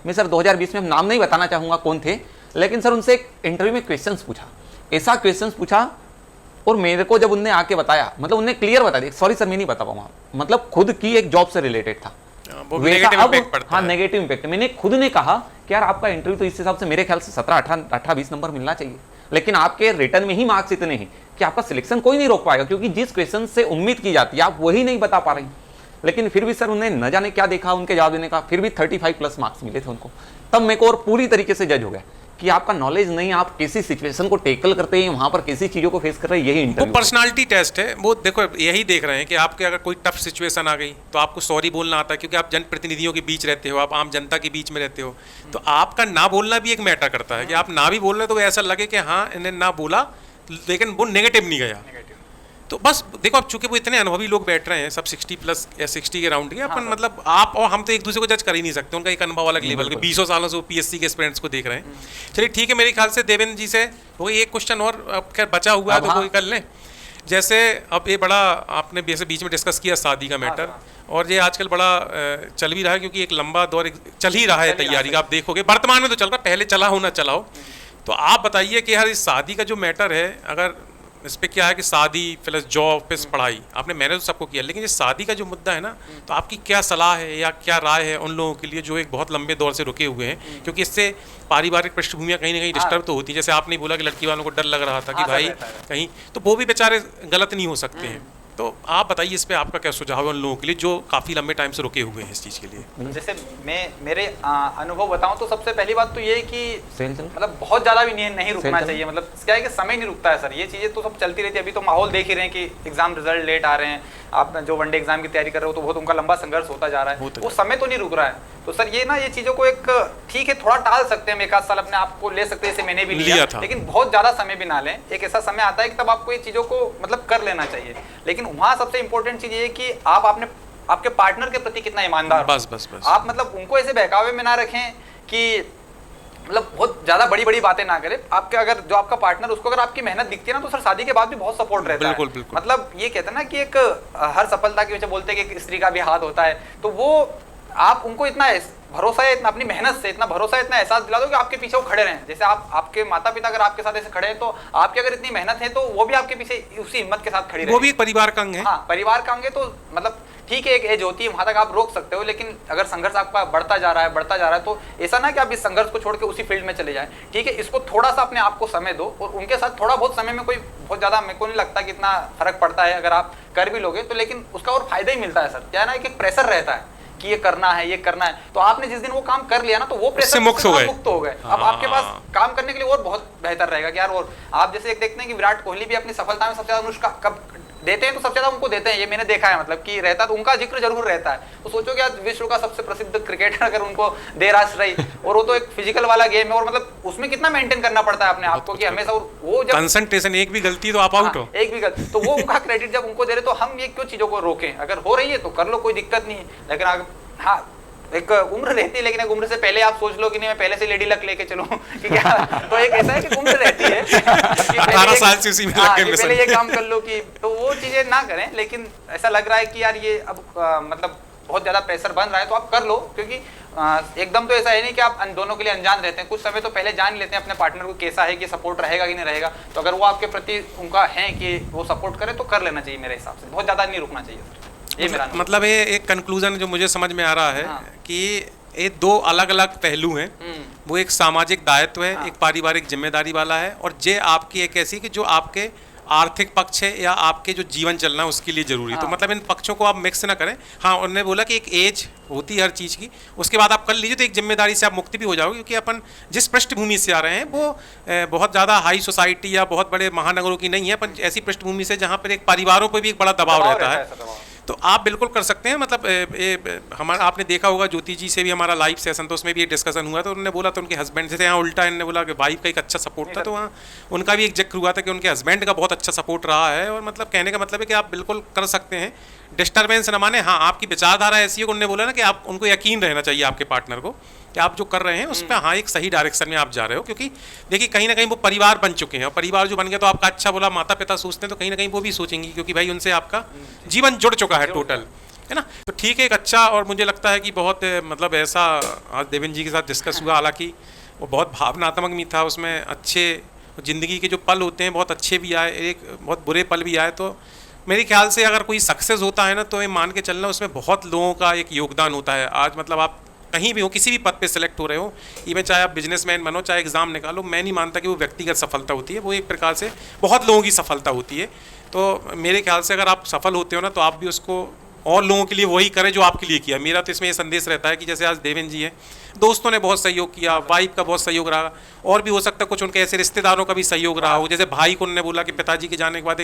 मैं सर 2020 में नाम नहीं बताना चाहूंगा कौन थे, लेकिन सर उनसे एक इंटरव्यू में क्वेश्चंस पूछा, ऐसा क्वेश्चंस पूछा, और मेरे को जब उनने आके बताया, मतलब उनने क्लियर बता दिया, सॉरी सर मैं नहीं बता पाऊंगा, मतलब खुद की एक जॉब से रिलेटेड था, हाँ नेगेटिव इंपैक्ट। मैंने खुद ने कहा कि यार आपका इंटरव्यू तो इस हिसाब से मेरे ख्याल से 17, 18, 20 नंबर मिलना चाहिए, लेकिन आपके रिटर्न में ही मार्क्स इतने हैं कि आपका सिलेक्शन कोई नहीं रोक पाएगा, क्योंकि जिस क्वेश्चन से उम्मीद की जाती है आप वही नहीं बता पा रहे हैं। लेकिन फिर भी सर उन्हें न जाने क्या देखा उनके जवाब देने का, फिर भी 35+ मार्क्स मिले थे उनको। तब मेरे को और पूरी तरीके से जज हो गया कि आपका नॉलेज नहीं, आप किसी सिचुएशन को टेकल करते हैं, वहां पर किसी चीजों को फेस कर रहे हैं, यही इंटरव्यू। वो पर्सनालिटी टेस्ट है, वो देखो यही देख रहे हैं कि आपके अगर कोई टफ सिचुएशन आ गई तो आपको सॉरी बोलना आता है, क्योंकि आप जनप्रतिनिधियों के बीच रहते हो, आप आम जनता के बीच में रहते हो, तो आपका ना बोलना भी एक मैटर करता है कि आप ना भी बोल रहे तो ऐसा लगे कि हाँ इन्हें ना बोला, लेकिन वो नेगेटिव नहीं गया। तो बस देखो, अब चूंकि वो इतने अनुभवी लोग बैठ रहे हैं, सब 60+ या 60 के राउंड के, अपन मतलब आप और हम तो एक दूसरे को जज कर ही नहीं सकते, उनका एक अनुभव अलग लेवल के, 20 सालों से वो पीएससी के एस्पिरेंट्स को देख रहे हैं। चलिए ठीक है, मेरे ख्याल से देवेंद्र जी से वो एक क्वेश्चन और अब खैर बचा हुआ है, तो कोई कर लें। जैसे अब ये बड़ा आपने जैसे बीच में डिस्कस किया शादी का मैटर, और ये आजकल बड़ा चल भी रहा है, क्योंकि एक लंबा दौर चल ही रहा है तैयारी का, आप देखोगे वर्तमान में तो चल रहा, पहले चला हो ना चला हो। तो आप बताइए कि यार इस शादी का जो मैटर है, अगर इस पर क्या है कि शादी प्लस जॉब प्लस पढ़ाई, आपने मैनेज तो सबको किया, लेकिन ये शादी का जो मुद्दा है ना, तो आपकी क्या सलाह है या क्या राय है उन लोगों के लिए जो एक बहुत लंबे दौर से रुके हुए हैं, क्योंकि इससे पारिवारिक पृष्ठभूमियाँ कहीं ना कहीं डिस्टर्ब तो होती है। जैसे आपने बोला कि लड़की वालों को डर लग रहा था कि भाई कहीं, तो वो भी बेचारे गलत नहीं हो सकते हैं। तो आप बताइए इस पे आपका क्या सुझाव है उन लोगों के लिए जो काफ़ी लंबे टाइम से रुके हुए हैं इस चीज़ के लिए। जैसे मैं मेरे अनुभव बताऊं तो सबसे पहली बात तो ये है कि मतलब बहुत ज़्यादा भी नहीं रुकना चाहिए। मतलब क्या है कि समय नहीं रुकता है सर, ये चीज़ें तो सब चलती रहती है। अभी तो माहौल देख ही रहे हैं कि एग्जाम रिजल्ट लेट आ रहे हैं, आप जो वनडे एग्जाम की तैयारी कर रहे हो तो बहुत उनका लंबा संघर्ष होता जा रहा है, वो समय तो नहीं रुक रहा है। तो सर ये ना, ये चीज़ों को एक ठीक है थोड़ा टाल सकते हैं, हम 1 साल अपने आप को ले सकते हैं, जैसे मैंने भी लिया था, लेकिन बहुत ज़्यादा समय भी ना लें। एक ऐसा समय आता है कि तब आपको ये चीज़ों को मतलब कर लेना चाहिए। लेकिन वहाँ सबसे इंपॉर्टेंट चीज़ ये है कि आप आपके पार्टनर के प्रति कितना ईमानदार हो। बस आप मतलब उनको ऐसे बहकावे में ना रखें कि मतलब बहुत ज्यादा बड़ी बड़ी बातें ना करें। आपके अगर जो आपका पार्टनर, उसको अगर आपकी मेहनत दिखती है ना, तो सर शादी के बाद भी बहुत सपोर्ट रहता है। बिल्कुल। मतलब ये कहते हैं ना कि एक हर सफलता के पीछे बोलते हैं कि एक स्त्री का भी हाथ होता है, तो वो आप उनको इतना भरोसा है, इतना अपनी मेहनत से इतना भरोसा है, इतना एहसास दिला दो कि आपके पीछे वो खड़े रहें। जैसे आपके माता पिता अगर आपके साथ ऐसे खड़े हैं, तो आपकी अगर इतनी मेहनत है तो वो भी आपके पीछे उसी हिम्मत के साथ खड़ी रहे। वो भी एक परिवार का अंग है। हाँ, परिवार का अंग है। तो मतलब ठीक है, एक एज होती है, वहां तक आप रोक सकते हो, लेकिन अगर संघर्ष आपका बढ़ता जा रहा है तो ऐसा ना कि आप इस संघर्ष को छोड़ के उसी फील्ड में चले जाएं। ठीक है, इसको थोड़ा सा अपने आप को समय दो, और उनके साथ थोड़ा बहुत समय में कोई बहुत ज्यादा मेरे को नहीं लगता कि इतना फर्क पड़ता है अगर आप कर भी लोगे तो, लेकिन उसका और फायदा ही मिलता है सर। क्या है ना, एक प्रेशर रहता है कि ये करना है, तो आपने जिस दिन वो काम कर लिया ना, तो वो प्रेशर से मुक्त हो गए। अब आपके पास काम करने के लिए और बहुत बेहतर रहेगा कि यार, और आप जैसे एक देखते हैं कि विराट कोहली भी अपनी सफलता में सबसे ज्यादा अनुष्का कब देते हैं, तो सबसे ज्यादा उनको देते हैं, ये मैंने देखा है, मतलब कि रहता तो उनका जिक्र जरूर रहता है। तो सोचो कि आज विश्व का सबसे प्रसिद्ध क्रिकेटर अगर उनको दे राष्ट्र रही, और वो तो एक फिजिकल वाला गेम है, और मतलब उसमें कितना मेंटेन करना पड़ता है अपने आप को कि हमेशा वो जब कंसंट्रेशन, एक भी गलती तो आप आउट हो, एक भी गलती तो वो उनका क्रेडिट जब उनको दे रहे, तो हम ये क्यों चीजों को रोकें? अगर हो रही है तो कर लो, कोई दिक्कत नहीं है। लेकिन हाँ, एक उम्र रहती है, लेकिन एक उम्र से पहले आप सोच लो कि नहीं मैं पहले से लेडी लक लेके चलूं कि क्या, तो एक ऐसा है कि उम्र रहती है कि 18 साल से उसी में पहले ये काम कर लो कि, तो वो चीजें ना करें। लेकिन ऐसा लग रहा है कि यार ये अब मतलब बहुत ज्यादा प्रेशर बन रहा है, तो आप कर लो, क्योंकि एकदम तो ऐसा है नहीं कि आप दोनों के लिए अनजान रहते हैं। कुछ समय तो पहले जान लेते हैं अपने पार्टनर को कैसा है, कि सपोर्ट रहेगा कि नहीं रहेगा। तो अगर वो आपके प्रति उनका है कि वो सपोर्ट करे, तो कर लेना चाहिए मेरे हिसाब से, बहुत ज्यादा नहीं रुकना चाहिए। ये मेरा मतलब ये एक कंक्लूजन जो मुझे समझ में आ रहा है कि ये दो अलग अलग पहलू हैं। वो एक सामाजिक दायित्व है, एक पारिवारिक जिम्मेदारी वाला है, और ये आपकी एक ऐसी कि जो आपके आर्थिक पक्ष है या आपके जो जीवन चलना है उसके लिए जरूरी है। तो मतलब इन पक्षों को आप मिक्स ना करें। हाँ, उन्होंने बोला कि एक एज होती है हर चीज़ की, उसके बाद आप कर लीजिए तो एक जिम्मेदारी से आप मुक्ति भी हो जाओगे, क्योंकि अपन जिस पृष्ठभूमि से आ रहे हैं वो बहुत ज़्यादा हाई सोसाइटी या बहुत बड़े महानगरों की नहीं है, अपन ऐसी पृष्ठभूमि से जहाँ पर एक परिवारों पर भी एक बड़ा दबाव रहता है। तो आप बिल्कुल कर सकते हैं। मतलब हमारा आपने देखा होगा ज्योति जी से भी हमारा लाइव सेशन, तो उसमें भी एक डिस्कशन हुआ, तो उन्होंने बोला तो उनके हस्बैंड से, यहाँ उल्टा इन्होंने बोला कि वाइफ का एक अच्छा सपोर्ट था, तो वहाँ उनका भी एक जिक्र हुआ था कि उनके हस्बैंड का बहुत अच्छा सपोर्ट रहा है। और मतलब कहने का मतलब है कि आप बिल्कुल कर सकते हैं, डिस्टर्बेंस न माने। हाँ, आपकी विचारधारा ऐसी है, उन्होंने बोला ना कि आप उनको यकीन रहना चाहिए आपके पार्टनर को कि आप जो कर रहे हैं उस पर हाँ एक सही डायरेक्शन में आप जा रहे हो। क्योंकि देखिए कहीं ना कहीं वो परिवार बन चुके हैं, और परिवार जो बन गया तो आपका अच्छा बोला माता पिता सोचते हैं, तो कहीं ना कहीं वो भी सोचेंगी, क्योंकि भाई उनसे आपका जीवन जुड़ चुका है टोटल, है ना। तो ठीक है, एक अच्छा, और मुझे लगता है कि बहुत मतलब ऐसा आज देवेंद्र जी के साथ डिस्कस हुआ, हालांकि वो बहुत भावनात्मक भी था, उसमें अच्छे ज़िंदगी के जो पल होते हैं बहुत अच्छे भी आए, एक बहुत बुरे पल भी आए। तो मेरे ख्याल से अगर कोई सक्सेस होता है ना, तो ये मान के चलना उसमें बहुत लोगों का एक योगदान होता है। आज मतलब आप कहीं भी हो, किसी भी पद पे सेलेक्ट हो रहे हो, इवन चाहे आप बिजनेसमैन बनो, चाहे एग्ज़ाम निकालो, मैं नहीं मानता कि वो व्यक्तिगत सफलता होती है, वो एक प्रकार से बहुत लोगों की सफलता होती है। तो मेरे ख्याल से अगर आप सफल होते हो ना, तो आप भी उसको और लोगों के लिए वही करें जो आपके लिए किया। मेरा तो इसमें ये संदेश रहता है कि जैसे आज देवेंद्र जी हैं, दोस्तों ने बहुत सहयोग किया, वाइफ का बहुत सहयोग रहा, और भी हो सकता है कुछ उनके ऐसे रिश्तेदारों का भी सहयोग रहा हो। जैसे भाई को उन्होंने बोला कि पिताजी के जाने के बाद,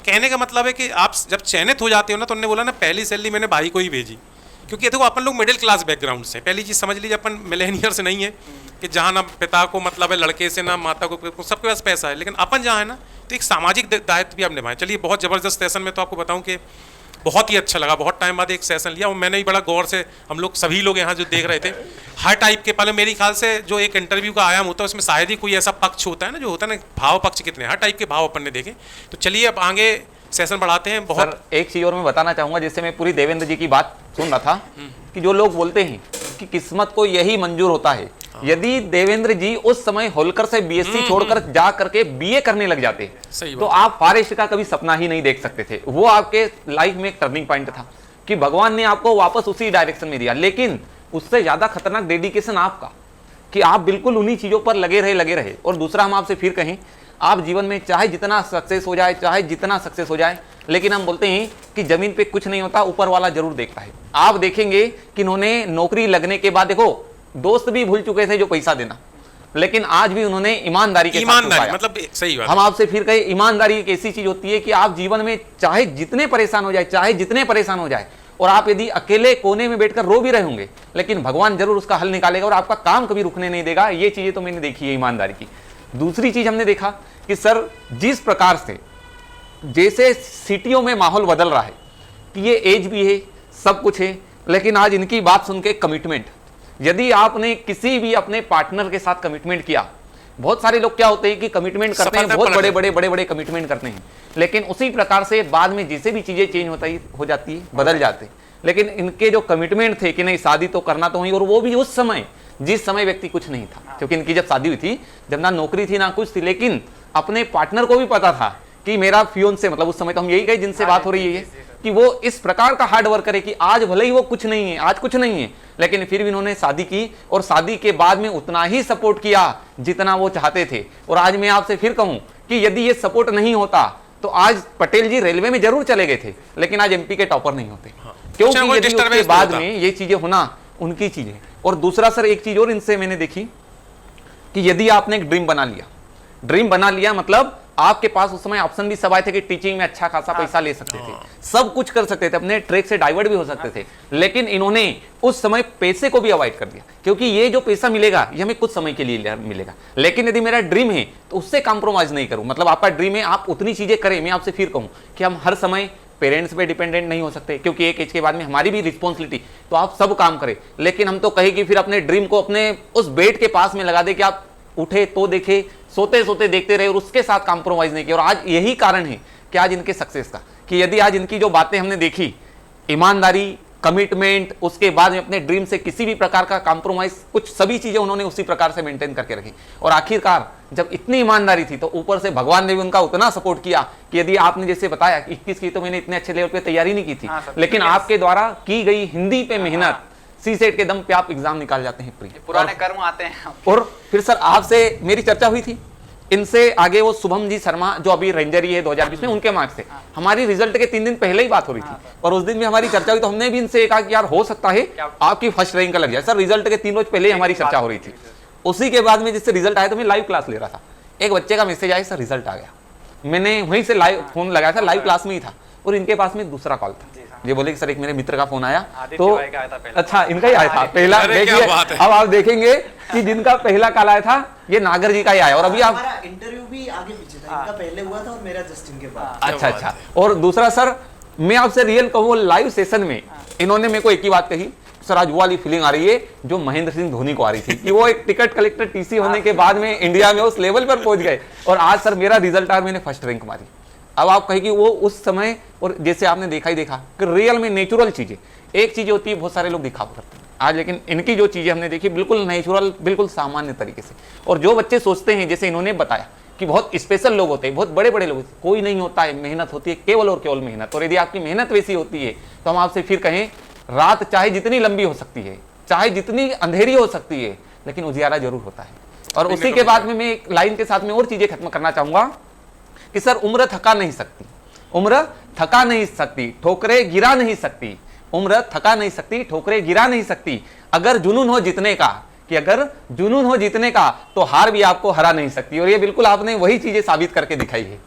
कहने का मतलब है कि आप जब चयनित हो जाते हो ना, तो उन्होंने बोला ना पहली सैलरी मैंने भाई को ही भेजी, क्योंकि देखो अपन लोग मिडिल क्लास बैकग्राउंड से, पहली चीज़ समझ लीजिए अपन मिलेनियर से नहीं है कि जहाँ ना पिता को मतलब है लड़के से, ना माता को, सबके पास पैसा है, लेकिन अपन जहाँ है ना, तो एक सामाजिक दायित्व भी आप निभाएं। चलिए, बहुत ज़बरदस्त सेशन में तो आपको बताऊँ कि बहुत ही अच्छा लगा, बहुत टाइम बाद एक सेशन लिया, और मैंने भी बड़ा गौर से, हम लोग सभी लोग यहाँ जो देख रहे थे, हर टाइप के पहले मेरे ख्याल से जो एक इंटरव्यू का आयाम होता है उसमें शायद ही कोई ऐसा पक्ष होता है ना, जो होता है ना भाव पक्ष कितने, हर टाइप के भाव अपन ने देखे। तो चलिए अब आगे सेशन बढ़ाते हैं। बहुत सर, एक चीज़ और मैं बताना चाहूँगा, जिससे मैं पूरी देवेंद्र जी की बात सुन रहा था, कि जो लोग बोलते हैं कि किस्मत को यही मंजूर होता है, यदि देवेंद्र जी उस समय होलकर से बीएससी छोड़कर जा करके बीए करने लग जाते, तो आप फॉरेस्ट का कभी सपना ही नहीं देख सकते थे। वो आपके लाइफ में एक टर्निंग पॉइंट था कि भगवान ने आपको वापस उसी डायरेक्शन में दिया। लेकिन उससे ज्यादा खतरनाक डेडिकेशन आपका, कि आप बिल्कुल उन्हीं चीजों पर लगे रहे। और दूसरा, हम आपसे फिर कहें, आप जीवन में चाहे जितना सक्सेस हो जाए, लेकिन हम बोलते हैं कि जमीन पे कुछ नहीं होता, ऊपर वाला जरूर देखता है। आप देखेंगे कि इन्होंने नौकरी लगने के बाद, देखो दोस्त भी भूल चुके थे जो पैसा देना, लेकिन आज भी उन्होंने ईमानदारी के साथ निभाया। मतलब सही बात। हम आपसे फिर कहे, ईमानदारी एक ऐसी चीज होती है कि आप जीवन में चाहे जितने परेशान हो जाए, और आप यदि अकेले कोने में बैठकर रो भी रहे होंगे, लेकिन भगवान जरूर उसका हल निकालेगा और आपका काम कभी रुकने नहीं देगा। ये चीजें तो मैंने देखी है ईमानदारी की। दूसरी चीज हमने देखा कि सर, जिस प्रकार से जैसे सिटियों में माहौल बदल रहा है, कि ये एज भी है, सब कुछ है, लेकिन आज इनकी बात सुन के कमिटमेंट, यदि आपने किसी भी अपने पार्टनर के साथ कमिटमेंट किया, बहुत सारे लोग क्या होते हैं कि कमिटमेंट करते हैं, बहुत बड़े कमिटमेंट करते हैं, लेकिन उसी प्रकार से बाद में जैसे भी चीजें चेंज हो जाती है, बदल जाते हैं, लेकिन इनके जो कमिटमेंट थे कि नहीं शादी तो करना तो हुई, और वो भी उस समय जिस समय व्यक्ति कुछ नहीं था, क्योंकि इनकी जब शादी हुई थी, जब ना नौकरी थी ना कुछ थी, लेकिन अपने पार्टनर को भी पता था कि मेरा फियोंसे, मतलब उस समय तो हम यही कहे जिनसे बात हो रही है कि वो इस प्रकार का हार्ड वर्क करे कि आज भले ही वो कुछ नहीं है, आज कुछ नहीं है, लेकिन फिर भी उन्होंने शादी की और शादी के बाद में उतना ही सपोर्ट किया जितना वो चाहते थे। और आज मैं आपसे फिर कहूं कि यदि ये सपोर्ट नहीं होता तो आज पटेल जी रेलवे में जरूर चले गए थे, लेकिन आज एमपी के टॉपर नहीं होते, क्योंकि यदि उसके बाद में ये चीजें होना उनकी चीजें। और दूसरा सर एक चीज और इनसे मैंने देखी कि यदि आपने एक ड्रीम बना लिया मतलब आपके पास उस समय ऑप्शन भी सब आए थे कि टीचिंग में अच्छा खासा पैसा ले सकते थे, सब कुछ कर सकते थे, अपने ट्रैक से डाइवर्ट भी हो सकते थे, लेकिन इन्होंने उस समय पैसे को भी अवॉइड कर दिया, क्योंकि ये जो पैसा मिलेगा ये हमें कुछ समय के लिए मिलेगा, लेकिन यदि मेरा ड्रीम है तो उससे कॉम्प्रोमाइज नहीं करूं। मतलब आपका ड्रीम है, आप उतनी चीजें करें। मैं आपसे फिर कहूं कि हम हर समय पेरेंट्स पे डिपेंडेंट नहीं हो सकते, क्योंकि एक एज के बाद में हमारी भी रिस्पॉन्सिबिलिटी, तो आप सब काम करें, लेकिन हम तो कहे कि फिर अपने ड्रीम को अपने उस बेड के पास में लगा दे कि आप उठे तो देखे, सोते सोते देखते रहे और उसके साथ कॉम्प्रोमाइज नहीं किया। और आज यही कारण है कि आज इनके सक्सेस का, कि यदि आज इनकी जो बातें हमने देखी, ईमानदारी, कमिटमेंट, उसके बाद में अपने ड्रीम से किसी भी प्रकार का कॉम्प्रोमाइज, कुछ सभी चीजें उन्होंने उसी प्रकार से मेंटेन करके रखी। और आखिरकार जब इतनी ईमानदारी थी तो ऊपर से भगवान ने भी उनका उतना सपोर्ट किया कि यदि आपने जैसे बताया 21 की तो मैंने इतने अच्छे लेवल पे तैयारी नहीं की थी, लेकिन आपके द्वारा की गई हिंदी पे मेहनत, सीसेट के दम पे आप एग्जाम निकाल जाते हैं प्री, पुराने कर्म आते हैं। और फिर सर आपसे मेरी चर्चा हुई थी, इनसे आगे वो शुभम जी शर्मा जो अभी रेंजर ही है 2020 में, उनके मार्क्स थे। हमारी रिजल्ट के 3 दिन पहले ही बात हो रही थी और उस दिन भी हमारी चर्चा हुई, तो हमने भी इनसे कहा कि यार हो सकता है आपकी फर्स्ट रैंक का लग जाए। सर रिजल्ट के 3 रोज पहले ही हमारी चर्चा हो रही थी। उसी के बाद में जिससे रिजल्ट आया तो मैं लाइव क्लास ले रहा था, एक बच्चे का मैसेज आया, सर रिजल्ट आ गया। मैंने वहीं से लाइव फोन लगाया था, लाइव क्लास में ही था, और इनके पास में दूसरा कॉल था। ये बोले कि सर एक मेरे मित्र का फोन आया, तो अच्छा इनका ही आया था पहला। देखिए अब आप देखेंगे कि जिनका पहला कॉल आया था ये नागर जी का ही आया, और अभी आप इंटरव्यू भी आगे पीछे था, इनका पहले हुआ था और मेरा जस्टिन के बाद। अच्छा। और दूसरा सर मैं आपसे रियल कहूँ, लाइव सेशन में इन्होंने मेरे को एक ही बात कही, सर आज वो वाली फीलिंग आ रही है जो महेंद्र सिंह धोनी को आ रही थी, कि वो एक टिकट कलेक्टर टीसी होने के बाद में इंडिया में उस लेवल पर पहुंच गए, और आज सर मेरा रिजल्ट आया, मैंने फर्स्ट रैंक मारी। अब आप कहें कि वो उस समय, और जैसे आपने देखा ही देखा कि रियल में नेचुरल चीजें, एक चीज होती है बहुत सारे लोग दिखावा करते हैं आज, लेकिन इनकी जो चीजें हमने देखी बिल्कुल नेचुरल, बिल्कुल सामान्य तरीके से। और जो बच्चे सोचते हैं, जैसे इन्होंने बताया कि बहुत स्पेशल लोग होते हैं, बहुत बड़े बड़े लोग, कोई नहीं होता है, मेहनत होती है, केवल और केवल मेहनत। और यदि आपकी मेहनत वैसी होती है तो हम आपसे फिर कहें, रात चाहे जितनी लंबी हो सकती है, चाहे जितनी अंधेरी हो सकती है, लेकिन उजियारा जरूर होता है। और उसी के बाद में मैं एक लाइन के साथ में और चीजें खत्म करना चाहूंगा कि सर उम्र थका नहीं सकती, उम्र थका नहीं सकती, ठोकरें गिरा नहीं सकती, उम्र थका नहीं सकती, ठोकरें गिरा नहीं सकती। अगर जुनून हो जीतने का, कि अगर जुनून हो जीतने का, तो हार भी आपको हरा नहीं सकती। और ये बिल्कुल आपने वही चीजें साबित करके दिखाई है।